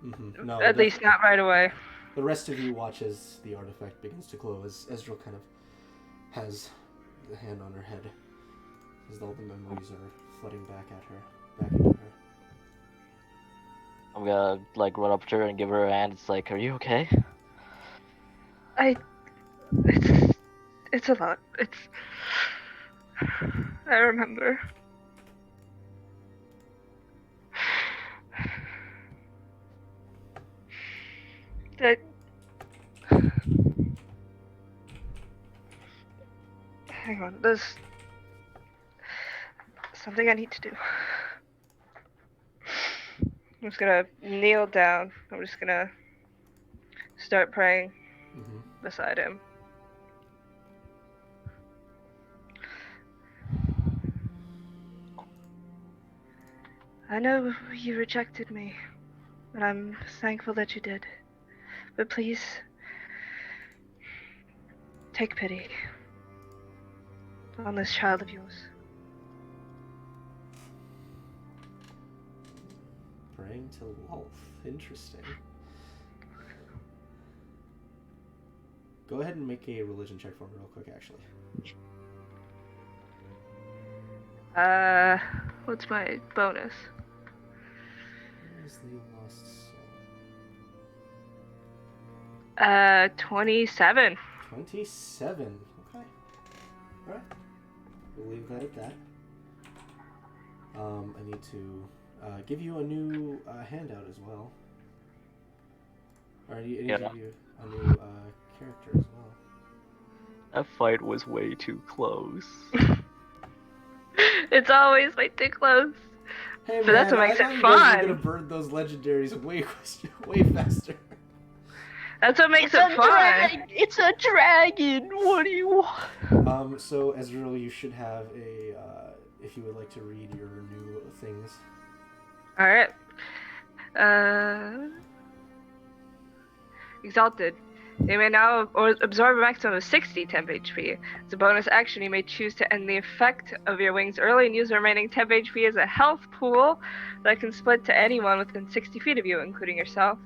Speaker 2: Mm-hmm. No,
Speaker 1: At least not right away.
Speaker 2: The rest of you watch as the artifact begins to glow, as Ezreal kind of has the hand on her head, as all the memories are flooding back into her.
Speaker 4: I'm gonna run up to her and give her a hand. It's like, are you okay?
Speaker 1: It's a lot. I remember. That. Hang on, there's something I need to do. I'm just gonna kneel down. I'm just gonna start praying beside him. I know you rejected me, and I'm thankful that you did. But please, take pity on this child of yours.
Speaker 2: Praying to Lolth. Interesting. Go ahead and make a religion check for me real quick, actually.
Speaker 1: What's my bonus?
Speaker 2: Where's the lost soul?
Speaker 1: 27.
Speaker 2: 27. Okay. Alright. We'll leave that at that. I need to give you a new handout as well. Or I need to give you a new character as well.
Speaker 4: That fight was way too close.
Speaker 1: It's always way too close.
Speaker 2: Hey,
Speaker 1: But
Speaker 2: man,
Speaker 1: that's what makes
Speaker 2: I thought
Speaker 1: it
Speaker 2: you guys
Speaker 1: fun.
Speaker 2: were gonna burn those legendaries way faster.
Speaker 1: That's what makes it fun.
Speaker 4: It's a dragon! What do you want?
Speaker 2: So Ezreal, you should have a if you would like to read your new things.
Speaker 1: Alright. Exalted. They may now absorb a maximum of 60 temp HP. As a bonus action, you may choose to end the effect of your wings early and use the remaining temp HP as a health pool that can split to anyone within 60 feet of you, including yourself.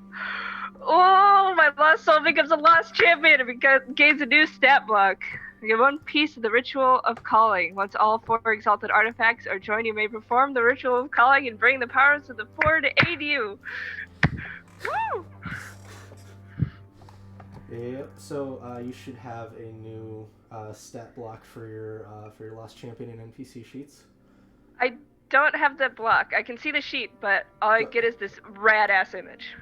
Speaker 1: Oh, my lost soul becomes a lost champion and gains a new stat block. You get one piece of the ritual of calling. Once all 4 exalted artifacts are joined, you may perform the ritual of calling and bring the powers of the 4 to aid you. Woo!
Speaker 2: Yep. So you should have a new stat block for your lost champion and NPC sheets.
Speaker 1: I don't have that block. I can see the sheet, but all I get is this rad ass image.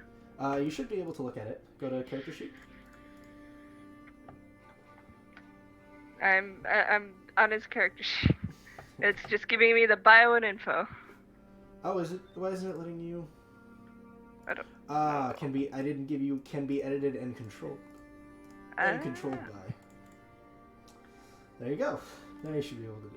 Speaker 2: You should be able to look at it. Go to character sheet.
Speaker 1: I'm on his character sheet. It's just giving me the bio and info.
Speaker 2: Oh, is it? Why isn't it letting you?
Speaker 1: I don't.
Speaker 2: Can be. I didn't give you. Can be edited and controlled. And controlled by. There you go. Now you should be able to do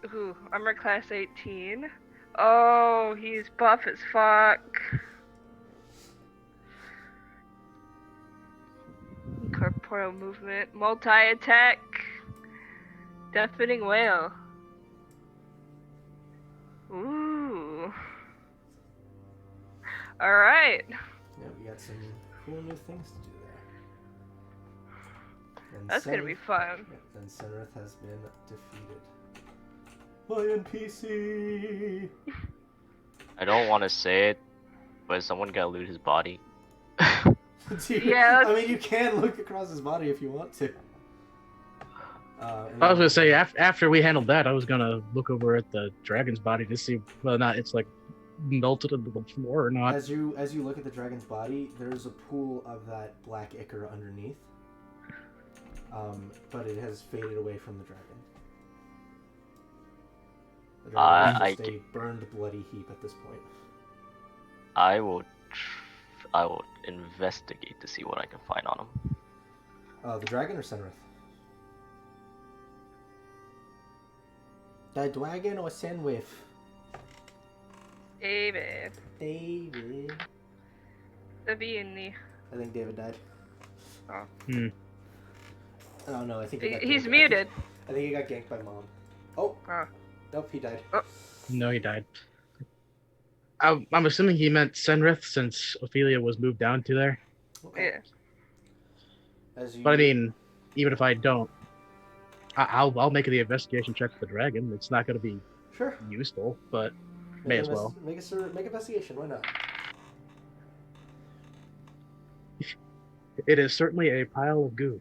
Speaker 2: it.
Speaker 1: Ooh, armor class 18. Oh, he's buff as fuck. Corporeal movement, multi-attack, deafening wail. Ooh. Alright.
Speaker 2: Yeah, we got some cool new things to do there. And
Speaker 1: That's gonna be fun.
Speaker 2: Yeah, and Senrith has been defeated. By NPC!
Speaker 4: I don't want to say it, but someone gotta loot his body.
Speaker 2: Dude,
Speaker 1: Yeah.
Speaker 2: I mean, you can look across his body if you want to.
Speaker 3: I was gonna say after we handled that, I was gonna look over at the dragon's body to see whether or not it's like melted into the floor or not.
Speaker 2: As you look at the dragon's body, there's a pool of that black ichor underneath. But it has faded away from the dragon. The dragon is just a burned, bloody heap at this point.
Speaker 4: I will investigate to see what I can find on him.
Speaker 2: The dragon or Senrith? The dragon or Senrith?
Speaker 1: David.
Speaker 2: David.
Speaker 1: The beanie.
Speaker 2: I think David died.
Speaker 1: Oh.
Speaker 2: Oh no, I think
Speaker 1: He's muted.
Speaker 2: I think he got ganked by Mom. Oh.
Speaker 1: Oh.
Speaker 2: Nope, he died.
Speaker 1: Oh.
Speaker 3: No, he died. I'm assuming he meant Senrith since Ophelia was moved down to there.
Speaker 2: Okay.
Speaker 1: Yeah.
Speaker 3: But I mean, even if I don't, I'll make the investigation check for the dragon. It's not going to be
Speaker 2: Sure.
Speaker 3: useful, but may as well.
Speaker 2: Make investigation. Why not?
Speaker 3: It is certainly a pile of goo.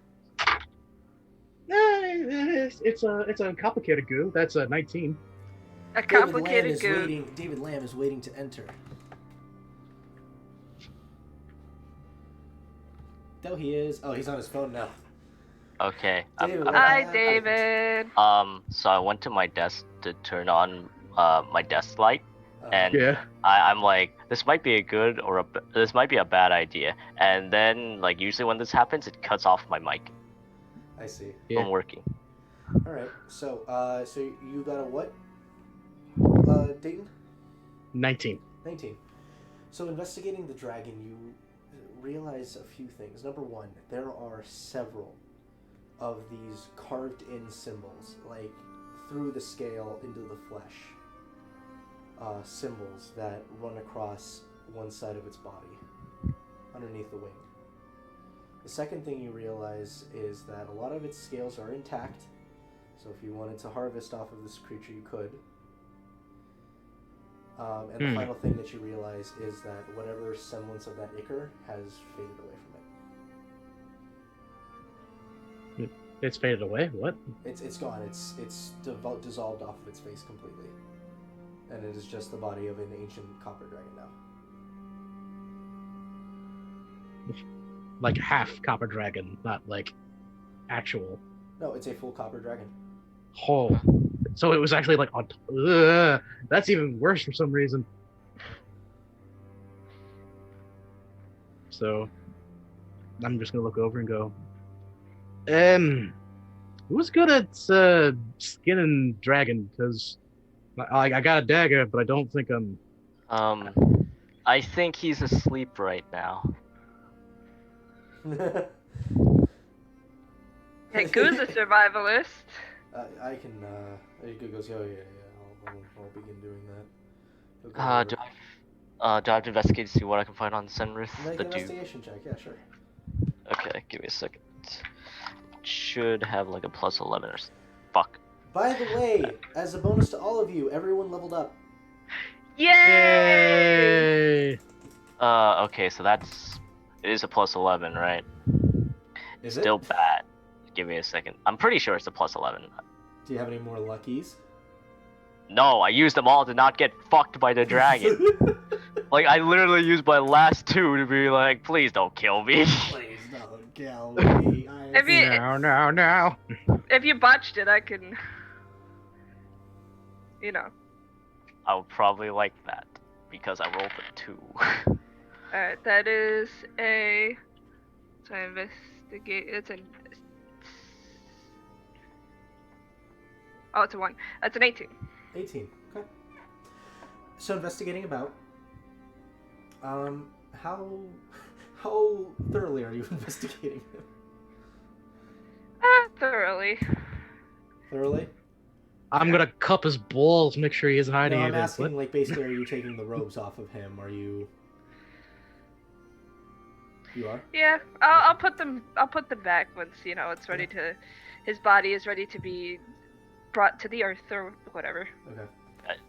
Speaker 3: It's a complicated goo. That's a 19.
Speaker 1: A complicated goo.
Speaker 2: David Lamb is waiting to enter. There he is. Oh, he's on his phone now.
Speaker 4: Okay.
Speaker 1: Hi, David.
Speaker 4: So I went to my desk to turn on my desk light, and
Speaker 3: Yeah.
Speaker 4: I'm like, this might be this might be a bad idea. And then, like, usually when this happens, it cuts off my mic
Speaker 2: I see.
Speaker 3: Yeah.
Speaker 4: from working.
Speaker 2: All right. So you got a what? Dayton?
Speaker 3: 19.
Speaker 2: 19. So investigating the dragon, you realize a few things. Number one, there are several of these carved-in symbols, like through the scale into the flesh. Symbols that run across one side of its body, underneath the wing. The second thing you realize is that a lot of its scales are intact, so if you wanted to harvest off of this creature, you could. And the final thing that you realize is that whatever semblance of that ichor has faded away from it.
Speaker 3: It's faded away? What?
Speaker 2: It's gone. It's dissolved off of its face completely. And it is just the body of an ancient copper dragon now.
Speaker 3: Like half copper dragon, not like actual.
Speaker 2: No, it's a full copper dragon.
Speaker 3: Oh. So it was actually like on. That's even worse for some reason. So I'm just gonna look over and go, who's good at skinning dragon? Because I got a dagger, but I don't think I'm.
Speaker 4: I think he's asleep right now.
Speaker 1: Hey, Goo's a survivalist.
Speaker 2: I can. He goes, oh yeah. I'll begin doing that.
Speaker 4: Do I have to investigate to see what I can find on Senrith?
Speaker 2: Make an investigation check. Yeah, sure.
Speaker 4: Okay, give me a second. Should have like a plus 11 or fuck.
Speaker 2: By the way, as a bonus to all of you, everyone leveled up.
Speaker 1: Yay!
Speaker 4: Okay, so it is a plus 11, right?
Speaker 2: Is
Speaker 4: Still
Speaker 2: it?
Speaker 4: bad. Give me a second. I'm pretty sure it's a plus 11.
Speaker 2: Do you have any more luckies?
Speaker 4: No, I used them all to not get fucked by the dragon. Like, I literally used my last two to be like, please don't kill me.
Speaker 2: Please don't kill me.
Speaker 3: No.
Speaker 1: If you botched it, I can. You know.
Speaker 4: I would probably like that because I rolled a 2.
Speaker 1: Alright, that is a. So I investigate. It's a. Oh, it's a 1. That's an 18.
Speaker 2: 18. Okay. So investigating about. How thoroughly are you investigating him?
Speaker 1: Thoroughly.
Speaker 2: Thoroughly?
Speaker 3: I'm gonna cup his balls, make sure he isn't hiding
Speaker 2: No, I'm
Speaker 3: anything.
Speaker 2: asking, like, basically, are you taking the robes off of him? Are you? You are?
Speaker 1: Yeah, I'll put them. I'll put them back once it's ready to. His body is ready to be brought to the earth or whatever.
Speaker 2: Okay.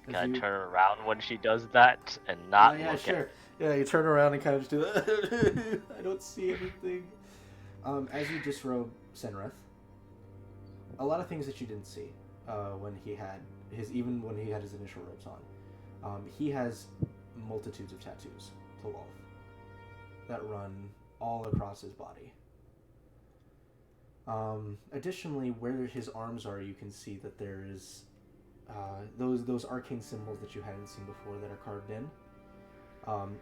Speaker 4: Can I turn around when she does that and not
Speaker 2: yeah,
Speaker 4: look
Speaker 2: sure.
Speaker 4: at?
Speaker 2: Yeah, you turn around and kind of just do that. I don't see anything. As you disrobe Senrith, a lot of things that you didn't see when he had his initial robes on. He has multitudes of tattoos to Wolf that run all across his body. Additionally, where his arms are, you can see that there is those arcane symbols that you hadn't seen before that are carved in.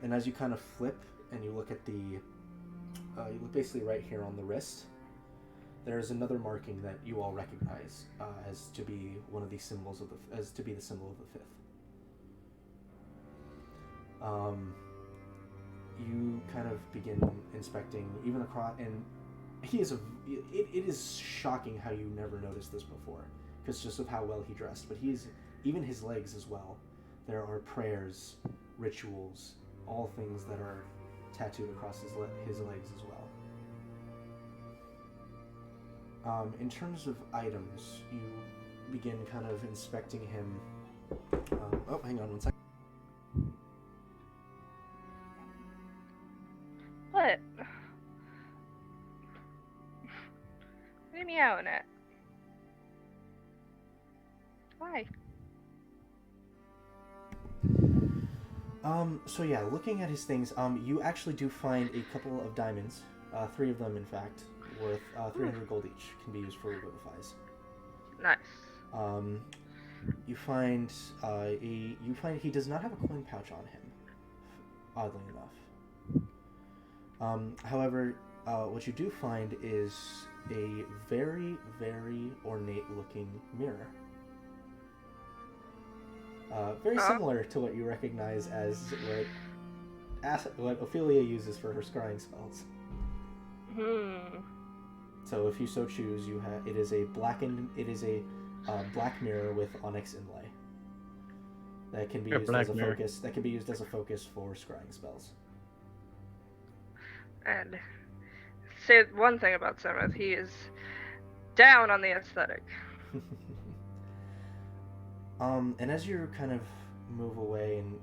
Speaker 2: And as you kind of flip and you look at you look basically right here on the wrist, there is another marking that you all recognize as to be one of these symbols as to be the symbol of the fifth. You kind of begin inspecting even across, and it is shocking how you never noticed this before, because just of how well he dressed. But even his legs as well. There are prayers, rituals, all things that are tattooed across his legs as well. In terms of items, you begin kind of inspecting him. Hang on one second.
Speaker 1: What? What are you meowing at? Why?
Speaker 2: So yeah, looking at his things, you actually do find a couple of diamonds, 3 of them in fact, worth 300 gold each, can be used for revivifies.
Speaker 1: Nice.
Speaker 2: You find he does not have a coin pouch on him, oddly enough. However, what you do find is a very, very ornate-looking mirror. Very similar to what you recognize as what Ophelia uses for her scrying spells. So if you so choose, it is a black mirror with onyx inlay that can be used as a focus. That can be used as a focus for scrying spells.
Speaker 1: And say one thing about Senrith, he is down on the aesthetic.
Speaker 2: And as you kind of move away and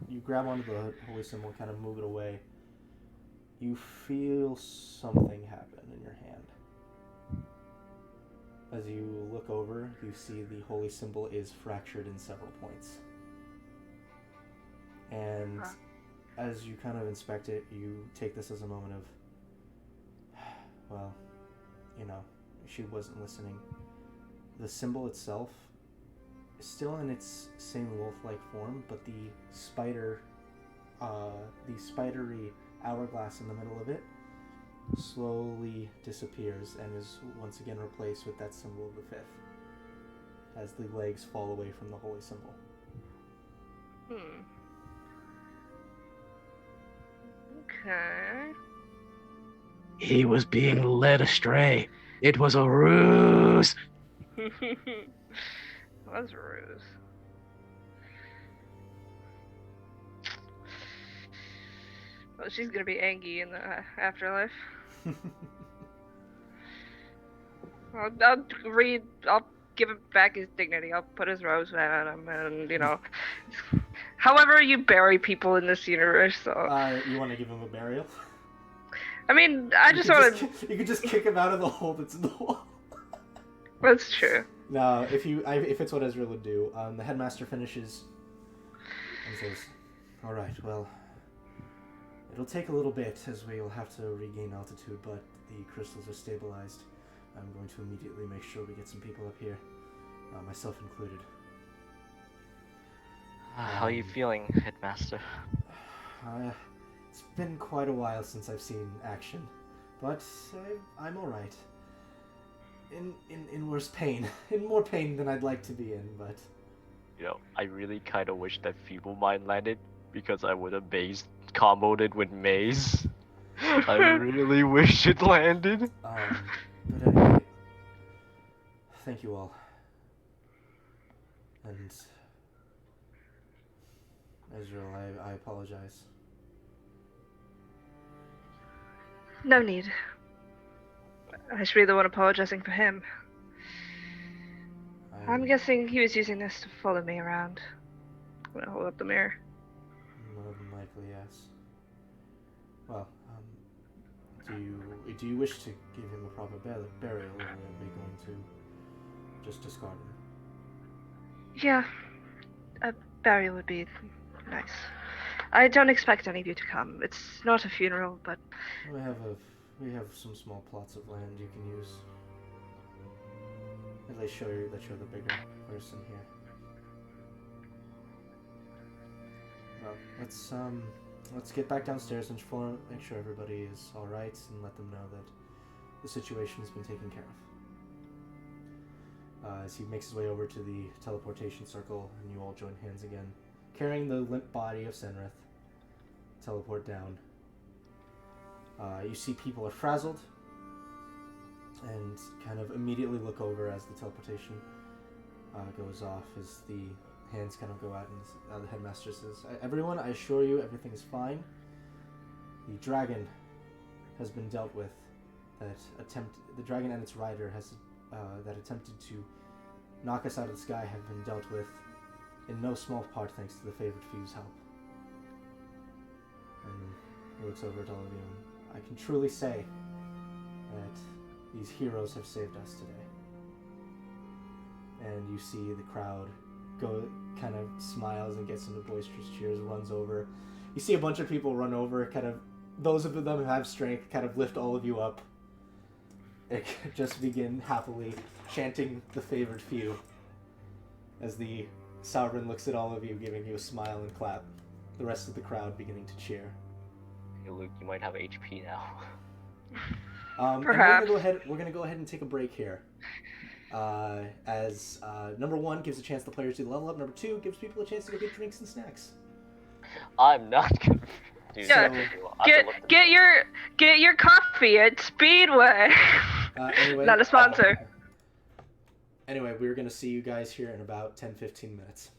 Speaker 2: you grab onto the holy symbol and kind of move it away, you feel something happen in your hand. As you look over, you see the holy symbol is fractured in several points. And as you kind of inspect it, you take this as a moment of, well, she wasn't listening. The symbol itself is still in its same wolf-like form, but the spidery hourglass in the middle of it slowly disappears and is once again replaced with that symbol of the fifth as the legs fall away from the holy symbol.
Speaker 1: Okay.
Speaker 3: He was being led astray. It was a ruse.
Speaker 1: It was a ruse. Well, she's gonna be angry in the afterlife. I'll give him back his dignity. I'll put his rose on him, and however you bury people in this universe. So.
Speaker 2: You want to give him a burial?
Speaker 1: I mean, I just want to.
Speaker 2: You could just kick him out of the hole that's in the wall.
Speaker 1: That's true.
Speaker 2: No, if it's what Ezra would do, the headmaster finishes and says, "All right, well, it'll take a little bit as we'll have to regain altitude, but the crystals are stabilized. I'm going to immediately make sure we get some people up here, myself included."
Speaker 4: How are you feeling, Headmaster?
Speaker 2: It's been quite a while since I've seen action, but I'm all right. In worse pain, in more pain than I'd like to be in, but.
Speaker 4: I really kind of wish that Feeble Mind landed because I would have comboed it with Maze. I really wish it landed.
Speaker 2: But anyway, thank you all. And Ezreal, I apologize.
Speaker 1: No need. I should be the one apologizing for him. I'm guessing he was using this to follow me around. I'm gonna hold up the mirror.
Speaker 2: More than likely, yes. Well, do you wish to give him a proper burial, or are we going to just discard him?
Speaker 1: Yeah, a burial would be nice. I don't expect any of you to come. It's not a funeral, but
Speaker 2: we have some small plots of land you can use. At least show you that you're the bigger person here. Well, let's get back downstairs and make sure everybody is all right, and let them know that the situation has been taken care of. As he makes his way over to the teleportation circle, and you all join hands again, carrying the limp body of Senrith. Teleport down. You see people are frazzled and kind of immediately look over as the teleportation goes off, as the hands kind of go out, and the headmaster says, "Everyone, I assure you everything is fine. The dragon has been dealt with. The dragon and its rider that attempted to knock us out of the sky have been dealt with in no small part thanks to the favored few's help." And he looks over at all of you, and I can truly say that these heroes have saved us today. And you see the crowd kind of smiles and gets into boisterous cheers, runs over. You see a bunch of people run over, kind of, those of them who have strength, kind of lift all of you up. And just begin happily chanting the favored few as the sovereign looks at all of you, giving you a smile and clap. The rest of the crowd beginning to cheer.
Speaker 4: Hey Luke, you might have HP now.
Speaker 2: And
Speaker 1: Perhaps.
Speaker 2: we're gonna go ahead and take a break here. As number one gives a chance the players to level up. Number two gives people a chance to go get drinks and snacks.
Speaker 4: I'm not gonna. Dude,
Speaker 1: Yeah, get your coffee at Speedway.
Speaker 2: Anyway,
Speaker 1: Not a sponsor.
Speaker 2: Anyway, we're gonna see you guys here in about 10-15 minutes.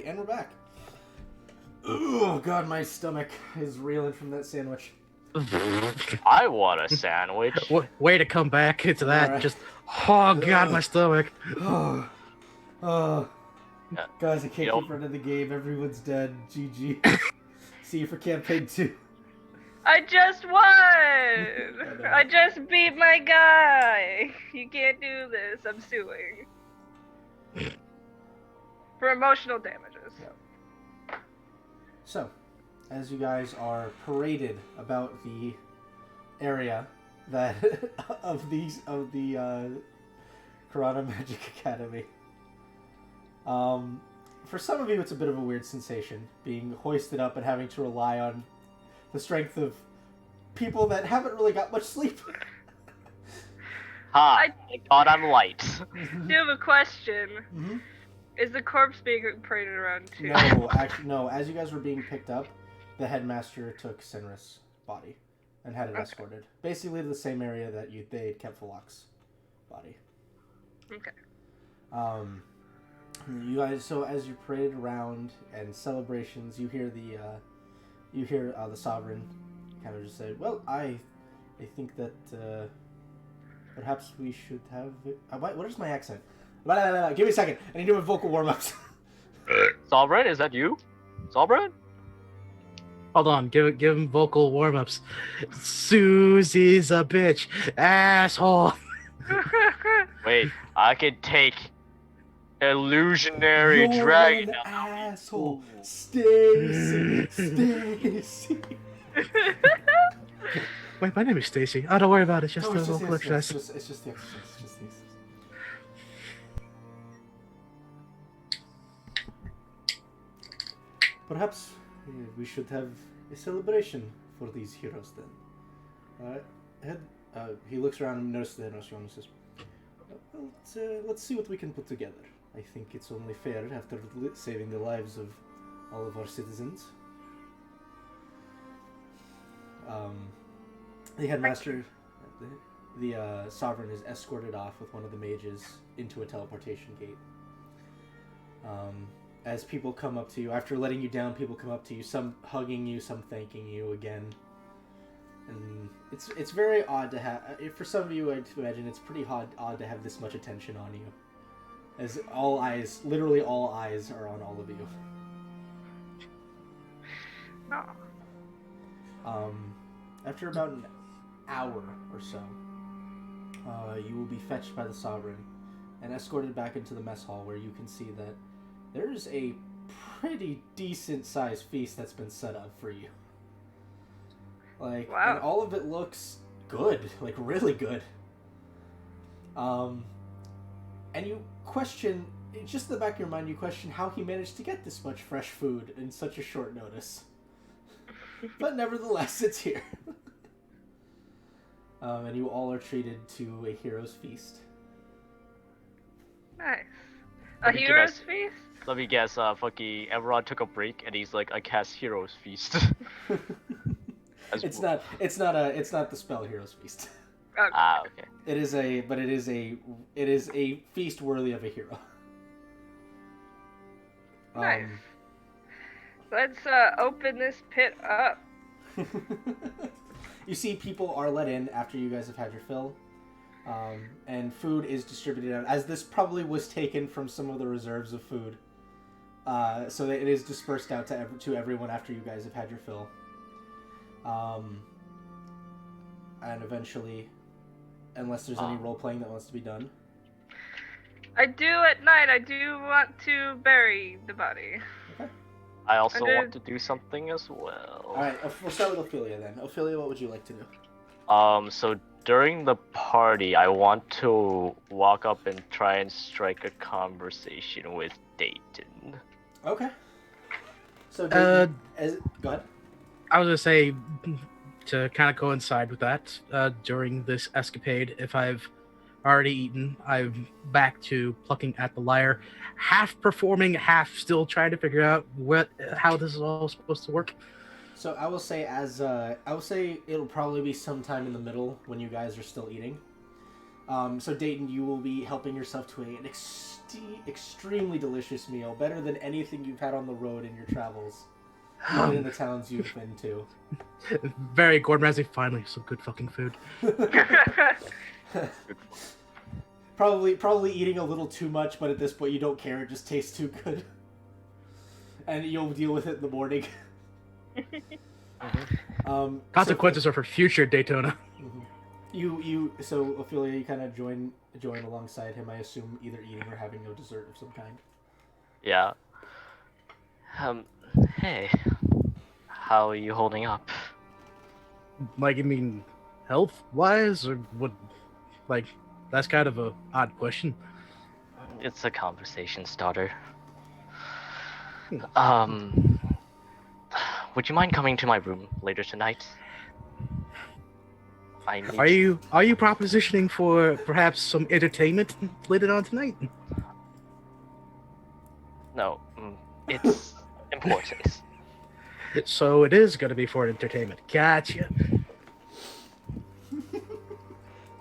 Speaker 2: Alrighty, and we're back. Oh god, my stomach is reeling from that sandwich.
Speaker 4: I want a sandwich.
Speaker 3: Way to come back into that.
Speaker 2: Alright.
Speaker 3: Just, oh god, my stomach.
Speaker 2: Oh, oh.
Speaker 4: Yeah.
Speaker 2: Guys, I can't
Speaker 4: Yep.
Speaker 2: keep running the game. Everyone's dead. GG. See you for campaign 2.
Speaker 1: I just won!
Speaker 2: know.
Speaker 1: I just beat my guy! You can't do this. I'm suing. For emotional damages.
Speaker 2: Yeah. So, as you guys are paraded about the area that of the Karana Magic Academy, for some of you it's a bit of a weird sensation being hoisted up and having to rely on the strength of people that haven't really got much sleep.
Speaker 4: Ha! Thank God I'm light.
Speaker 1: I do have a question.
Speaker 2: Mm-hmm.
Speaker 1: Is the corpse being paraded around too?
Speaker 2: No, actually, no. As you guys were being picked up, the headmaster took Senrith's body and had it
Speaker 1: Okay.
Speaker 2: escorted. Basically, to the same area that they had kept Falak's body.
Speaker 1: Okay.
Speaker 2: You guys. So as you paraded around and celebrations, you hear the sovereign kind of just say, "Well, I think that perhaps we should have." What is my accent? Give me a second. I need to do my vocal warm-ups.
Speaker 4: Sovereign, is that you? Sovereign?
Speaker 3: Hold on, give him vocal warm-ups. Susie's a bitch, asshole.
Speaker 4: Wait, I can take illusionary
Speaker 2: You're
Speaker 4: dragon.
Speaker 2: an asshole, Stacy.
Speaker 3: Wait, my name is Stacy. Oh, don't worry about it. It's just
Speaker 2: No,
Speaker 3: a
Speaker 2: it's
Speaker 3: vocal
Speaker 2: the
Speaker 3: exercise.
Speaker 2: exercise. It's just the exercise. It's just the exercise. Perhaps we should have a celebration for these heroes then. He looks around and notices the Notion and says, well, let's see what we can put together. I think it's only fair after saving the lives of all of our citizens. The headmaster, the sovereign, is escorted off with one of the mages into a teleportation gate. As people come up to you, after letting you down, people come up to you, some hugging you, some thanking you again. And it's very odd to have, for some of you, I'd imagine it's pretty odd to have this much attention on you. As all eyes, literally all eyes are on all of you.
Speaker 1: Oh.
Speaker 2: After about an hour or so, you will be fetched by the sovereign and escorted back into the mess hall, where you can see that there's a pretty decent sized feast that's been set up for you. Like,
Speaker 1: wow.
Speaker 2: And all of it looks good, like really good. And you question, just in the back of your mind, you question how he managed to get this much fresh food in such a short notice. But nevertheless, it's here. And you all are treated to a hero's feast.
Speaker 1: Nice. A
Speaker 4: Let me
Speaker 1: hero's
Speaker 4: guess.
Speaker 1: feast?
Speaker 4: Let me guess, fucking Everon took a break and he's like, I cast Hero's Feast.
Speaker 2: It's not the spell Hero's Feast.
Speaker 1: Okay.
Speaker 4: Ah, okay.
Speaker 2: It is a feast worthy of a hero.
Speaker 1: Nice. Let's open this pit up.
Speaker 2: You see people are let in after you guys have had your fill. And food is distributed out, as this probably was taken from some of the reserves of food. So that it is dispersed out to everyone after you guys have had your fill. And eventually, unless there's any role-playing that wants to be done.
Speaker 1: I do at night. I do want to bury the body.
Speaker 2: Okay.
Speaker 4: I also
Speaker 1: And
Speaker 4: want to do something as well.
Speaker 2: Alright, we'll start with Ophelia then. Ophelia, what would you like to do?
Speaker 4: So during the party, I want to walk up and try and strike a conversation with Dayton.
Speaker 2: Okay. So,
Speaker 3: Uh,
Speaker 2: go ahead.
Speaker 3: I was gonna say, to kind of coincide with that, during this escapade, if I've already eaten, I'm back to plucking at the lyre, half performing, half still trying to figure out how this is all supposed to work.
Speaker 2: So I will say it'll probably be sometime in the middle when you guys are still eating. So Dayton, you will be helping yourself to an extremely delicious meal, better than anything you've had on the road in your travels, even in the towns you've been to.
Speaker 3: Very Gordon Ramsay. Finally, some good fucking food.
Speaker 2: Probably eating a little too much, but at this point you don't care. It just tastes too good, and you'll deal with it in the morning.
Speaker 3: Consequences are for future Daytona.
Speaker 2: So Ophelia, you kind of join alongside him. I assume either eating or having no dessert of some kind.
Speaker 4: Yeah. Hey. How are you holding up?
Speaker 3: Like, you mean health-wise, or what? Like, that's kind of a odd question.
Speaker 4: It's a conversation starter. Would you mind coming to my room later tonight?
Speaker 3: Are you propositioning for perhaps some entertainment later on tonight?
Speaker 4: No, it's important.
Speaker 3: So it is going to be for entertainment. Gotcha.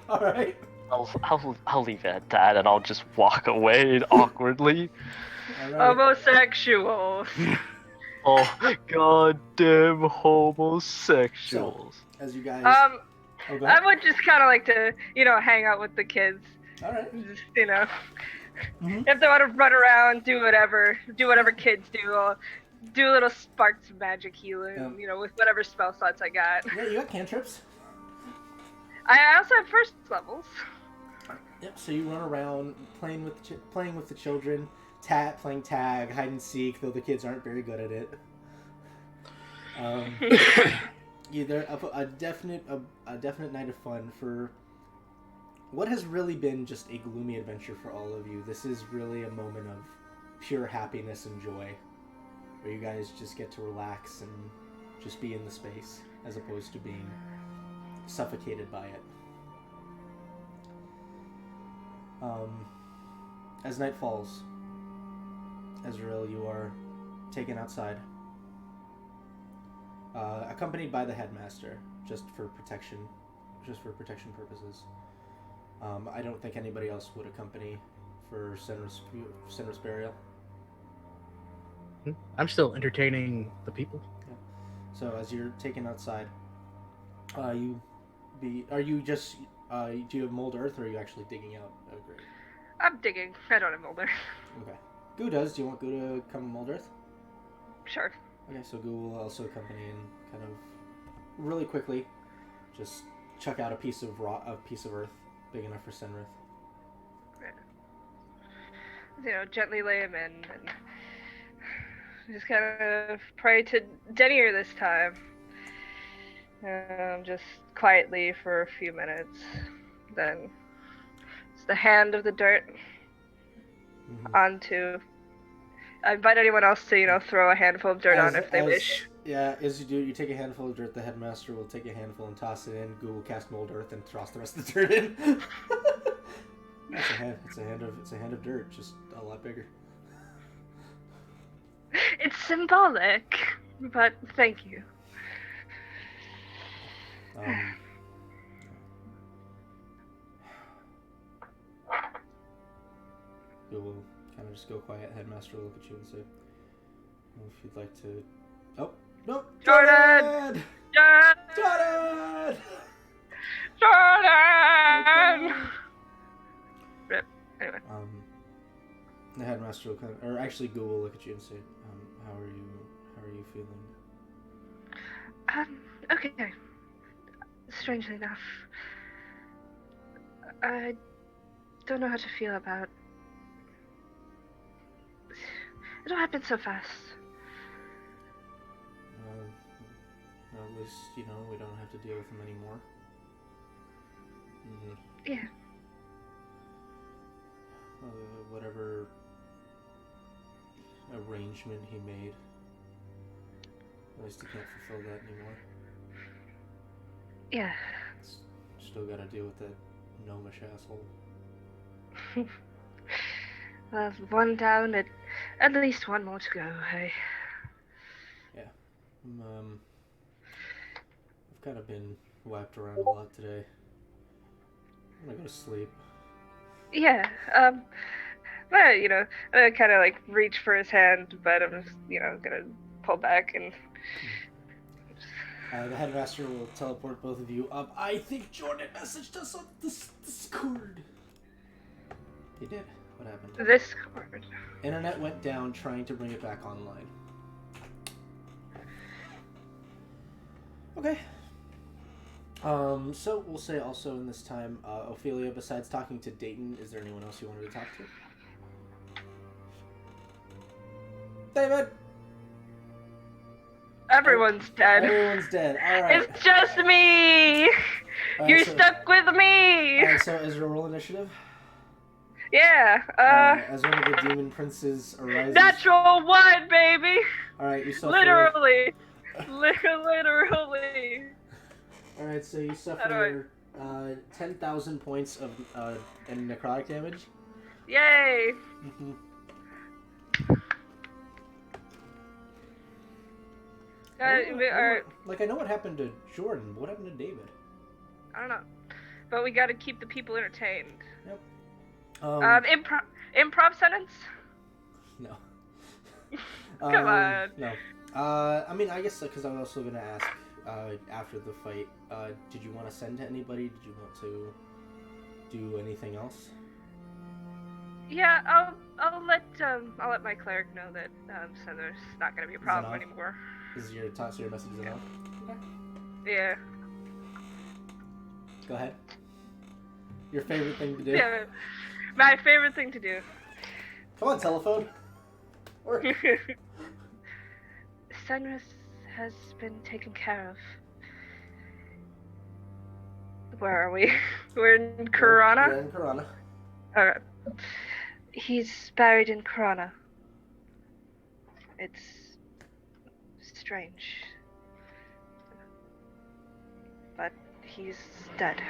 Speaker 2: All right.
Speaker 4: I'll leave it at that, and I'll just walk away awkwardly.
Speaker 2: All right.
Speaker 1: Homosexuals.
Speaker 4: Oh, goddamn homosexuals.
Speaker 2: So, as you guys,
Speaker 1: I would just kind of like to, hang out with the kids.
Speaker 2: All right.
Speaker 1: Just, if they want to run around, do whatever kids do. I'll do a little sparks of magic healing, with whatever spell slots I got.
Speaker 2: Yeah, you got cantrips.
Speaker 1: I also have first levels.
Speaker 2: Yep. So you run around playing with the children, playing tag, hide and seek. Though the kids aren't very good at it. They're a definite night of fun for what has really been just a gloomy adventure for all of you. This is really a moment of pure happiness and joy, where you guys just get to relax and just be in the space, as opposed to being suffocated by it. As night falls, Ezreal, you are taken outside, accompanied by the headmaster, just for protection purposes. I don't think anybody else would accompany for Senrith's burial.
Speaker 3: I'm still entertaining the people.
Speaker 2: Yeah. So as you're taken outside, do you have mold earth, or are you actually digging out a grave?
Speaker 1: I'm digging. I don't have molder.
Speaker 2: Okay. Goo does. Do you want Goo to come mold earth?
Speaker 1: Sure.
Speaker 2: Okay, so Goo will also accompany and kind of really quickly just chuck out a piece of earth big enough for Senrith.
Speaker 1: Gently lay him in and just kind of pray to Denier this time. Just quietly for a few minutes. Then it's the hand of the dirt onto. I invite anyone else to, throw a handful of dirt on if they wish.
Speaker 2: Yeah, as you do, you take a handful of dirt. The headmaster will take a handful and toss it in. Goo will cast mold earth and toss the rest of the dirt in. It's a hand of dirt, just a lot bigger.
Speaker 1: It's symbolic, but thank you.
Speaker 2: Goo will kind of just go quiet. Headmaster will look at you and say, "Well, if you'd like to." Oh no,
Speaker 1: Jordan!
Speaker 2: Jordan!
Speaker 1: Rip. Anyway.
Speaker 2: The headmaster will Goo will look at you and say, "How are you feeling?"
Speaker 1: Okay. Strangely enough, I don't know how to feel about. It all happened so fast.
Speaker 2: At least, we don't have to deal with him anymore.
Speaker 1: Yeah.
Speaker 2: Whatever arrangement he made, at least he can't fulfill that anymore.
Speaker 1: Yeah.
Speaker 2: Still gotta deal with that gnomish asshole.
Speaker 1: Well, one down, at least one more to go, hey?
Speaker 2: Yeah. I've kind of been whacked around a lot today. I'm gonna go to sleep.
Speaker 1: Yeah. But I'm gonna kind of like reach for his hand, but I'm just gonna pull back and.
Speaker 2: The headmaster will teleport both of you up. I think Jordan messaged us on this Discord. He did. What happened?
Speaker 1: Discord.
Speaker 2: Internet went down trying to bring it back online. Okay. So we'll say also in this time, Ophelia, besides talking to Dayton, is there anyone else you wanted to talk to? David!
Speaker 1: Everyone's dead.
Speaker 2: Everyone's dead. Alright.
Speaker 1: It's just me! You're stuck with me!
Speaker 2: Alright, so Ezra, roll initiative.
Speaker 1: Yeah,
Speaker 2: as one of the demon princes arises.
Speaker 1: Natural 1, baby!
Speaker 2: Alright, you suffer.
Speaker 1: Literally. Literally.
Speaker 2: Alright, so you suffer 10,000 points of and necrotic damage.
Speaker 1: Yay!
Speaker 2: Mm-hmm. I know what happened to Jordan, but what happened to David?
Speaker 1: I don't know. But we gotta keep the people entertained.
Speaker 2: Yep.
Speaker 1: Improv sentence?
Speaker 2: No.
Speaker 1: Come on.
Speaker 2: No. I guess because I was also gonna ask after the fight. Did you want to send to anybody? Did you want to do anything else?
Speaker 1: Yeah, I'll let my cleric know that Senrith's not gonna be a problem anymore.
Speaker 2: Is your message enough? Okay.
Speaker 1: Yeah.
Speaker 2: Go ahead. Your favorite thing to do?
Speaker 1: Yeah. My favorite thing to do.
Speaker 2: Come on, telephone. Work.
Speaker 1: Senrith has been taken care of. Where are we? We're in Karana?
Speaker 2: We're in Karana.
Speaker 1: Alright. He's buried in Karana. It's strange. But he's dead.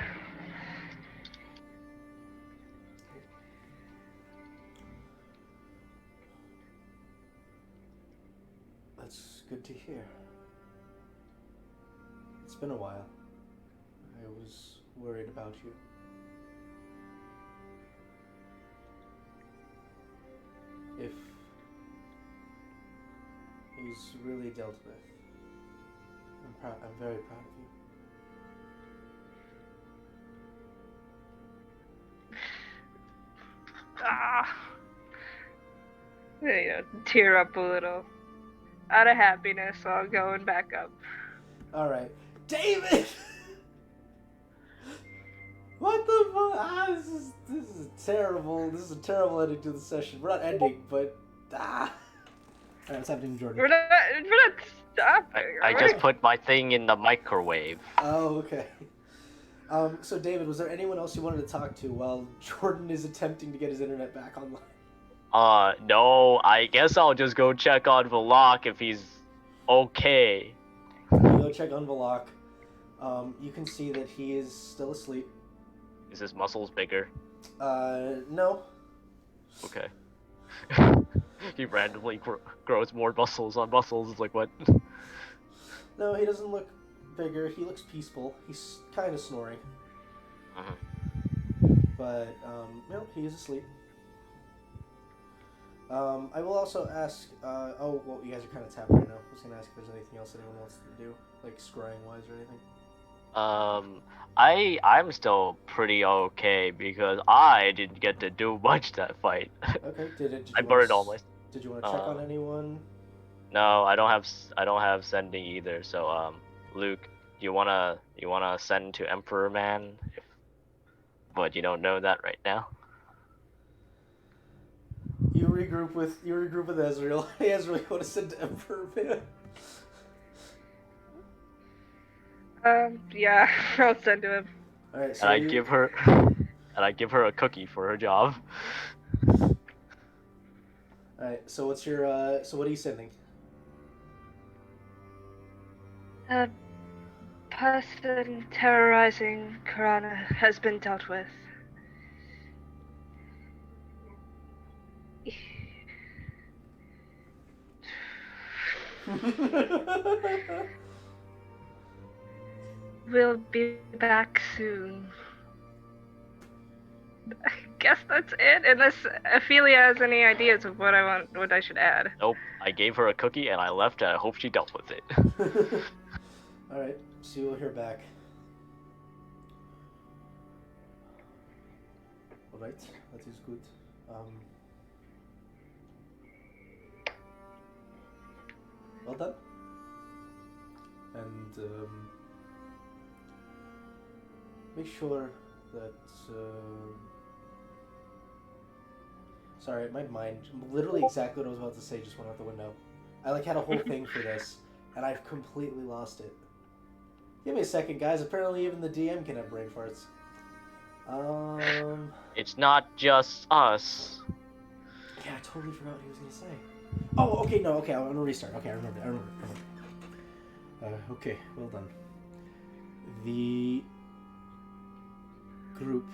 Speaker 2: That's good to hear. It's been a while. I was worried about you. If he's really dealt with, I'm very proud of you.
Speaker 1: Tear up a little. Out of happiness, all going back up.
Speaker 2: Alright. David! What the fuck? This is terrible. This is a terrible ending to the session. We're not ending, but Alright, what's happening, Jordan?
Speaker 1: We're not stopping.
Speaker 4: I just put my thing in the microwave.
Speaker 2: Oh, okay. So David, was there anyone else you wanted to talk to while Jordan is attempting to get his internet back online?
Speaker 4: No, I guess I'll just go check on Valak if he's okay.
Speaker 2: You go check on Valak. You can see that he is still asleep.
Speaker 4: Is his muscles bigger?
Speaker 2: No.
Speaker 4: Okay. He randomly grows more muscles on muscles. It's like, what?
Speaker 2: No, he doesn't look bigger. He looks peaceful. He's kind of snoring.
Speaker 4: Uh-huh.
Speaker 2: But, no, he is asleep. I will also ask, you guys are kind of tapped right now. I was going to ask if there's anything else anyone wants to do, like scrying-wise or anything.
Speaker 4: I'm still pretty okay because I didn't get to do much that fight.
Speaker 2: Okay, did
Speaker 4: I burned all my...
Speaker 2: Did you want to check on anyone?
Speaker 4: No, I don't have sending either, so, Luke, you wanna send to Emperor Man? But you don't know that right now?
Speaker 2: You regroup with Ezreal. Hey Ezreal, you want to send to Emperor Man?
Speaker 1: Yeah, I'll send to him.
Speaker 2: Alright, so
Speaker 4: and I give her a cookie for her job.
Speaker 2: Alright, so what's your so what are you sending?
Speaker 1: Person terrorizing Karana has been dealt with. We'll be back soon. I guess that's it. Unless Ophelia has any ideas of what I should add.
Speaker 4: Nope. I gave her a cookie and I left and I hope she dealt with it.
Speaker 2: Alright, so you'll hear back. Alright, that is good. Well done. And make sure that sorry, my mind, literally exactly what I was about to say just went out the window. I had a whole thing for this, and I've completely lost it. Give me a second, guys. Apparently even the DM can have brain farts.
Speaker 4: It's not just us.
Speaker 2: Yeah, I totally forgot what he was gonna say. Oh, okay, no, okay, I'm gonna restart. Okay, I remember. Okay, well done. The group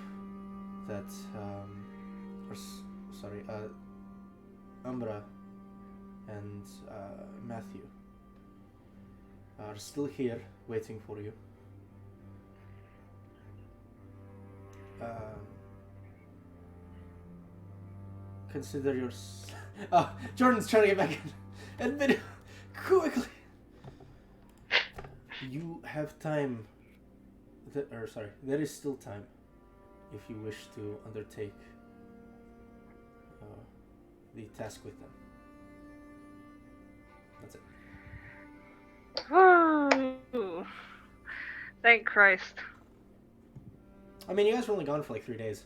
Speaker 2: that, Umbra and Matthew are still here waiting for you. Consider your... Oh, Jordan's trying to get back in. Admit it quickly. You have time. There is still time if you wish to undertake the task with them. That's it.
Speaker 1: Woo! Thank Christ.
Speaker 2: I mean, you guys were only gone for like 3 days.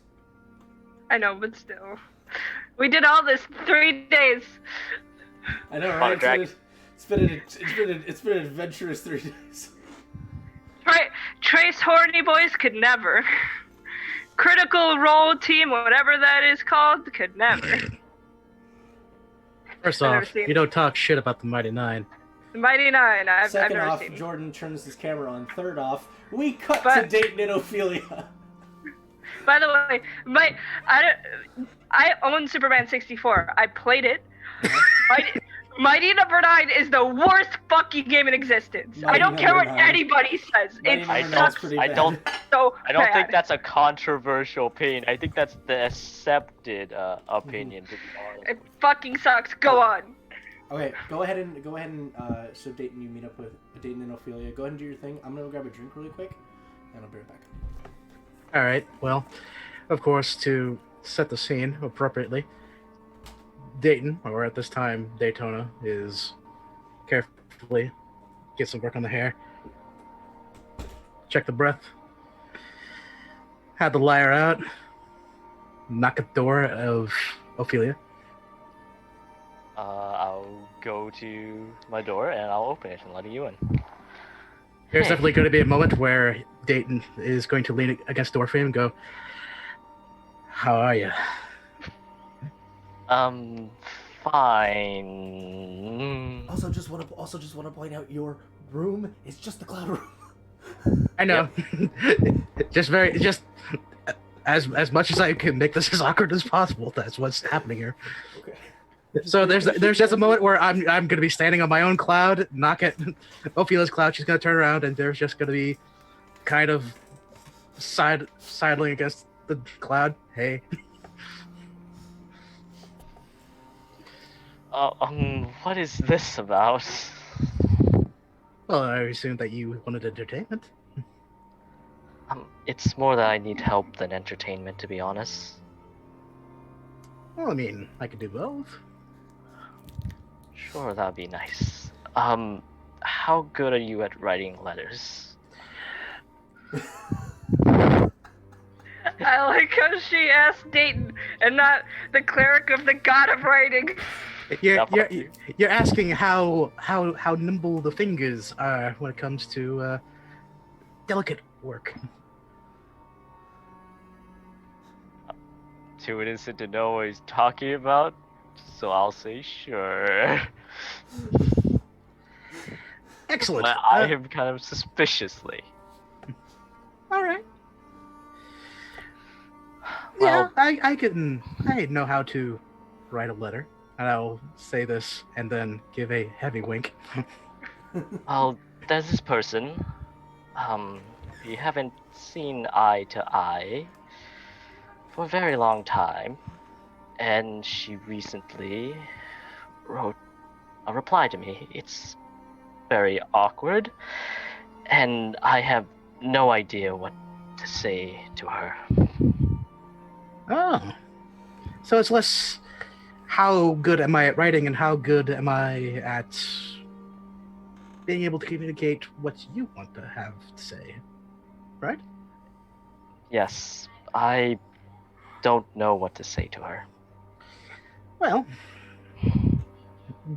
Speaker 1: I know, but still. We did all this 3 days.
Speaker 2: I know, right? It's been an adventurous 3 days.
Speaker 1: Trace Horny Boys could never. Critical Role Team, whatever that is called, could never.
Speaker 3: First off, you don't talk shit about the Mighty Nine.
Speaker 1: The Mighty Nine, I've
Speaker 2: Second
Speaker 1: never
Speaker 2: off,
Speaker 1: seen.
Speaker 2: Jordan turns his camera on. Third off, we cut to Dayton and Ophelia.
Speaker 1: By the way, I own Superman 64. I played it. Mighty Number 9 is the worst fucking game in existence. I don't care what anybody says. It sucks.
Speaker 4: I don't
Speaker 1: so bad.
Speaker 4: think that's a controversial opinion. I think that's the accepted opinion. To be honest.
Speaker 1: It fucking sucks. Go on.
Speaker 2: Okay, go ahead and so Dayton, you meet up with Dayton and Ophelia. Go ahead and do your thing. I'm gonna go grab a drink really quick, and I'll be right back.
Speaker 3: All right. Well, of course, to set the scene appropriately, Dayton, or at this time Daytona, is carefully get some work on the hair, check the breath, have the lyre out, knock at the door of Ophelia.
Speaker 4: I'll go to my door and I'll open it and let you in.
Speaker 3: There's definitely going to be a moment where Dayton is going to lean against the door frame and go, "How are you?"
Speaker 2: Fine. Also, just want to point out your room is just the cloud room.
Speaker 3: I know. Yep. just as much as I can make this as awkward as possible. That's what's happening here.
Speaker 2: Okay.
Speaker 3: So there's just a moment where I'm gonna be standing on my own cloud, knock at Ophelia's cloud. She's gonna turn around, and there's just gonna be kind of sidling against the cloud. Hey.
Speaker 4: What is this about?
Speaker 3: Well, I assume that you wanted entertainment.
Speaker 4: It's more that I need help than entertainment, to be honest.
Speaker 3: Well, I mean, I could do both.
Speaker 4: Sure, that'd be nice. How good are you at writing letters?
Speaker 1: I like how she asked Dayton and not the cleric of the god of writing.
Speaker 3: You're asking how nimble the fingers are when it comes to delicate work.
Speaker 4: Too innocent to know what he's talking about, so I'll say sure.
Speaker 3: Excellent.
Speaker 4: I eye him kind of suspiciously.
Speaker 3: All right.
Speaker 4: Well,
Speaker 3: yeah, I know how to write a letter. And I'll say this and then give a heavy wink.
Speaker 4: well, there's this person. We haven't seen eye to eye for a very long time, and she recently wrote a reply to me. It's very awkward, and I have no idea what to say to her.
Speaker 3: Oh. So it's less how good am I at writing and how good am I at being able to communicate what you want to have to say, right?
Speaker 4: Yes, I don't know what to say to her.
Speaker 3: Well,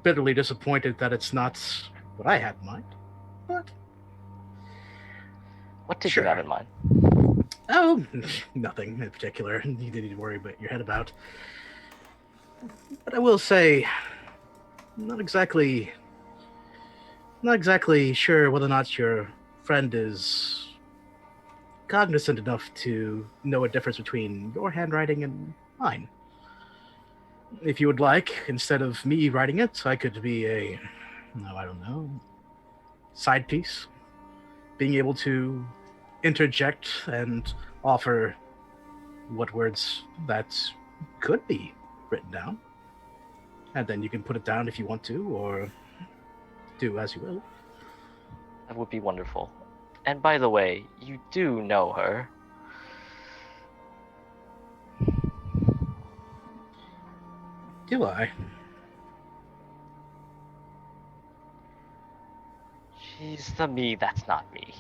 Speaker 3: bitterly disappointed that it's not what I had in mind, but
Speaker 4: What did
Speaker 3: sure.
Speaker 4: you have in mind?
Speaker 3: Oh, nothing in particular. You didn't need to worry about your head about. But I will say, not exactly sure whether or not your friend is cognizant enough to know a difference between your handwriting and mine. If you would like, instead of me writing it, I could be a, no, I don't know, side piece, being able to interject and offer what words that could be written down. And then you can put it down if you want to, or do as you will.
Speaker 4: That would be wonderful. And by the way, you do know her.
Speaker 3: Do I?
Speaker 4: She's the me that's not me.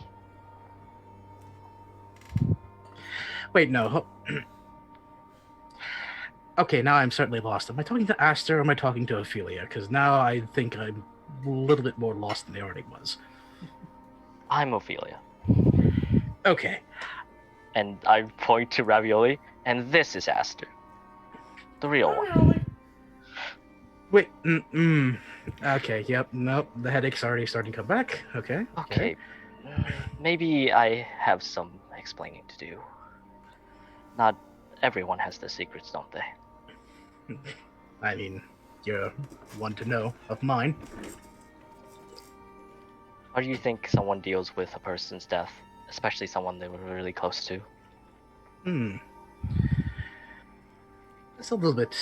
Speaker 3: Wait, no. Okay, now I'm certainly lost. Am I talking to Aster or am I talking to Ophelia? Because now I think I'm a little bit more lost than I already was.
Speaker 4: I'm Ophelia.
Speaker 3: Okay.
Speaker 4: And I point to Ravioli, and this is Aster. The real one.
Speaker 3: Wait, okay, yep, nope, the headache's already starting to come back. Okay.
Speaker 4: Okay. Maybe I have some explaining to do. Not everyone has their secrets, don't they?
Speaker 3: I mean, you're one to know of mine.
Speaker 4: How do you think someone deals with a person's death, especially someone they were really close to?
Speaker 3: That's a little bit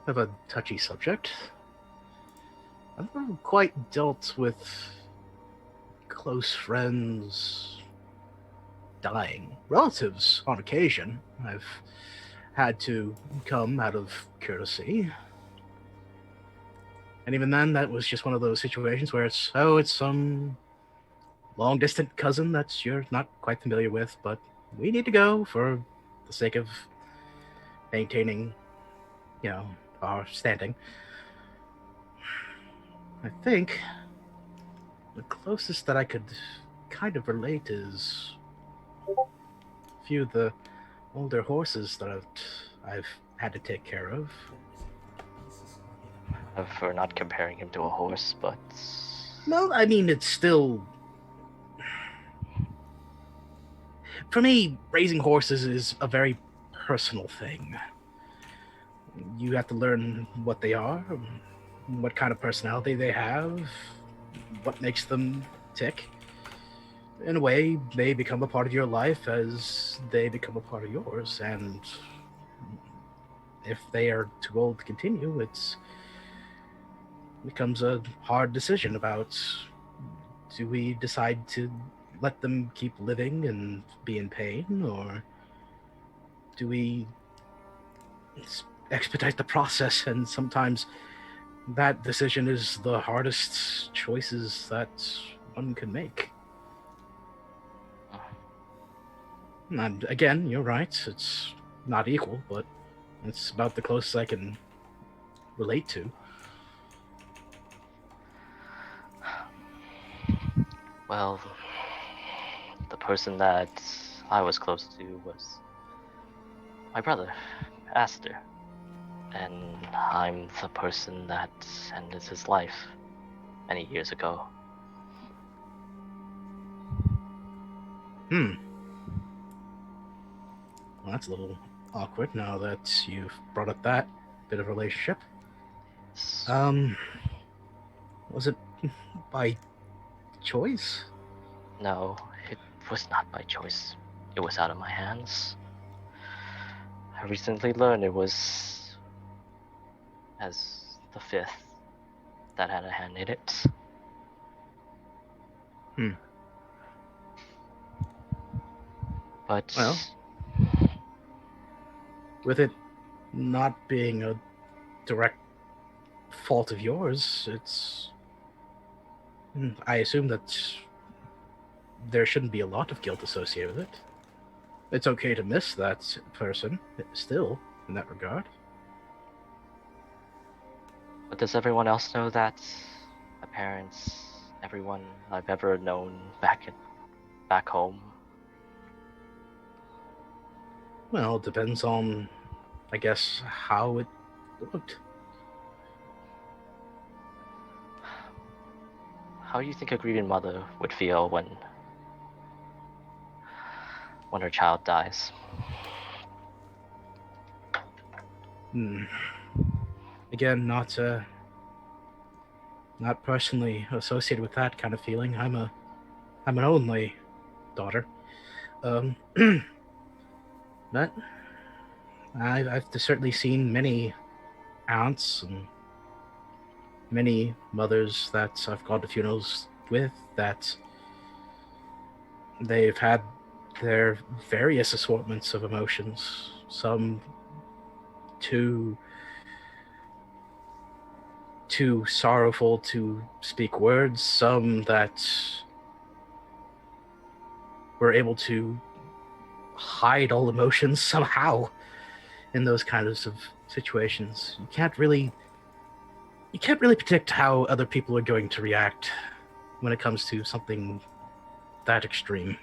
Speaker 3: of a touchy subject. I've never quite dealt with close friends dying. Relatives, on occasion, I've had to come out of courtesy. And even then, that was just one of those situations where it's some long-distant cousin that you're not quite familiar with, but we need to go for the sake of maintaining, our standing. I think the closest that I could kind of relate is a few of the older horses that I've had to take care of.
Speaker 4: For not comparing him to a horse, but...
Speaker 3: No, I mean, it's still... For me, raising horses is a very personal thing. You have to learn what they are, what kind of personality they have, what makes them tick. In a way, they become a part of your life as they become a part of yours, and if they are too old to continue, it becomes a hard decision about, do we decide to let them keep living and be in pain, or do we expedite the process? And sometimes that decision is the hardest choices that one can make. And again, you're right, it's not equal, but it's about the closest I can relate to.
Speaker 4: Well, the person that I was close to was my brother, Aster. And I'm the person that ended his life many years ago.
Speaker 3: Well, that's a little awkward now that you've brought up that bit of relationship. Was it by choice?
Speaker 4: No, it was not by choice. It was out of my hands. I recently learned it was as the fifth that had a hand in it.
Speaker 3: Hmm.
Speaker 4: But
Speaker 3: Well, with it not being a direct fault of yours, I assume that there shouldn't be a lot of guilt associated with it. It's okay to miss that person, still, in that regard.
Speaker 4: But does everyone else know that? My parents, everyone I've ever known back home.
Speaker 3: Well, it depends on, I guess, how it looked.
Speaker 4: How do you think a grieving mother would feel when her child dies?
Speaker 3: Again, not personally associated with that kind of feeling. I'm an only daughter. But I've certainly seen many aunts and many mothers that I've gone to funerals with that they've had their various assortments of emotions. Some too sorrowful to speak words, some that were able to hide all emotions somehow in those kinds of situations. You can't really predict how other people are going to react when it comes to something that extreme.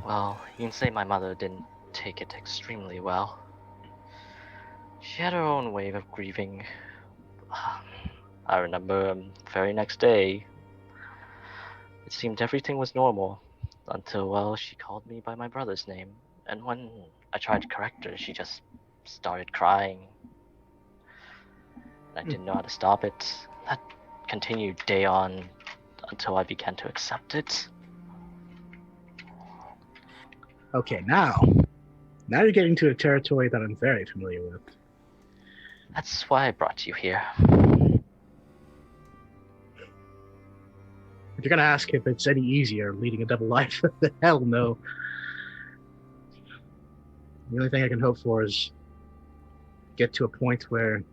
Speaker 4: Well, you can say my mother didn't take it extremely well. She had her own way of grieving. I remember the very next day, it seemed everything was normal until, well, she called me by my brother's name. And when I tried to correct her, she just started crying. And I didn't know how to stop it. That continued day on until I began to accept it.
Speaker 3: Okay, now you're getting to a territory that I'm very familiar with.
Speaker 4: That's why I brought you here.
Speaker 3: If you're gonna ask if it's any easier leading a double life, hell no. The only thing I can hope for is get to a point where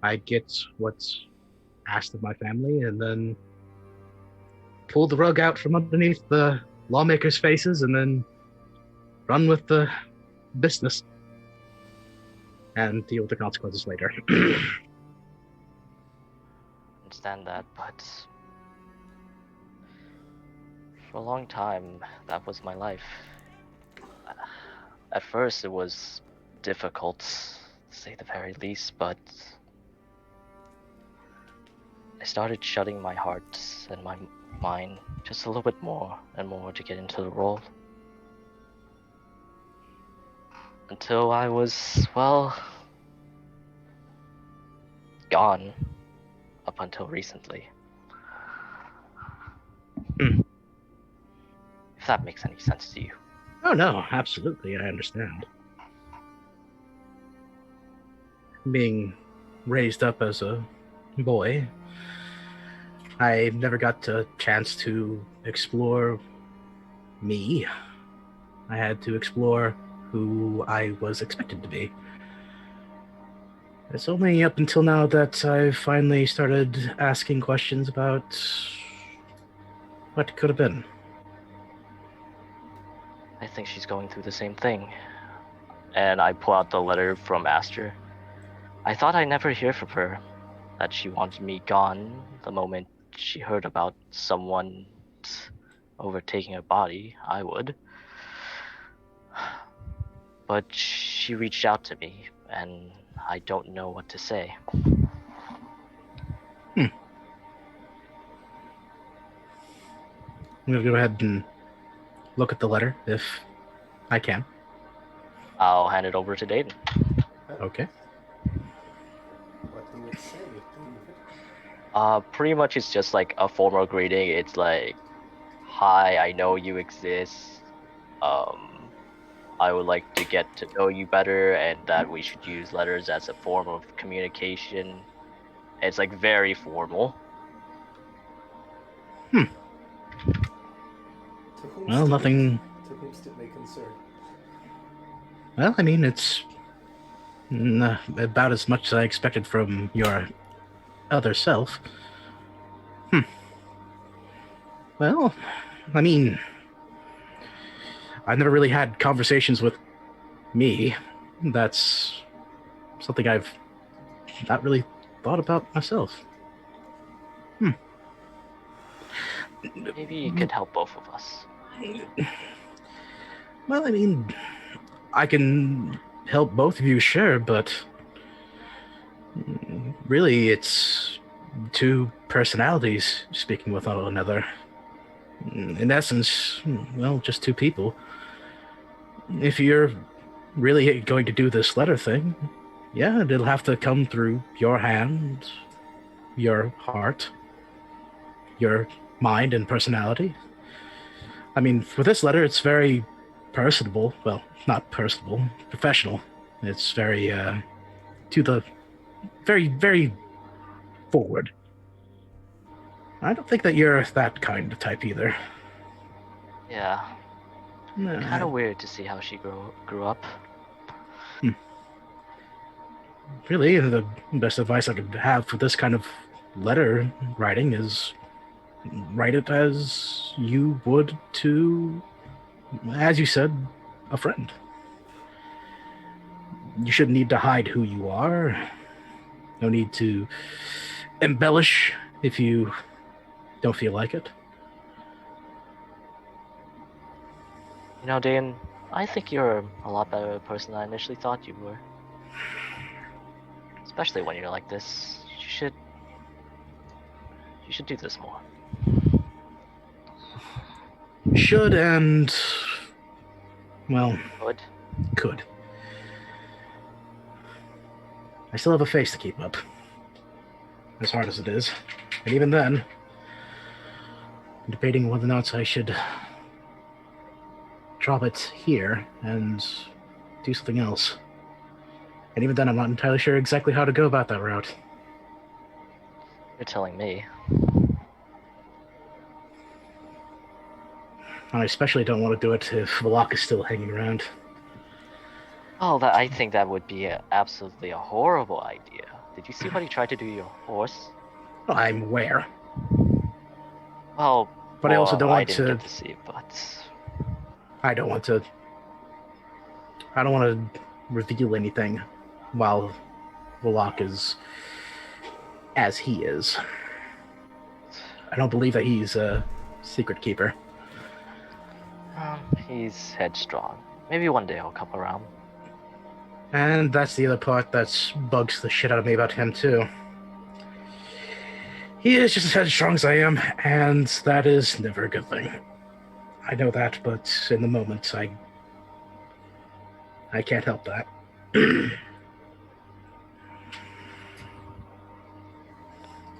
Speaker 3: I get what's asked of my family and then pull the rug out from underneath the lawmakers' faces and then run with the business and deal with the consequences later.
Speaker 4: Understand that, but for a long time, that was my life. At first, it was difficult, to say the very least, but I started shutting my heart and my mind just a little bit more and more to get into the role. Until I was, well, gone up until recently. If that makes any sense to you.
Speaker 3: Oh no, absolutely, I understand. Being raised up as a boy, I never got a chance to explore me. I had to explore who I was expected to be. It's only up until now that I've finally started asking questions about what could have been.
Speaker 4: I think she's going through the same thing. And I pull out the letter from Aster. I thought I'd never hear from her, that she wanted me gone the moment she heard about someone overtaking her body. I would. But she reached out to me, and I don't know what to say.
Speaker 3: I'm gonna go ahead and look at the letter if I can.
Speaker 4: I'll hand it over to Dayton.
Speaker 3: Okay.
Speaker 2: What do you say?
Speaker 4: Pretty much it's just like a formal greeting. It's like, hi, I know you exist. I would like to get to know you better, and that we should use letters as a form of communication. It's like very formal.
Speaker 2: To whom
Speaker 3: Well, nothing.
Speaker 2: To whom it may concern.
Speaker 3: Well, I mean, it's about as much as I expected from your other self. Well, I mean, I've never really had conversations with me. That's something I've not really thought about myself.
Speaker 4: Maybe you could help both of us.
Speaker 3: Well, I mean, I can help both of you, sure, but really it's two personalities speaking with one another. In essence, well, just two people. If you're really going to do this letter thing, yeah, it'll have to come through your hand, your heart, your mind and personality. I mean, for this letter, it's very personable. Well, not personable, professional. It's very, to the very, very forward. I don't think that you're that kind of type either.
Speaker 4: Yeah,
Speaker 3: No,
Speaker 4: kind of weird to see how she grew up.
Speaker 3: Really, the best advice I could have for this kind of letter writing is write it as you would to, as you said, a friend. You shouldn't need to hide who you are. No need to embellish if you don't feel like it.
Speaker 4: You know, Dan, I think you're a lot better person than I initially thought you were. Especially when you're like this. You should do this more.
Speaker 3: Should and, well,
Speaker 4: Good.
Speaker 3: could. I still have a face to keep up. As hard as it is. And even then, I'm debating whether or not I should drop it here and do something else. And even then, I'm not entirely sure exactly how to go about that route.
Speaker 4: You're telling me.
Speaker 3: And I especially don't want to do it if Valak is still hanging around.
Speaker 4: Oh, I think that would be absolutely a horrible idea. Did you see what he tried to do to your horse?
Speaker 3: Well, I'm aware.
Speaker 4: Well,
Speaker 3: But I also don't
Speaker 4: I
Speaker 3: want
Speaker 4: didn't
Speaker 3: to...
Speaker 4: get to see it, but
Speaker 3: I don't want to reveal anything while Valak is as he is. I don't believe that he's a secret keeper.
Speaker 4: he's headstrong. Maybe one day I'll come around.
Speaker 3: And that's the other part that bugs the shit out of me about him, too. He is just as headstrong as I am, and that is never a good thing. I know that, but in the moment, I can't help that. I'm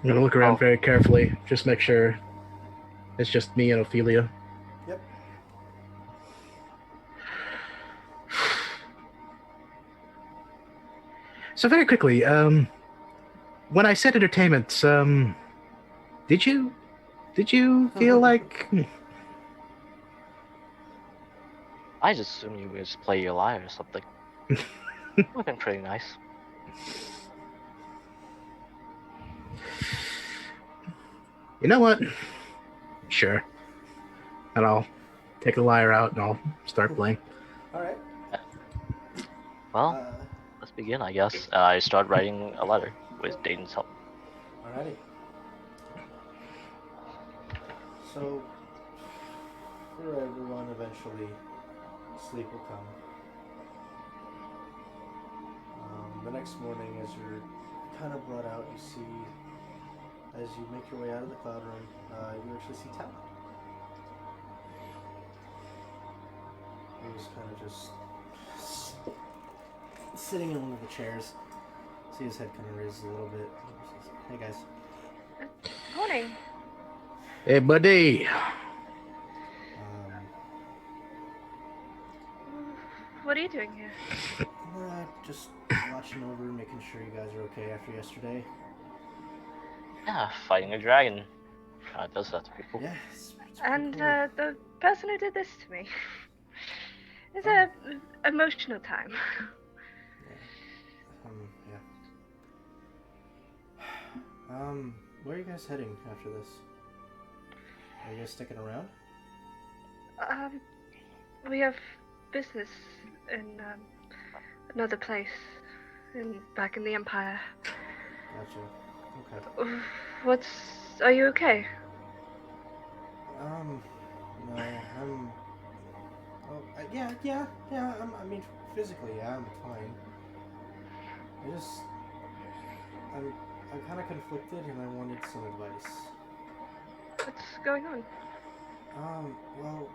Speaker 3: gonna look around very carefully, just make sure it's just me and Ophelia.
Speaker 2: Yep.
Speaker 3: So very quickly, when I said entertainment, did you feel like...
Speaker 4: I just assumed you would just play your lyre or something. Would have been pretty nice.
Speaker 3: You know what? Sure. And I'll take the lyre out and I'll start playing.
Speaker 2: Alright.
Speaker 4: Well, let's begin, I guess. I start writing a letter with Dayton's help.
Speaker 2: Alrighty. So, for everyone, eventually, sleep will come. The next morning, as you're kind of brought out, you see, as you make your way out of the cloud room, you actually see Talon. He's kind of just sitting in one of the chairs. See his head kind of raises a little bit. He says, "Hey guys."
Speaker 1: Morning.
Speaker 3: Hey, buddy.
Speaker 1: what are you doing here?
Speaker 2: Just watching over, making sure you guys are okay after yesterday.
Speaker 4: Yeah, fighting a dragon. Does that to people.
Speaker 2: Yeah, it's pretty
Speaker 1: And
Speaker 2: cool.
Speaker 1: the person who did this to me. It's
Speaker 2: Oh.
Speaker 1: a emotional time.
Speaker 2: Yeah. Where are you guys heading after this? Are you guys sticking around?
Speaker 1: We have business in another place, back in the Empire.
Speaker 2: Gotcha. Okay.
Speaker 1: Are you okay?
Speaker 2: No, yeah. I mean, physically, yeah, I'm fine. I'm kind of conflicted, and I wanted some advice.
Speaker 1: What's going on?
Speaker 2: Well,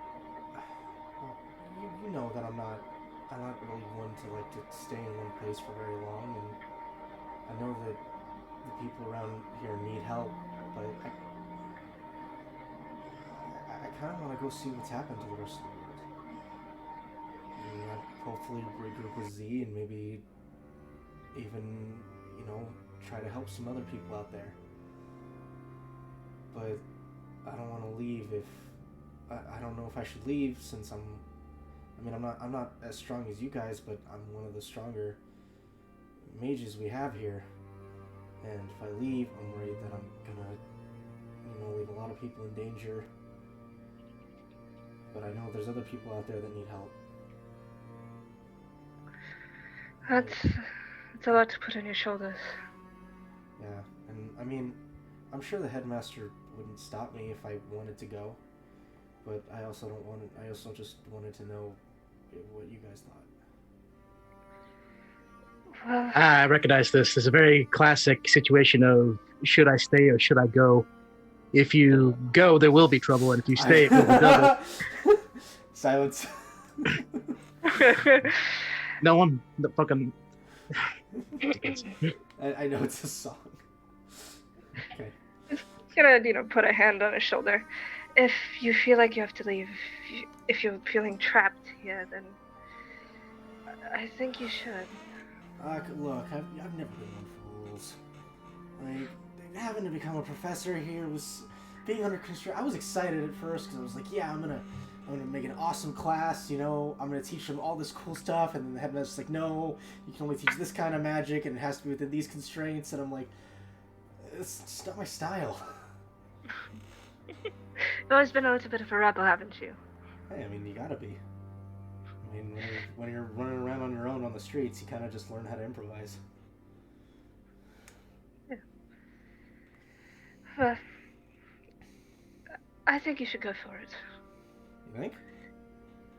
Speaker 2: you know that I'm not really one to like to stay in one place for very long, and I know that the people around here need help, but I kind of want to go see what's happened to the rest of the world. I mean, I'd hopefully regroup with Z and maybe even, try to help some other people out there. But I don't want to leave if I don't know if I should leave since I'm not as strong as you guys, but I'm one of the stronger mages we have here. And if I leave, I'm worried that I'm gonna, leave a lot of people in danger. But I know there's other people out there that need help.
Speaker 1: It's a lot to put on your shoulders.
Speaker 2: Yeah, and I mean, I'm sure the headmaster wouldn't stop me if I wanted to go, but I also just wanted to know what you guys thought.
Speaker 1: Well,
Speaker 3: I recognize this. This is a very classic situation of should I stay or should I go? If you go, there will be trouble, and if you stay, it will be double.
Speaker 2: Silence.
Speaker 3: No one fucking.
Speaker 2: I know it's a song. Okay.
Speaker 1: Just gonna, put a hand on his shoulder. If you feel like you have to leave, if you're feeling trapped here, then I think you should.
Speaker 2: Look, I've never been one for rules. Like, having to become a professor here was being under construction. I was excited at first because I was like, yeah, I'm gonna make an awesome class. I'm gonna teach them all this cool stuff. And then the headmaster's like, no, you can only teach this kind of magic, and it has to be within these constraints. And I'm like, it's just not my style.
Speaker 1: You've always been a little bit of a rebel, haven't you?
Speaker 2: Hey, I mean, you gotta be. I mean, when you're running around on your own on the streets, you kind of just learn how to improvise.
Speaker 1: Yeah. Well, I think you should go for it.
Speaker 2: You think?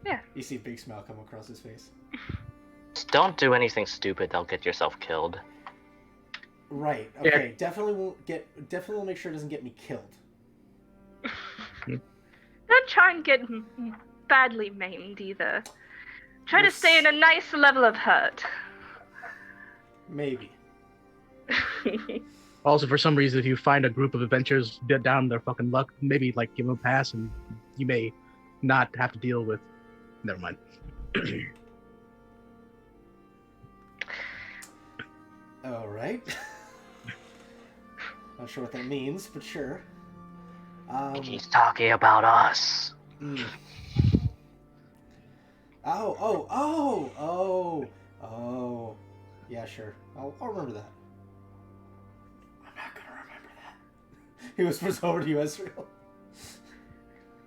Speaker 1: Yeah.
Speaker 2: You see a big smile come across his face.
Speaker 4: Just don't do anything stupid that'll get yourself killed.
Speaker 2: Right. Okay. Yeah. Definitely will make sure it doesn't get me killed.
Speaker 1: Don't try and get badly maimed either. Try to stay in a nice level of hurt.
Speaker 2: Maybe.
Speaker 3: Also, for some reason, if you find a group of adventurers down their fucking luck, maybe like give them a pass, and you may not have to deal with. Never mind.
Speaker 2: All right. Not sure what that means, but sure.
Speaker 4: He's talking about us.
Speaker 2: Mm. Oh. Yeah, sure. I'll remember that. I'm not gonna remember that. He whispers over to you, Ezreal.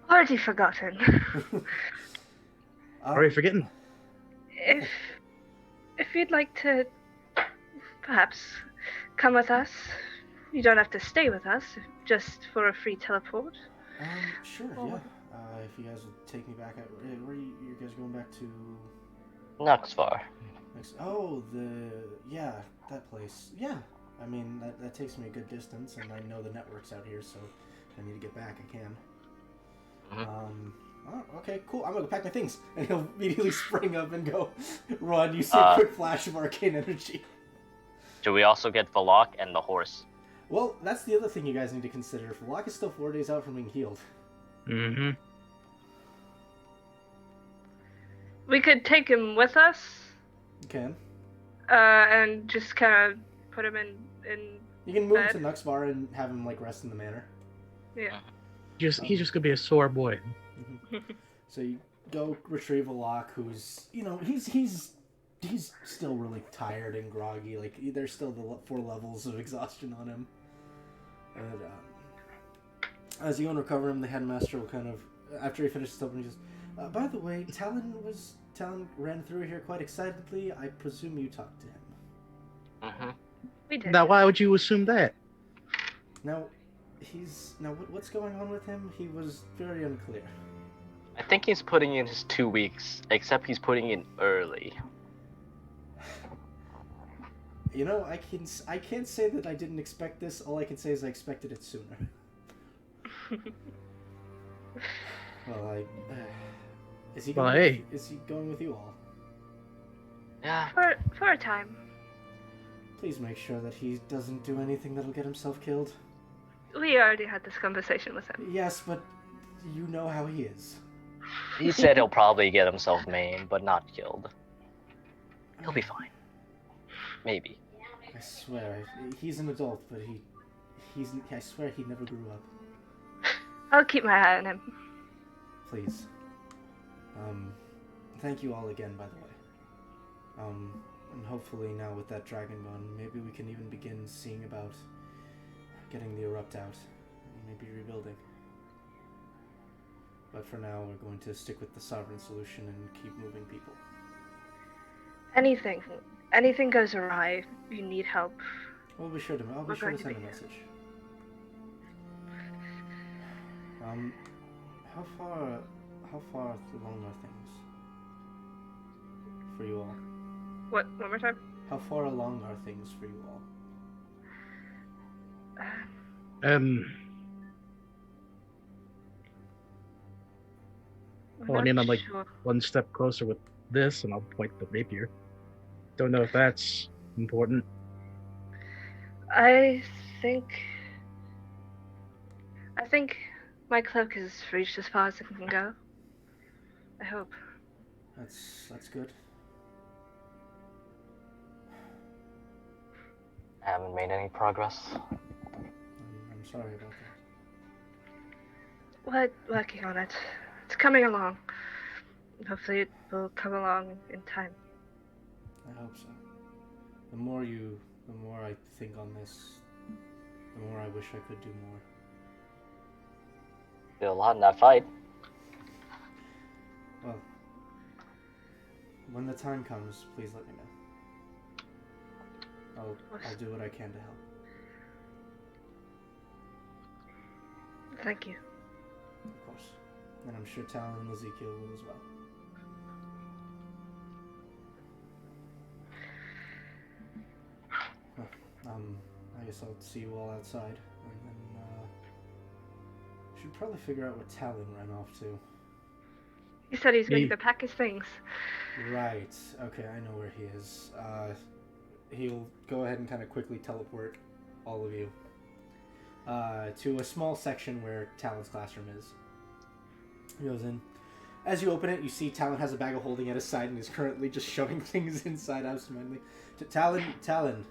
Speaker 1: Already forgotten.
Speaker 3: Are you forgetting?
Speaker 1: If you'd like to, perhaps come with us. You don't have to stay with us, just for a free teleport.
Speaker 2: Sure, yeah. If you guys would take me back, where are you guys going back to?
Speaker 4: Nuxvar.
Speaker 2: That place. Yeah, I mean, that takes me a good distance, and I know the network's out here, so if I need to get back, I can.
Speaker 4: Mm-hmm.
Speaker 2: Okay, cool. I'm gonna go pack my things, and he'll immediately spring up and go run. You see a quick flash of arcane energy.
Speaker 4: Do we also get Valak and the horse?
Speaker 2: Well, that's the other thing you guys need to consider. Valak is still 4 days out from being healed.
Speaker 3: Mm-hmm.
Speaker 1: We could take him with us,
Speaker 2: You can.
Speaker 1: and just kind of put him in
Speaker 2: You can move him
Speaker 1: bed.
Speaker 2: to Nuxbar and have him like rest in the manor.
Speaker 1: Yeah.
Speaker 3: He's just gonna be a sore boy.
Speaker 2: So you go retrieve a lock. Who's he's still really tired and groggy. Like there's still the 4 levels of exhaustion on him. And as you uncover him, the headmaster will kind of, after he finishes up, and he says, "By the way, Talon ran through here quite excitedly. I presume you talked to him."
Speaker 1: We did.
Speaker 3: Now, why would you assume that?
Speaker 2: Now, what's going on with him? He was very unclear.
Speaker 4: I think he's putting in his 2 weeks, except he's putting in early.
Speaker 2: You know, I can't say that I didn't expect this. All I can say is I expected it sooner. Well, is he going? Is he going with you all?
Speaker 4: Yeah.
Speaker 1: For a time.
Speaker 2: Please make sure that he doesn't do anything that'll get himself killed.
Speaker 1: We already had this conversation with him.
Speaker 2: Yes, but you know how he is.
Speaker 4: He said he'll probably get himself maimed, but not killed. He'll be fine. Maybe.
Speaker 2: I swear, he's an adult, but I swear he never grew up.
Speaker 1: I'll keep my eye on him.
Speaker 2: Please. Thank you all again, by the way. And hopefully now with that dragon gone, maybe we can even begin seeing about getting the erupt out. Maybe rebuilding. But for now, we're going to stick with the sovereign solution and keep moving people.
Speaker 1: Anything goes awry, you need help.
Speaker 2: I'll be sure to send a message. How far along are things for you all?
Speaker 1: What? One more time?
Speaker 2: How far along are things for you all?
Speaker 3: Well, I mean, I'm like
Speaker 1: sure.
Speaker 3: one step closer with this, and I'll point the rapier. Don't know if that's important.
Speaker 1: I think my cloak has reached as far as it can go. I hope.
Speaker 2: That's good.
Speaker 4: I haven't made any progress.
Speaker 2: I'm sorry about that.
Speaker 1: We're working on it. It's coming along. Hopefully it will come along in time.
Speaker 2: I hope so. The more I think on this, the more I wish I could do more.
Speaker 4: Did a lot in that fight.
Speaker 2: Well, when the time comes, please let me know. I'll do what I can to help.
Speaker 1: Thank you.
Speaker 2: Of course. And I'm sure Talon and Ezekiel will as well. I guess I'll see you all outside, and then should probably figure out what Talon ran off to.
Speaker 1: He said he's going to pack his things.
Speaker 2: Right. Okay, I know where he is. He'll go ahead and kind of quickly teleport all of you to a small section where Talon's classroom is. He goes in. As you open it, you see Talon has a bag of holding at his side and is currently just shoving things inside absentmindedly. Talon.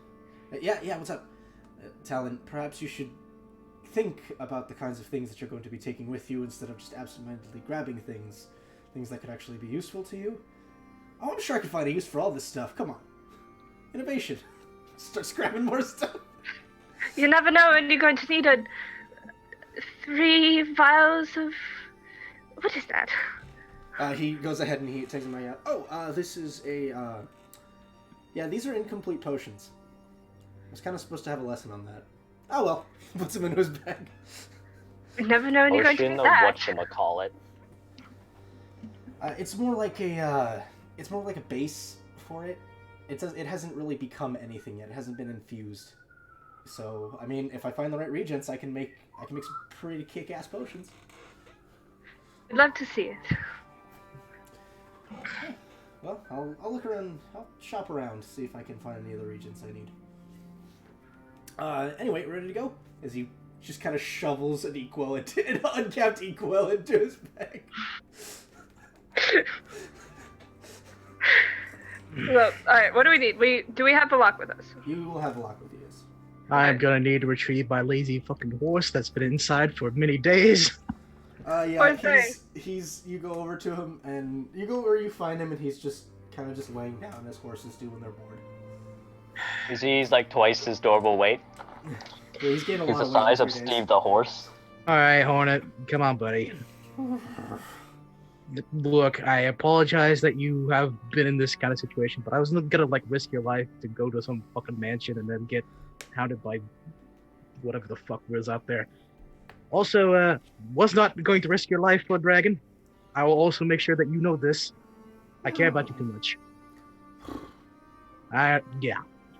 Speaker 2: Yeah, what's up? Talon, perhaps you should think about the kinds of things that you're going to be taking with you instead of just absentmindedly grabbing things that could actually be useful to you. Oh, I'm sure I could find a use for all this stuff. Come on. Innovation. Start grabbing more stuff.
Speaker 1: You never know when you're going to need 3 vials of... What is that?
Speaker 2: He goes ahead and he takes them out. Oh, this is a, yeah, these are incomplete potions. I was kind of supposed to have a lesson on that. Oh well, puts them into his bag.
Speaker 1: You never know when you're going to
Speaker 4: Potion
Speaker 1: need
Speaker 4: or
Speaker 1: that.
Speaker 4: whatchamacallit.
Speaker 2: It's more like a base for it. It hasn't really become anything yet. It hasn't been infused. So, I mean, if I find the right regents, I can make some pretty kick-ass potions.
Speaker 1: I'd love to see it.
Speaker 2: Okay. Well, I'll look around. I'll shop around, see if I can find any of the regents I need. Anyway, ready to go? As he just kind of shovels an uncapped equal into his bag.
Speaker 1: So, alright, what do we need? Do we have the lock with us?
Speaker 2: You will have a lock with you. Yes.
Speaker 3: I'm gonna need to retrieve my lazy fucking horse that's been inside for many days.
Speaker 2: Yeah,
Speaker 1: Poor thing.
Speaker 2: he's. You go over to him, and you go where you find him, and he's just kind of just laying down as horses do when they're bored.
Speaker 4: He's like twice his normal weight.
Speaker 2: Yeah, he's gained a
Speaker 4: He's
Speaker 2: lot
Speaker 4: the
Speaker 2: of weight in
Speaker 4: size of
Speaker 2: 3 days.
Speaker 4: Steve the horse.
Speaker 3: Alright, Hornet, come on, buddy. Look, I apologize that you have been in this kind of situation, but I was not gonna like risk your life to go to some fucking mansion and then get hounded by whatever the fuck was out there. Also, was not going to risk your life for a dragon. I will also make sure that you know this. I care about you too much. Yeah.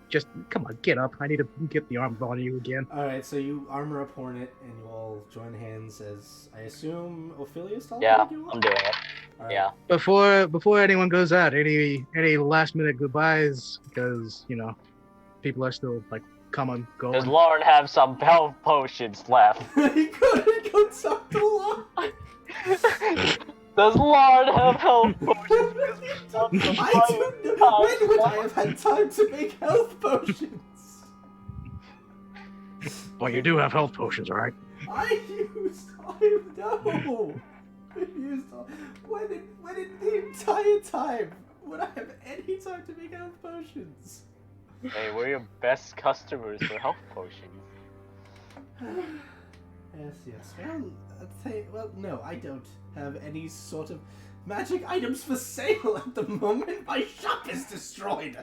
Speaker 3: Just, come on, get up. I need to get the arm on you again.
Speaker 2: Alright, so you armor up Hornet, and you all join hands as, I assume, Ophelia's teleporting
Speaker 4: Yeah,
Speaker 2: you all?
Speaker 4: I'm doing it.
Speaker 2: Alright.
Speaker 4: Yeah.
Speaker 3: Before anyone goes out, any last minute goodbyes, because, you know, people are still, like, coming, going.
Speaker 4: Does Lauren have some health potions left?
Speaker 2: He couldn't go talk to Lauren.
Speaker 4: Does Lauren have health potions?
Speaker 2: I don't know. When would I have had time to make health potions?
Speaker 3: Well, you do have health potions, right?
Speaker 2: I used no. I used all, when in the entire time would I have any time to make health potions?
Speaker 4: Hey, we're your best customers for health potions.
Speaker 2: Yes. Well, no, I don't have any sort of magic items for sale at the moment. My shop is destroyed.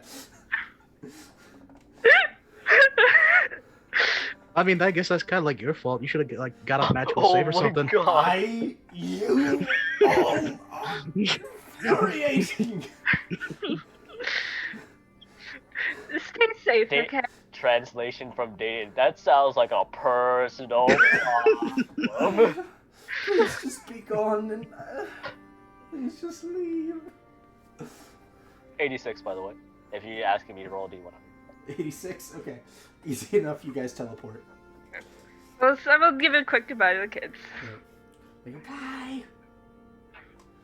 Speaker 3: I mean, I guess that's kind of like your fault. You should have like got a magical save or something.
Speaker 4: God.
Speaker 2: You all are infuriating.
Speaker 1: Stay safe,
Speaker 4: Da-
Speaker 1: okay?
Speaker 4: Translation from Dayton. That sounds like a personal problem.
Speaker 2: Please just be gone and please just leave.
Speaker 4: 86, by the way. If you're asking me to roll a D100.
Speaker 2: 86? Okay. Easy enough, you guys teleport.
Speaker 1: Well, so we'll give a quick goodbye to the kids.
Speaker 2: They go, bye!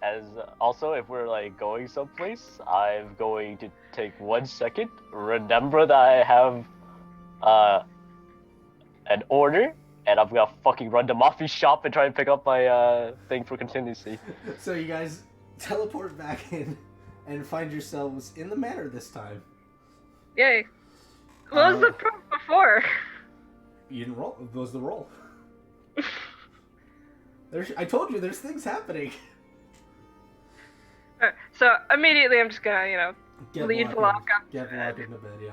Speaker 4: As also, if we're like going someplace, I'm going to take 1 second. Remember that I have an order, and I'm gonna fucking run to Mafi's shop and try and pick up my thing for contingency.
Speaker 2: So you guys teleport back in and find yourselves in the manor this time.
Speaker 1: Yay. What was the proof before?
Speaker 2: You didn't roll. It was the roll. I told you, there's things happening.
Speaker 1: So immediately I'm just gonna, leave the lock up.
Speaker 2: Get the lock in the bed, yeah.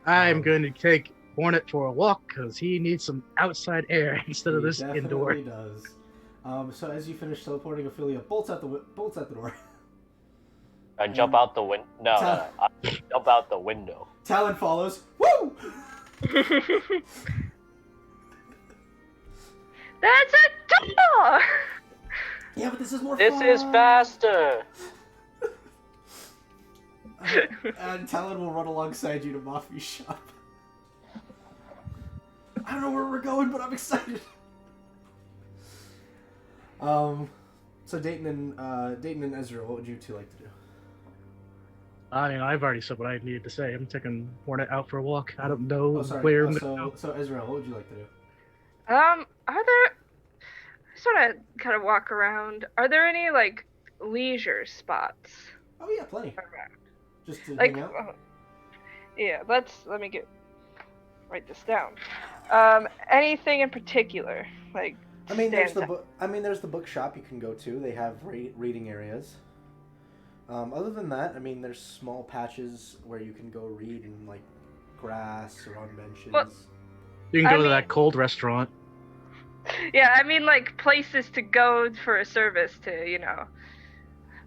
Speaker 3: I'm going to take Hornet for a walk because he needs some outside air instead of this indoor.
Speaker 2: He definitely does. So as you finish teleporting, Ophelia bolts out the door.
Speaker 4: I jump out the window. No, I jump out the window.
Speaker 2: Talon follows. Woo!
Speaker 1: That's a door!
Speaker 2: Yeah, but this is more
Speaker 4: This
Speaker 2: fun.
Speaker 4: is faster.
Speaker 2: And Talon will run alongside you to Mafi's shop. I don't know where we're going, but I'm excited. So Dayton and Ezra, what would you two like to do?
Speaker 3: I mean, I've already said what I needed to say. I'm taking Hornet out for a walk. I don't know
Speaker 2: Oh, sorry.
Speaker 3: where.
Speaker 2: So Ezra, what would you like to do?
Speaker 1: Are there... I just want to kind of walk around. Are there any, like, leisure spots
Speaker 2: Oh yeah, plenty.
Speaker 1: around?
Speaker 2: Just to
Speaker 1: Like,
Speaker 2: hang out.
Speaker 1: yeah, let me write this down. Anything in particular? Like,
Speaker 2: I mean, there's
Speaker 1: stands
Speaker 2: the
Speaker 1: out?
Speaker 2: there's the bookshop you can go to. They have reading areas. Other than that, I mean, there's small patches where you can go read in like grass or on benches.
Speaker 1: Well-
Speaker 3: You can go
Speaker 1: I
Speaker 3: to
Speaker 1: mean-
Speaker 3: that cold restaurant.
Speaker 1: Yeah, I mean, like, places to go for a service to,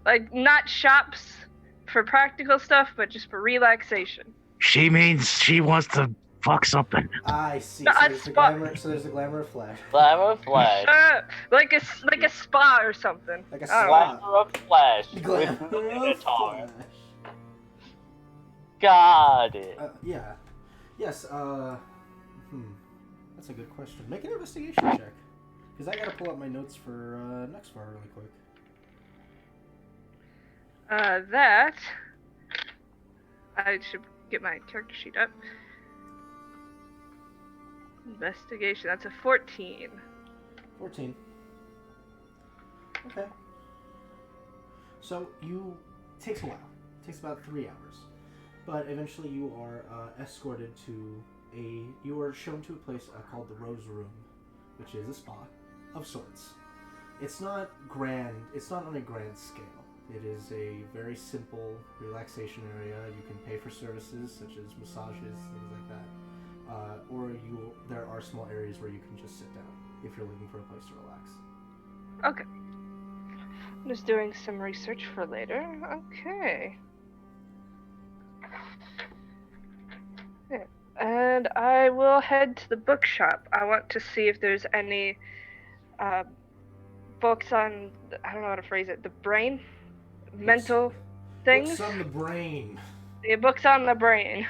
Speaker 1: like, not shops for practical stuff, but just for relaxation.
Speaker 3: She means she wants to fuck something.
Speaker 2: I see.
Speaker 1: No,
Speaker 2: So
Speaker 1: a
Speaker 2: there's, the
Speaker 1: spa-
Speaker 2: glamour, so there's the glamour of flash.
Speaker 4: Glamour of Flash.
Speaker 1: Like a spa or something.
Speaker 2: Like a
Speaker 1: I don't know.
Speaker 2: spa.
Speaker 4: Glamour of Flash.
Speaker 2: Glamour
Speaker 4: With
Speaker 2: of
Speaker 4: Minotaur.
Speaker 2: flash.
Speaker 4: Got it.
Speaker 2: Yeah. Yes. That's a good question. Make an investigation check, because I gotta pull up my notes for next far really quick.
Speaker 1: That I should get my character sheet up. Investigation, that's a 14.
Speaker 2: 14. Okay. So takes a while. It takes about 3 hours. But eventually you are escorted to you are shown to a place called the Rose Room, which is a spa of sorts. It's not grand, it's not on a grand scale. It is a very simple relaxation area. You can pay for services such as massages, things like that. Or there are small areas where you can just sit down if you're looking for a place to relax.
Speaker 1: Okay. I'm just doing some research for later. Okay. Yeah. And I will head to the bookshop. I want to see if there's any books on, I don't know how to phrase it, the brain? Mental things?
Speaker 2: Books on the brain.
Speaker 1: Yeah, books on the brain.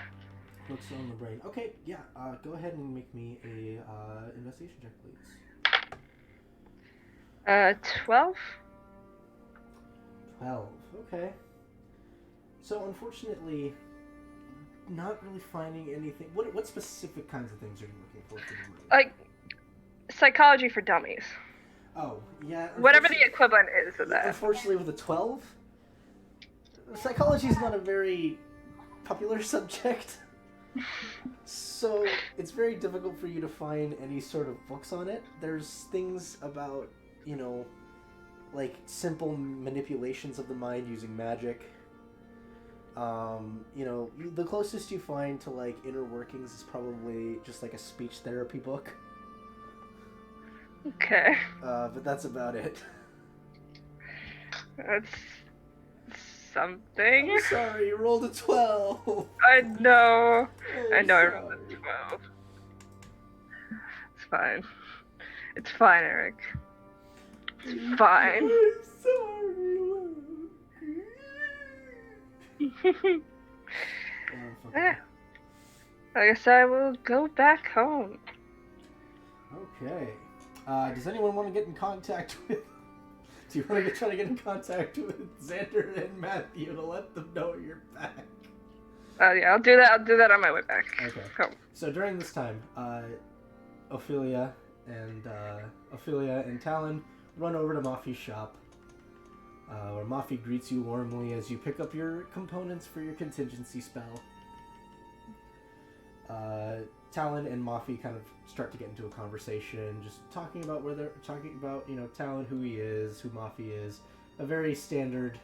Speaker 2: Books on the brain. Okay, yeah. Go ahead and make me a investigation check, please.
Speaker 1: 12?
Speaker 2: 12. Okay. So unfortunately, not really finding anything. What specific kinds of things are you looking for the brain?
Speaker 1: Like psychology for dummies.
Speaker 2: Oh, yeah.
Speaker 1: Whatever the equivalent is of that.
Speaker 2: Unfortunately, with a 12, psychology is not a very popular subject. So it's very difficult for you to find any sort of books on it. There's things about, like simple manipulations of the mind using magic. The closest you find to like inner workings is probably just like a speech therapy book.
Speaker 1: Okay.
Speaker 2: But that's about it.
Speaker 1: That's something.
Speaker 2: I'm sorry, you rolled a 12.
Speaker 1: I know. I know I
Speaker 2: sorry.
Speaker 1: rolled a 12. It's fine. It's fine, Eric. It's fine.
Speaker 2: I'm sorry, love.
Speaker 1: Yeah. I guess I will go back home.
Speaker 2: Okay. Does anyone want to get in contact with... Do you want to try to get in contact with Xander and Matthew to let them know you're back?
Speaker 1: Yeah, I'll do that. I'll do that on my way back.
Speaker 2: Okay.
Speaker 1: Home.
Speaker 2: So during this time, Ophelia and Talon run over to Mafi's shop, where Mafi greets you warmly as you pick up your components for your contingency spell. Talon and Mafi kind of start to get into a conversation, just talking about Talon, who he is, who Mafi is. A very standard,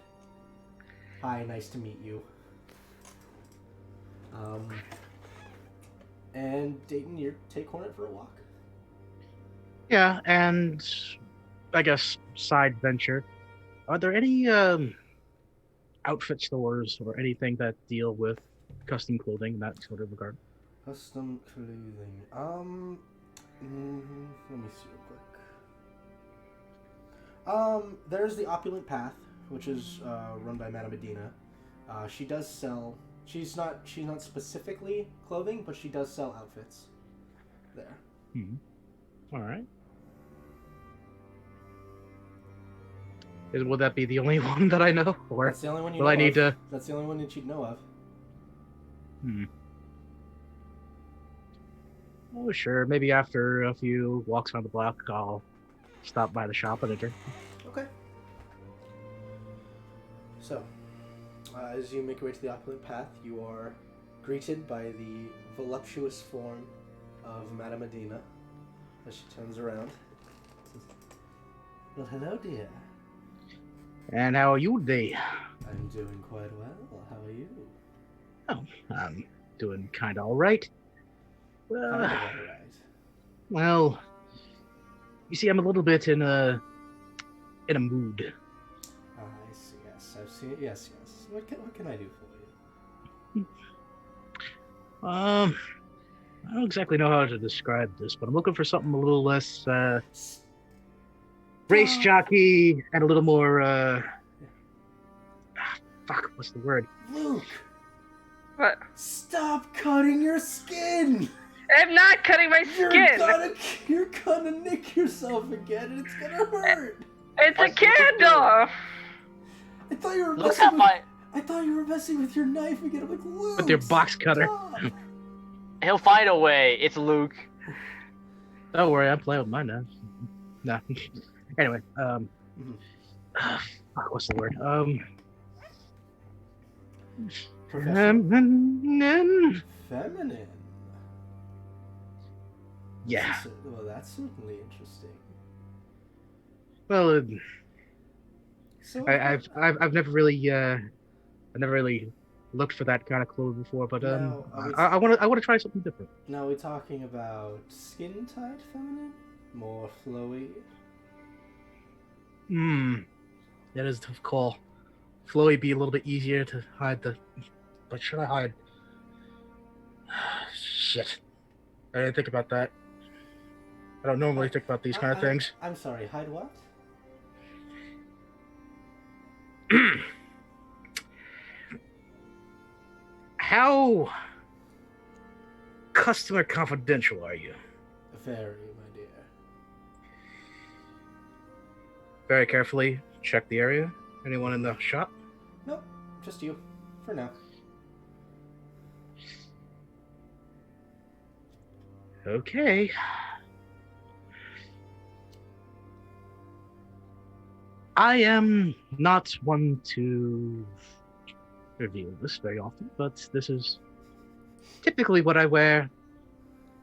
Speaker 2: hi, nice to meet you. And Dayton, you take Hornet for a walk.
Speaker 3: Yeah, and I guess side venture. Are there any outfit stores or anything that deal with custom clothing in that sort of regard?
Speaker 2: Custom clothing. Let me see real quick. There's the Opulent Path, which is run by Madame Medina. She does sell. She's not specifically clothing, but she does sell outfits. There.
Speaker 3: All right. Will that be the only one that I know, or
Speaker 2: That's the only one you
Speaker 3: will
Speaker 2: know
Speaker 3: I need
Speaker 2: of.
Speaker 3: to?
Speaker 2: That's the only one that you'd know of.
Speaker 3: Oh, sure. Maybe after a few walks around the block, I'll stop by the shop and enter.
Speaker 2: Okay. So, as you make your way to the Opulent Path, you are greeted by the voluptuous form of Madame Medina as she turns around. Says, well, hello, dear.
Speaker 3: And how are you today?
Speaker 2: I'm doing quite well. How are you?
Speaker 3: Oh, I'm doing kind of all right.
Speaker 2: All right.
Speaker 3: Well, you see, I'm a little bit in a mood.
Speaker 2: I see. Yes, I've seen it. Yes. What can I do for you?
Speaker 3: I don't exactly know how to describe this, but I'm looking for something a little less race jockey and a little more fuck, what's the word?
Speaker 2: Luke!
Speaker 1: What?
Speaker 2: Stop cutting your skin!
Speaker 1: I'm not cutting my skin.
Speaker 2: You're gonna nick yourself again, and it's gonna hurt.
Speaker 1: It's a candle.
Speaker 2: I thought you were
Speaker 4: Look
Speaker 2: messing
Speaker 4: at
Speaker 2: with.
Speaker 4: my.
Speaker 2: I thought you were messing with your knife again. I'm like, Luke.
Speaker 3: With your box cutter.
Speaker 2: Stop.
Speaker 4: He'll find a way. It's Luke.
Speaker 3: Don't worry, I'm playing with mine now. No. Anyway,
Speaker 2: Mhm.
Speaker 3: fuck, what's the word?
Speaker 2: Professional. Feminine.
Speaker 3: Yeah.
Speaker 2: Well, that's certainly interesting.
Speaker 3: Well,
Speaker 2: So
Speaker 3: I've never really looked for that kind of clothes before, but
Speaker 2: Now,
Speaker 3: I want to try something different.
Speaker 2: Now we're talking about skin tight feminine, more flowy.
Speaker 3: That is a tough call. Flowy be a little bit easier to hide but should I hide? Shit, I didn't think about that. I don't normally think about these kind of things.
Speaker 2: I'm sorry, hide what?
Speaker 3: How customer confidential are you?
Speaker 2: Very, my dear.
Speaker 3: Very carefully check the area. Anyone in the shop?
Speaker 2: Nope, just you, for now.
Speaker 3: Okay. I am not one to reveal this very often, but this is typically what I wear.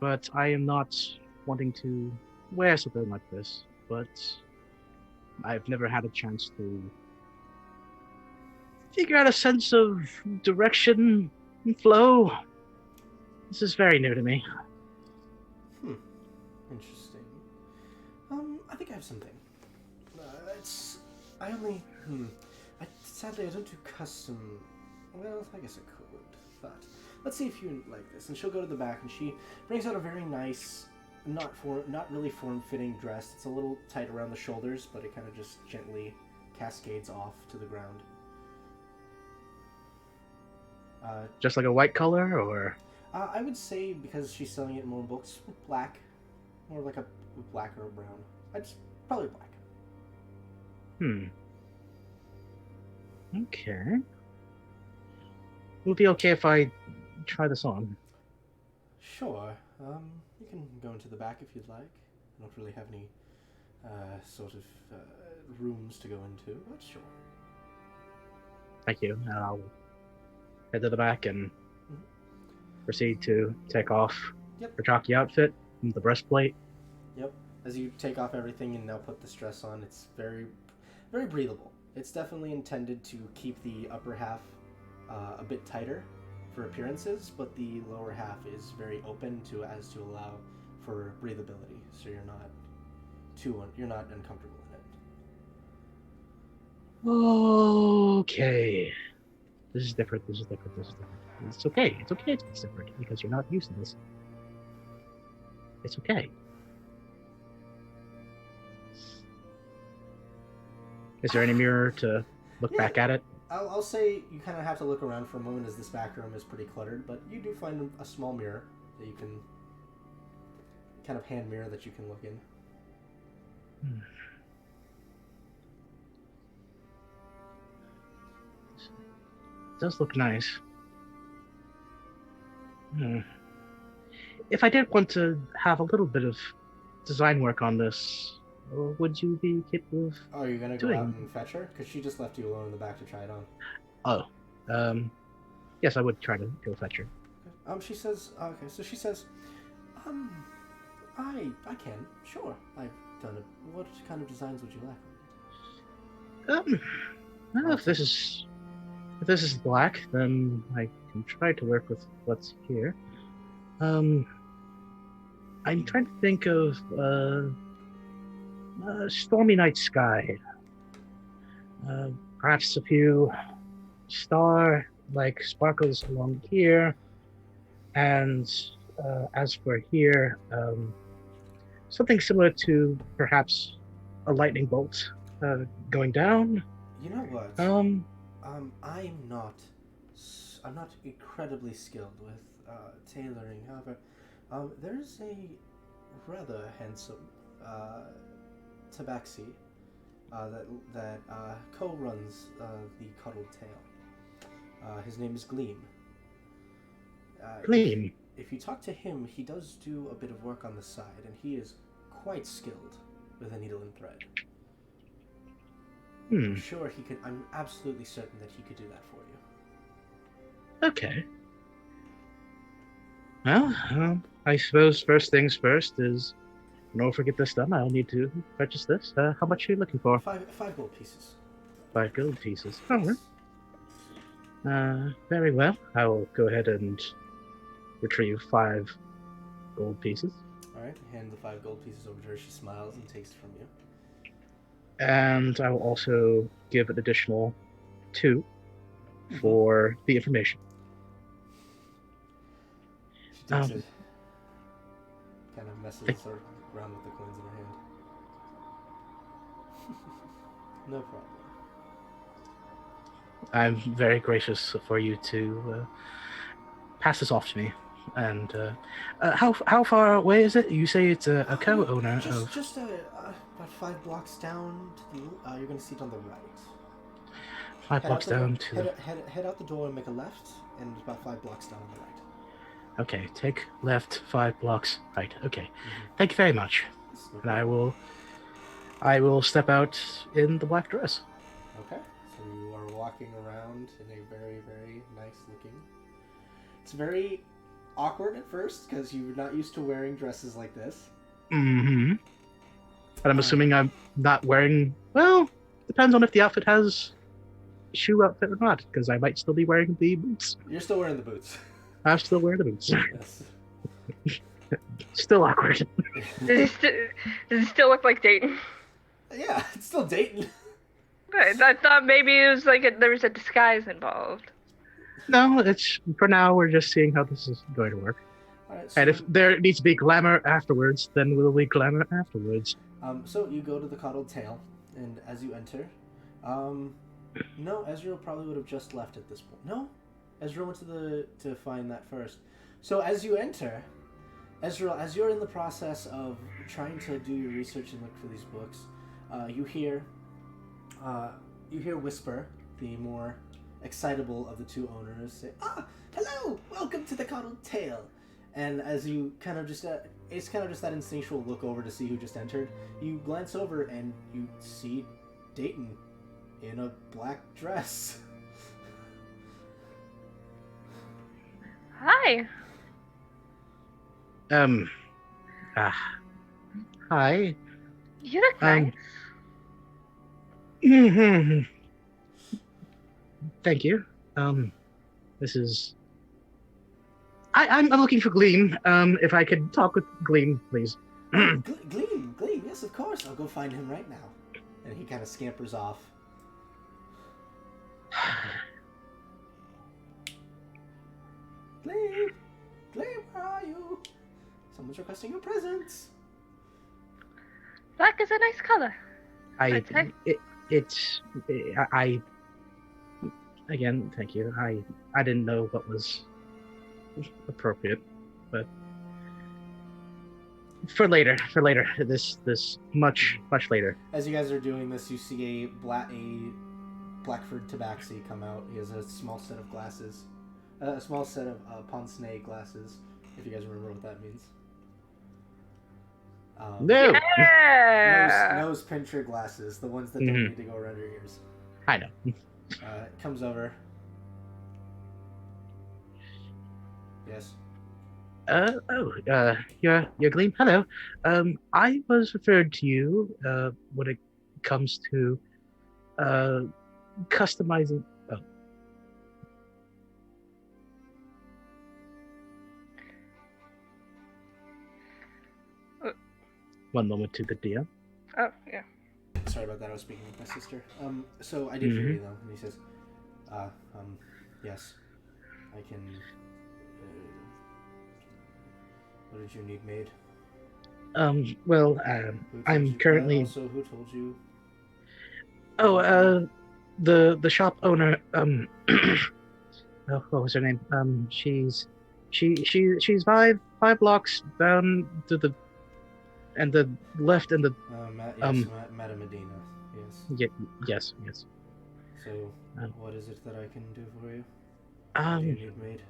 Speaker 3: But I am not wanting to wear something like this. But I've never had a chance to figure out a sense of direction and flow. This is very new to me.
Speaker 2: Interesting. I think I have something. Sadly, I don't do custom. Well, I guess I could, but let's see if you like this. And she'll go to the back, and she brings out a very nice, not really form-fitting dress. It's a little tight around the shoulders, but it kind of just gently cascades off to the ground.
Speaker 3: Just like a white color, or?
Speaker 2: I would say, because she's selling it in more books, black. More like a black or a brown. Probably black.
Speaker 3: Okay. It would be okay if I try this on.
Speaker 2: Sure. You can go into the back if you'd like. I don't really have any sort of rooms to go into, but sure.
Speaker 3: Thank you. And I'll head to the back and proceed to take off her jockey outfit and the breastplate.
Speaker 2: Yep. As you take off everything and now put this dress on, it's very, very breathable. It's definitely intended to keep the upper half a bit tighter for appearances, but the lower half is very open to allow for breathability, so you're not uncomfortable in it.
Speaker 3: Okay. This is different. It's okay. It's okay to be different because you're not used to this. It's okay. Is there any mirror to look back at it?
Speaker 2: I'll say you kind of have to look around for a moment, as this back room is pretty cluttered, but you do find a small mirror that you can kind of hand mirror that you can look in.
Speaker 3: It does look nice. If I did want to have a little bit of design work on this, would you be capable of
Speaker 2: you're gonna go out and fetch her? Because she just left you alone in the back to try it on.
Speaker 3: Yes, I would try to go fetch her.
Speaker 2: She says, I can, sure. I've done it. What kind of designs would you like?
Speaker 3: Well, if this is black, then I can try to work with what's here. I'm trying to think of stormy night sky. Perhaps a few star-like sparkles along here, and as for here, something similar to perhaps a lightning bolt going down.
Speaker 2: You know what? I'm not incredibly skilled with tailoring. However, there's a rather handsome tabaxi that co-runs the Cuddled Tail. His name is Gleam.
Speaker 3: Gleam.
Speaker 2: If you talk to him, he does do a bit of work on the side, and he is quite skilled with a needle and thread. I'm sure he could. I'm absolutely certain that he could do that for you.
Speaker 3: Okay. Well, I suppose first things first is, in order to get this done, I'll need to purchase this. How much are you looking for?
Speaker 2: Five gold pieces.
Speaker 3: 5 gold pieces. All right. Very well. I will go ahead and retrieve 5 gold pieces.
Speaker 2: All right. Hand the 5 gold pieces over to her. She smiles and takes it from you.
Speaker 3: And I will also give an additional 2 for the information.
Speaker 2: She takes it. Kind of messes around with the coins in her hand. No problem.
Speaker 3: I'm very gracious for you to pass this off to me. And how far away is it? You say it's a co-owner of...
Speaker 2: Just about 5 blocks down to the... you're going to see it on the right.
Speaker 3: 5 blocks down to...
Speaker 2: Head out the door and make a left, and about 5 blocks down on the right.
Speaker 3: Okay, take left 5 blocks right. Okay, thank you very much. And I will step out in the black dress.
Speaker 2: Okay, so you are walking around in a very, very nice looking... It's very awkward at first, because you're not used to wearing dresses like this.
Speaker 3: But I'm assuming I'm not wearing... Well, depends on if the outfit has shoe outfit or not, because I might still be wearing the boots.
Speaker 2: You're still wearing the boots.
Speaker 3: I'm still wearing the boots.
Speaker 2: Yes.
Speaker 3: Still awkward.
Speaker 1: Does it still look like Dayton?
Speaker 2: Yeah, it's still Dayton.
Speaker 1: Right, I thought maybe it was like there was a disguise involved.
Speaker 3: No, it's for now. We're just seeing how this is going to work.
Speaker 2: All right, so,
Speaker 3: And if there needs to be glamour afterwards, then we'll be glamour afterwards.
Speaker 2: So you go to the Coddled Tail, and as you enter, no, Ezreal probably would have just left at this point. No, Ezreal went to find that first. So as you enter, Ezreal, as you're in the process of trying to do your research and look for these books, you hear Whisper, the more excitable of the 2 owners, say, hello, welcome to the Coddled Tail. And as you kind of just, it's kind of just that instinctual look over to see who just entered, you glance over and you see Dayton in a black dress.
Speaker 1: Hi.
Speaker 3: Hi.
Speaker 1: You look nice.
Speaker 3: Thank you. This is... I'm looking for Gleam. If I could talk with Gleam, please.
Speaker 2: Gleam, yes, of course. I'll go find him right now. And he kind of scampers off. Gleam, where are you? Someone's requesting your presents.
Speaker 1: Black is a nice color.
Speaker 3: Again, thank you. I didn't know what was appropriate, but for later, this much later.
Speaker 2: As you guys are doing this, you see a Blackford Tabaxi come out. He has a small set of glasses, a small set of pince-nez glasses. If you guys remember what that means.
Speaker 3: No.
Speaker 1: Yeah.
Speaker 2: Nose pincher glasses, the ones that don't need to go around your ears.
Speaker 3: I know.
Speaker 2: Comes over. Yes.
Speaker 3: You're Gleam. Hello. I was referred to you when it comes to customizing. Oh. One moment to the DM.
Speaker 1: Oh, yeah.
Speaker 2: Sorry about that. I was speaking with my sister. So I did hear you though, and he says, yes, I can. What did you need made?
Speaker 3: Well, I'm currently.
Speaker 2: Also, who told you?
Speaker 3: Oh, the shop owner. Oh, what was her name? She's 5 blocks down to the, and the left and the.
Speaker 2: Madame Medina. Yes.
Speaker 3: Yes.
Speaker 2: So, what is it that I can do for you? What do you
Speaker 3: Um,
Speaker 2: need made?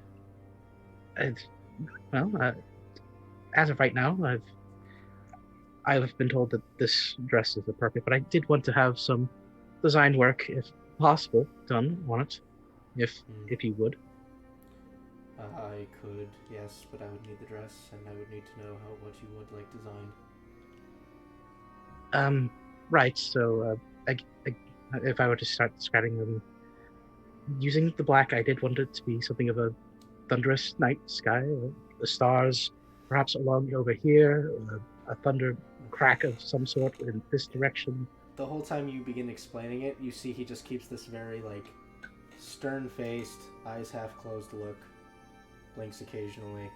Speaker 3: it's, well, as of right now, I've been told that this dress is the perfect, but I did want to have some design work, if possible, done on it, if
Speaker 2: Hmm.
Speaker 3: if you would.
Speaker 2: I could, yes, but I would need the dress, and I would need to know what you would like designed.
Speaker 3: Right. So, if I were to start describing them using the black, I did want it to be something of a thunderous night sky, the stars, perhaps along over here, a thunder crack of some sort in this direction.
Speaker 2: The whole time you begin explaining it, you see he just keeps this very, like, stern-faced, eyes half-closed look, blinks occasionally,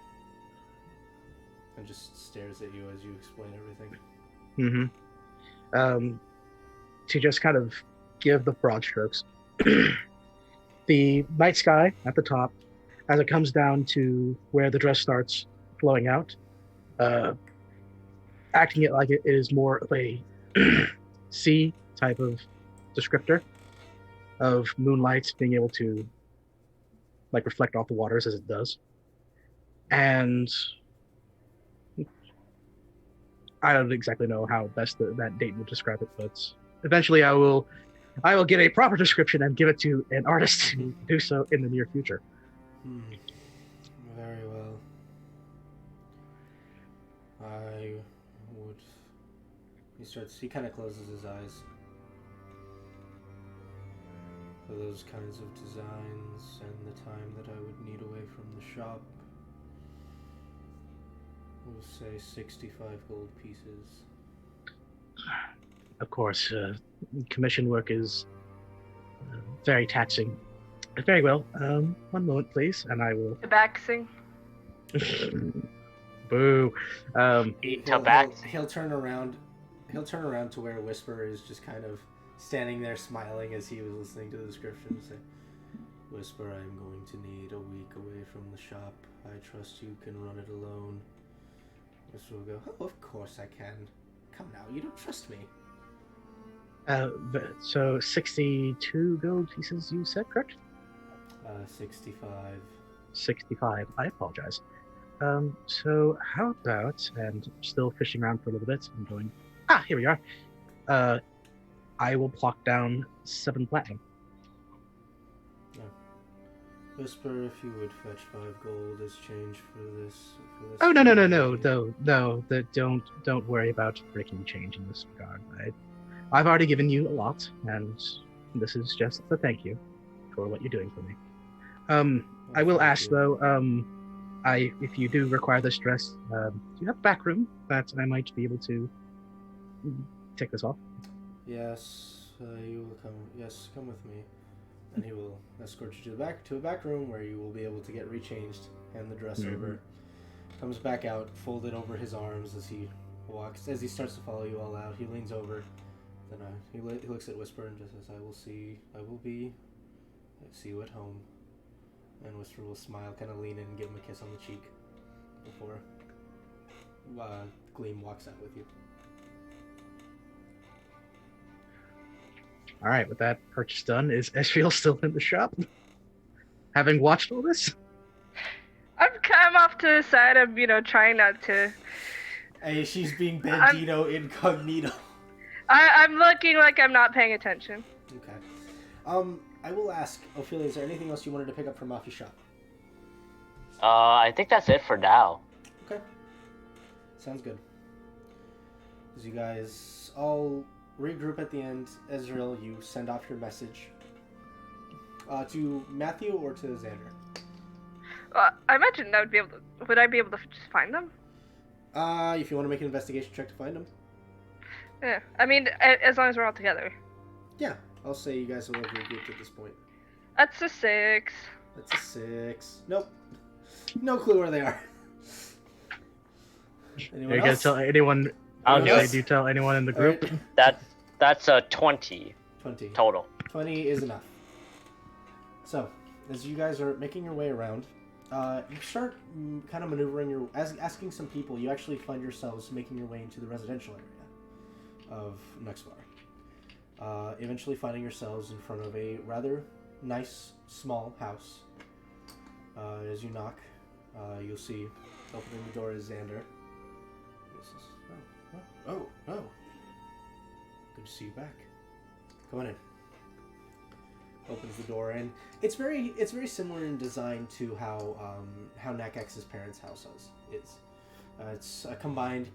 Speaker 2: and just stares at you as you explain everything.
Speaker 3: To just kind of give the broad strokes. The night sky at the top, as it comes down to where the dress starts flowing out, uh, acting it like it is more of a sea type of descriptor of moonlight being able to like reflect off the waters as it does. And I don't exactly know how best that date would describe it, but eventually I will get a proper description and give it to an artist to do so in the near future.
Speaker 2: Very well. I would... He kind of closes his eyes. For those kinds of designs and the time that I would need away from the shop, we'll say 65 gold pieces.
Speaker 3: Of course, commission work is very taxing. Very well. One moment, please, and I will.
Speaker 1: Tabaxing.
Speaker 3: Boo.
Speaker 2: He'll turn around. He'll turn around to where Whisper is just kind of standing there smiling as he was listening to the description and say, Whisper, I'm going to need a week away from the shop. I trust you can run it alone. Whisper will go, oh, of course I can. Come now, you don't trust me.
Speaker 3: So 62 gold pieces you said, correct?
Speaker 2: 65.
Speaker 3: 65. I apologize. So how about, and still fishing around for a little bit, I'm going, here we are. I will pluck down 7 platinum.
Speaker 2: Whisper, if you would fetch 5 gold as change for this.
Speaker 3: Oh, no. Don't worry about breaking change in this regard. I've already given you a lot, and this is just a thank you for what you're doing for me. I will ask though, if you do require this dress, do you have a back room that I might be able to take this off?
Speaker 2: Yes, you will come. Yes, come with me, and he will escort you to a back room where you will be able to get rechanged, hand the dress over, comes back out, folded over his arms as he walks. As he starts to follow you all out, he leans over. Then he looks at Whisper and just says, "I will see you at home." And Whisper will smile, kind of lean in and give him a kiss on the cheek before Gleam walks out with you.
Speaker 3: All right, with that purchase done, is Esriel still in the shop? Having watched all this?
Speaker 1: I'm off to the side. I'm, trying not to.
Speaker 2: Hey, she's being Bandito incognito.
Speaker 1: I'm looking like I'm not paying attention.
Speaker 2: Okay. I will ask, Ophelia, is there anything else you wanted to pick up from Mafi's shop?
Speaker 4: I think that's it for now.
Speaker 2: Okay. Sounds good. As you guys all regroup at the end, Ezreal, you send off your message. To Matthew or to Xander?
Speaker 1: I imagine would I be able to just find them?
Speaker 2: If you want to make an investigation check to find them.
Speaker 1: Yeah, I mean, as long as we're all together.
Speaker 2: Yeah, I'll say you guys will have regrouped at this point.
Speaker 1: That's a 6.
Speaker 2: That's a 6. Nope. No clue where they are. Anyone
Speaker 3: Are you
Speaker 2: else?
Speaker 3: gonna tell anyone?
Speaker 4: I'll do it.
Speaker 3: Do you tell anyone in the group?
Speaker 2: Right.
Speaker 4: That's a 20 total.
Speaker 2: 20 is enough. So, as you guys are making your way around, you start kind of maneuvering asking some people. You actually find yourselves making your way into the residential area of Nexvar. Eventually finding yourselves in front of a rather nice, small house. As you knock, you'll see opening the door is Xander. He says, oh, good to see you back. Come on in. Opens the door, and it's very similar in design to how Nakex's parents' house is. It's a combined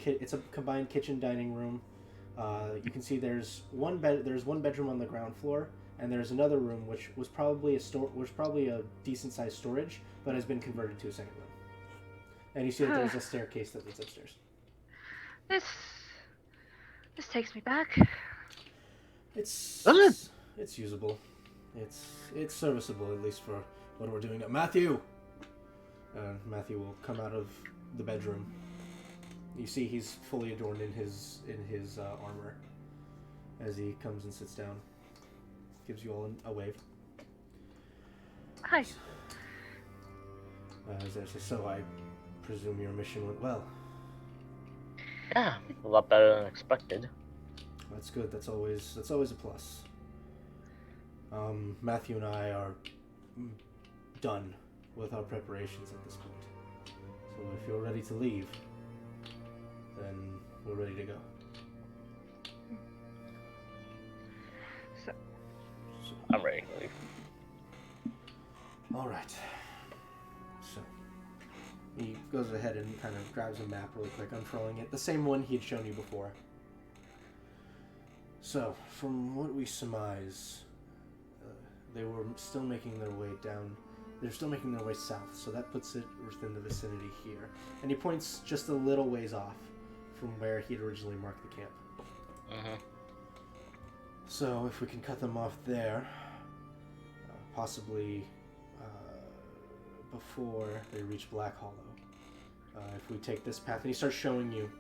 Speaker 2: kitchen dining room. You can see there's one bedroom on the ground floor, and there's another room which was probably a decent sized storage, but has been converted to a second room. And you see that there's a staircase that leads upstairs.
Speaker 1: This takes me back.
Speaker 2: It's usable. It's serviceable, at least for what we're doing now. Matthew! Matthew will come out of the bedroom. You see he's fully adorned in his armor as he comes and sits down. Gives you all a wave.
Speaker 1: Hi.
Speaker 2: So I presume your mission went well.
Speaker 5: Yeah, a lot better than expected.
Speaker 2: That's good. That's always a plus. Matthew and I are done with our preparations at this point. So if you're ready to leave, then we're ready to go.
Speaker 1: So
Speaker 5: I'm ready to leave.
Speaker 2: All right. So he goes ahead and kind of grabs a map really quick, unfurling it. The same one he had shown you before. So, from what we surmise, they were still making their way down. They're still making their way south, so that puts it within the vicinity here. And he points just a little ways off from where he'd originally marked the camp.
Speaker 5: Mm-hmm.
Speaker 2: So, if we can cut them off there, possibly before they reach Black Hollow. If we take this path, and he starts showing you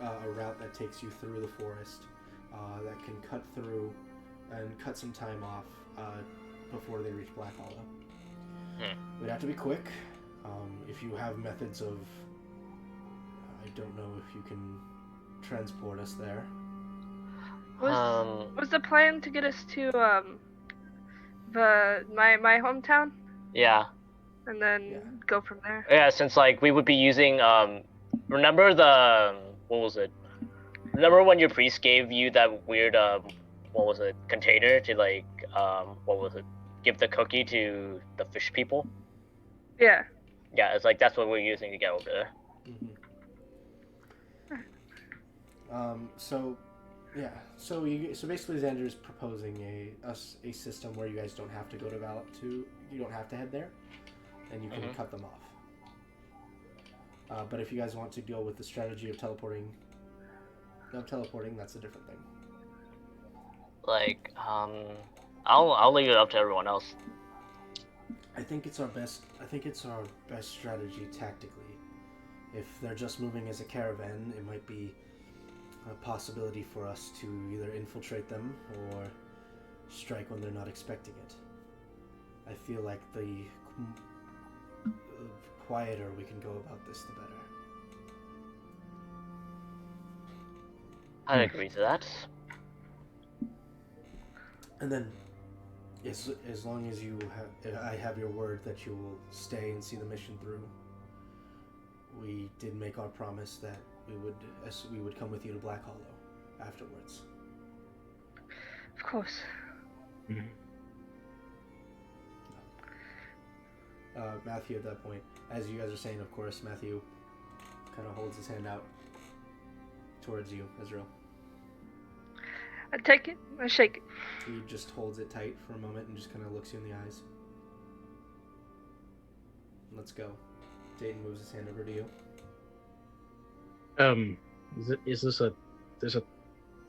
Speaker 2: a route that takes you through the forest that can cut through and cut some time off before they reach Black Hollow. We'd have to be quick. If you have methods of, I don't know if you can transport us there.
Speaker 1: Was the plan to get us to my hometown
Speaker 5: Yeah.
Speaker 1: and then go from there?
Speaker 5: Yeah, since like we would be using remember the what was it? Remember when your priest gave you that weird what was it, container to like what was it? Give the cookie to the fish people?
Speaker 1: Yeah.
Speaker 5: Yeah, it's like that's what we're using to get over there.
Speaker 2: So basically Xander is proposing a system where you guys don't have to go to you don't have to head there, and you can cut them off. But if you guys want to deal with the strategy of teleporting, that's a different thing.
Speaker 5: Like, I'll leave it up to everyone else.
Speaker 2: I think it's our best strategy tactically. If they're just moving as a caravan, it might be a possibility for us to either infiltrate them or strike when they're not expecting it. I feel like the quieter we can go about this, the better.
Speaker 5: I'd agree to that.
Speaker 2: And then, as long as I have your word that you will stay and see the mission through. We did make our promise that we would come with you to Black Hollow afterwards.
Speaker 1: Of course.
Speaker 2: Matthew, at that point, as you guys are saying, of course, Matthew kind of holds his hand out towards you, Ezreal.
Speaker 1: I take it, I shake it.
Speaker 2: He just holds it tight for a moment and just kind of looks you in the eyes. Let's go. Dayton moves his hand over to you.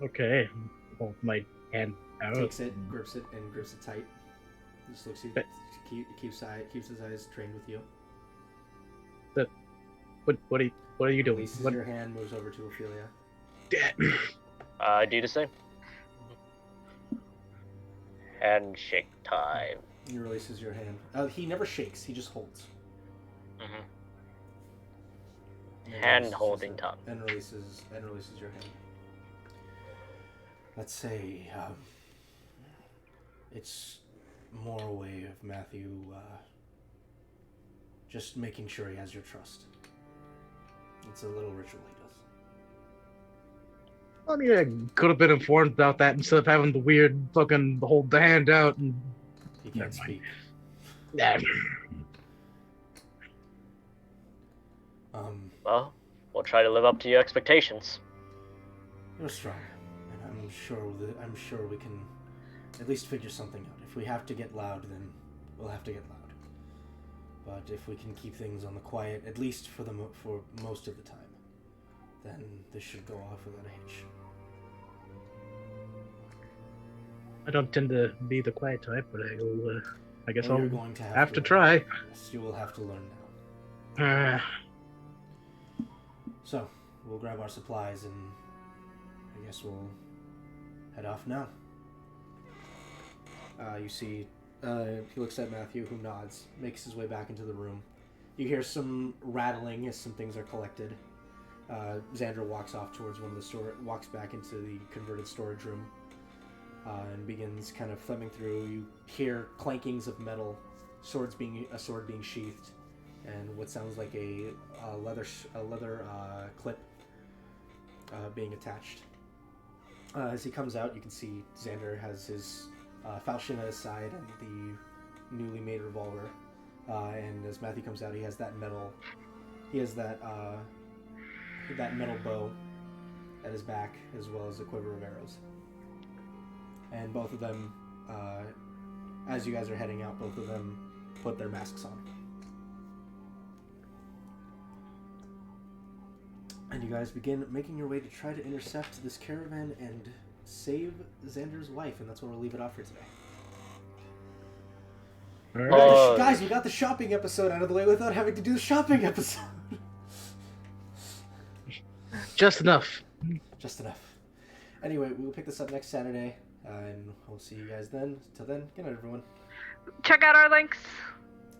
Speaker 3: Okay. Hold my hand out.
Speaker 2: Takes it, grips it tight. Just looks at you, keeps his eyes trained with you.
Speaker 3: What are you doing?
Speaker 2: Releases your hand, moves over to Ophelia.
Speaker 5: Do the same. Handshake time.
Speaker 2: He releases your hand. He never shakes, he just holds.
Speaker 5: Hand holding time.
Speaker 2: And releases your hand. Let's say it's more a way of Matthew just making sure he has your trust. It's a little ritual he does.
Speaker 3: I mean, I could have been informed about that instead of having the weird fucking hold the hand out and.
Speaker 2: He can't
Speaker 3: Never mind.
Speaker 2: speak.
Speaker 3: Nah.
Speaker 5: Well, we'll try to live up to your expectations.
Speaker 2: You're strong, and I'm sure we can at least figure something out. If we have to get loud, then we'll have to get loud. But if we can keep things on the quiet, at least for most of the time, then this should go off without a hitch.
Speaker 3: I don't tend to be the quiet type, but I guess
Speaker 2: Well,
Speaker 3: I'll
Speaker 2: you're going to
Speaker 3: have to
Speaker 2: learn.
Speaker 3: try.
Speaker 2: Yes, you will have to learn now.
Speaker 3: Uh,
Speaker 2: So, we'll grab our supplies and I guess we'll head off now. You see, he looks at Matthew, who nods, makes his way back into the room. You hear some rattling as some things are collected. Xander walks off towards walks back into the converted storage room, and begins kind of thumbing through. You hear clankings of metal, a sword being sheathed, and what sounds like a leather clip being attached. As he comes out, you can see Xander has his falchion at his side and the newly made revolver. And as Matthew comes out, he has that metal bow at his back, as well as a quiver of arrows. And both of them, as you guys are heading out, both of them put their masks on. And you guys begin making your way to try to intercept this caravan and save Xander's wife, and that's where we'll leave it off for today. Guys, we got the shopping episode out of the way without having to do the shopping episode.
Speaker 3: just enough.
Speaker 2: Just enough. Anyway, we will pick this up next Saturday, and we'll see you guys then. Till then, good night, everyone.
Speaker 1: Check out our links.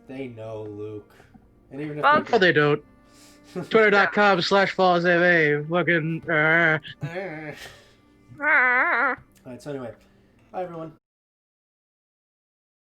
Speaker 2: They know, Luke. And even if
Speaker 1: Well,
Speaker 3: Oh, they don't. Twitter.com/FallsAV. Fucking.
Speaker 2: Alright, so anyway. Bye, everyone.